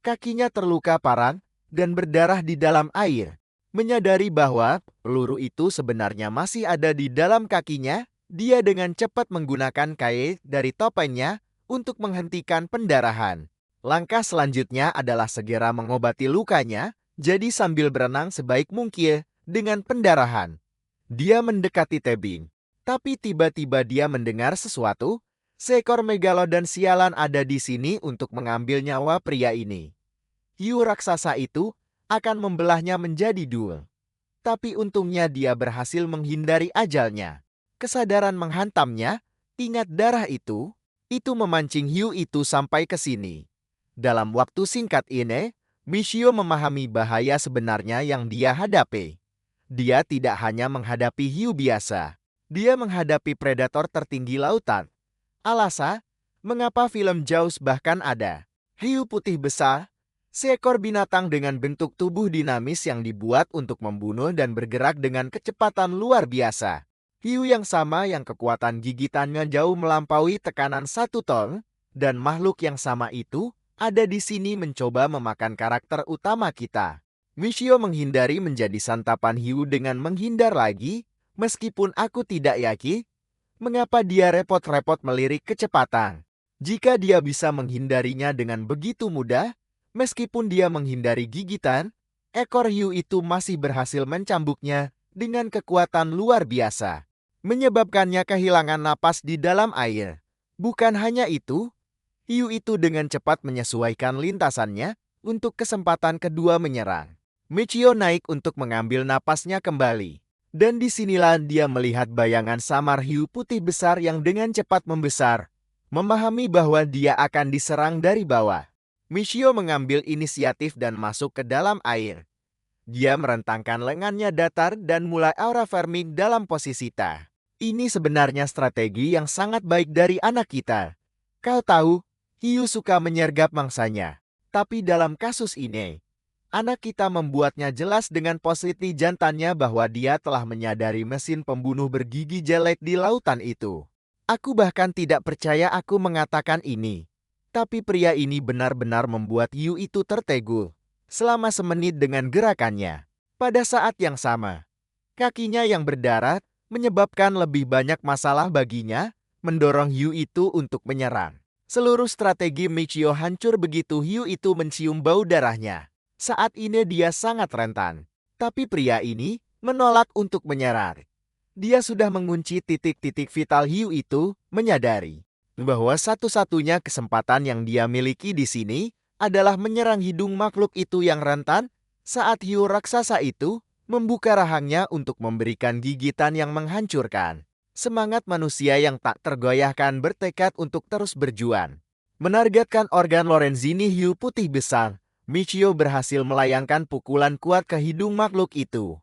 Kakinya terluka parah dan berdarah di dalam air. Menyadari bahwa peluru itu sebenarnya masih ada di dalam kakinya, dia dengan cepat menggunakan kain dari topengnya untuk menghentikan pendarahan. Langkah selanjutnya adalah segera mengobati lukanya, jadi sambil berenang sebaik mungkin dengan pendarahan. Dia mendekati tebing, tapi tiba-tiba dia mendengar sesuatu. Seekor megalodon sialan ada di sini untuk mengambil nyawa pria ini. Hiu raksasa itu akan membelahnya menjadi dua. Tapi untungnya dia berhasil menghindari ajalnya. Kesadaran menghantamnya, ingat darah itu memancing hiu itu sampai ke sini. Dalam waktu singkat ini, Michio memahami bahaya sebenarnya yang dia hadapi. Dia tidak hanya menghadapi hiu biasa, dia menghadapi predator tertinggi lautan. Alasan mengapa film Jaws bahkan ada hiu putih besar, seekor binatang dengan bentuk tubuh dinamis yang dibuat untuk membunuh dan bergerak dengan kecepatan luar biasa. Hiu yang sama yang kekuatan gigitannya jauh melampaui tekanan 1 ton, dan makhluk yang sama itu ada di sini mencoba memakan karakter utama kita. Michio menghindari menjadi santapan hiu dengan menghindar lagi, meskipun aku tidak yakin mengapa dia repot-repot melirik kecepatan. Jika dia bisa menghindarinya dengan begitu mudah, meskipun dia menghindari gigitan, ekor hiu itu masih berhasil mencambuknya dengan kekuatan luar biasa, menyebabkannya kehilangan napas di dalam air. Bukan hanya itu, hiu itu dengan cepat menyesuaikan lintasannya untuk kesempatan kedua menyerang. Michio naik untuk mengambil napasnya kembali. Dan disinilah dia melihat bayangan samar hiu putih besar yang dengan cepat membesar, memahami bahwa dia akan diserang dari bawah. Michio mengambil inisiatif dan masuk ke dalam air. Dia merentangkan lengannya datar dan mulai aura farming dalam posisi ta. Ini sebenarnya strategi yang sangat baik dari anak kita. Kau tahu, hiu suka menyergap mangsanya. Tapi dalam kasus ini, anak kita membuatnya jelas dengan posisi jantannya bahwa dia telah menyadari mesin pembunuh bergigi jelek di lautan itu. Aku bahkan tidak percaya aku mengatakan ini. Tapi pria ini benar-benar membuat Yu itu tertegul selama semenit dengan gerakannya. Pada saat yang sama, kakinya yang berdarah menyebabkan lebih banyak masalah baginya, mendorong Yu itu untuk menyerang. Seluruh strategi Michio hancur begitu Yu itu mencium bau darahnya. Saat ini dia sangat rentan. Tapi pria ini menolak untuk menyerang. Dia sudah mengunci titik-titik vital Yu itu, menyadari bahwa satu-satunya kesempatan yang dia miliki di sini adalah menyerang hidung makhluk itu yang rentan saat hiu raksasa itu membuka rahangnya untuk memberikan gigitan yang menghancurkan. Semangat manusia yang tak tergoyahkan bertekad untuk terus berjuang. Menargetkan organ Lorenzini hiu putih besar, Michio berhasil melayangkan pukulan kuat ke hidung makhluk itu.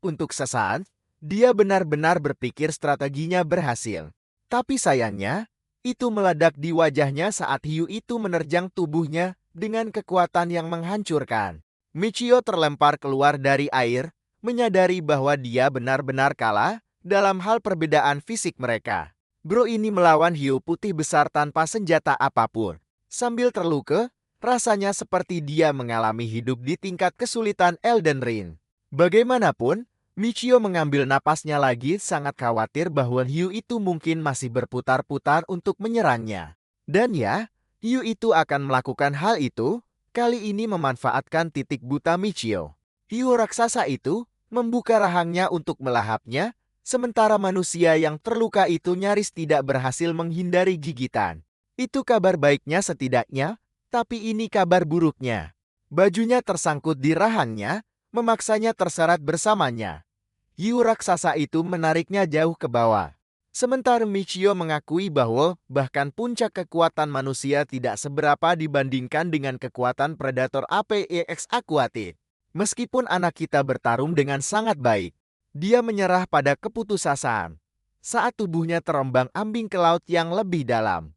Untuk sesaat, dia benar-benar berpikir strateginya berhasil. Tapi sayangnya, itu meledak di wajahnya saat hiu itu menerjang tubuhnya dengan kekuatan yang menghancurkan. Michio terlempar keluar dari air, menyadari bahwa dia benar-benar kalah dalam hal perbedaan fisik mereka. Bro ini melawan hiu putih besar tanpa senjata apapun. Sambil terluka, rasanya seperti dia mengalami hidup di tingkat kesulitan Elden Ring. Bagaimanapun, Michio mengambil napasnya lagi, sangat khawatir bahwa hiu itu mungkin masih berputar-putar untuk menyerangnya. Dan ya, hiu itu akan melakukan hal itu, kali ini memanfaatkan titik buta Michio. Hiu raksasa itu membuka rahangnya untuk melahapnya, sementara manusia yang terluka itu nyaris tidak berhasil menghindari gigitan. Itu kabar baiknya setidaknya, tapi ini kabar buruknya. Bajunya tersangkut di rahangnya, memaksanya terseret bersamanya. Hiu raksasa itu menariknya jauh ke bawah. Sementara Michio mengakui bahwa bahkan puncak kekuatan manusia tidak seberapa dibandingkan dengan kekuatan predator Apex Aquatic. Meskipun anak kita bertarung dengan sangat baik, dia menyerah pada keputusasaan saat tubuhnya terombang-ambing ke laut yang lebih dalam.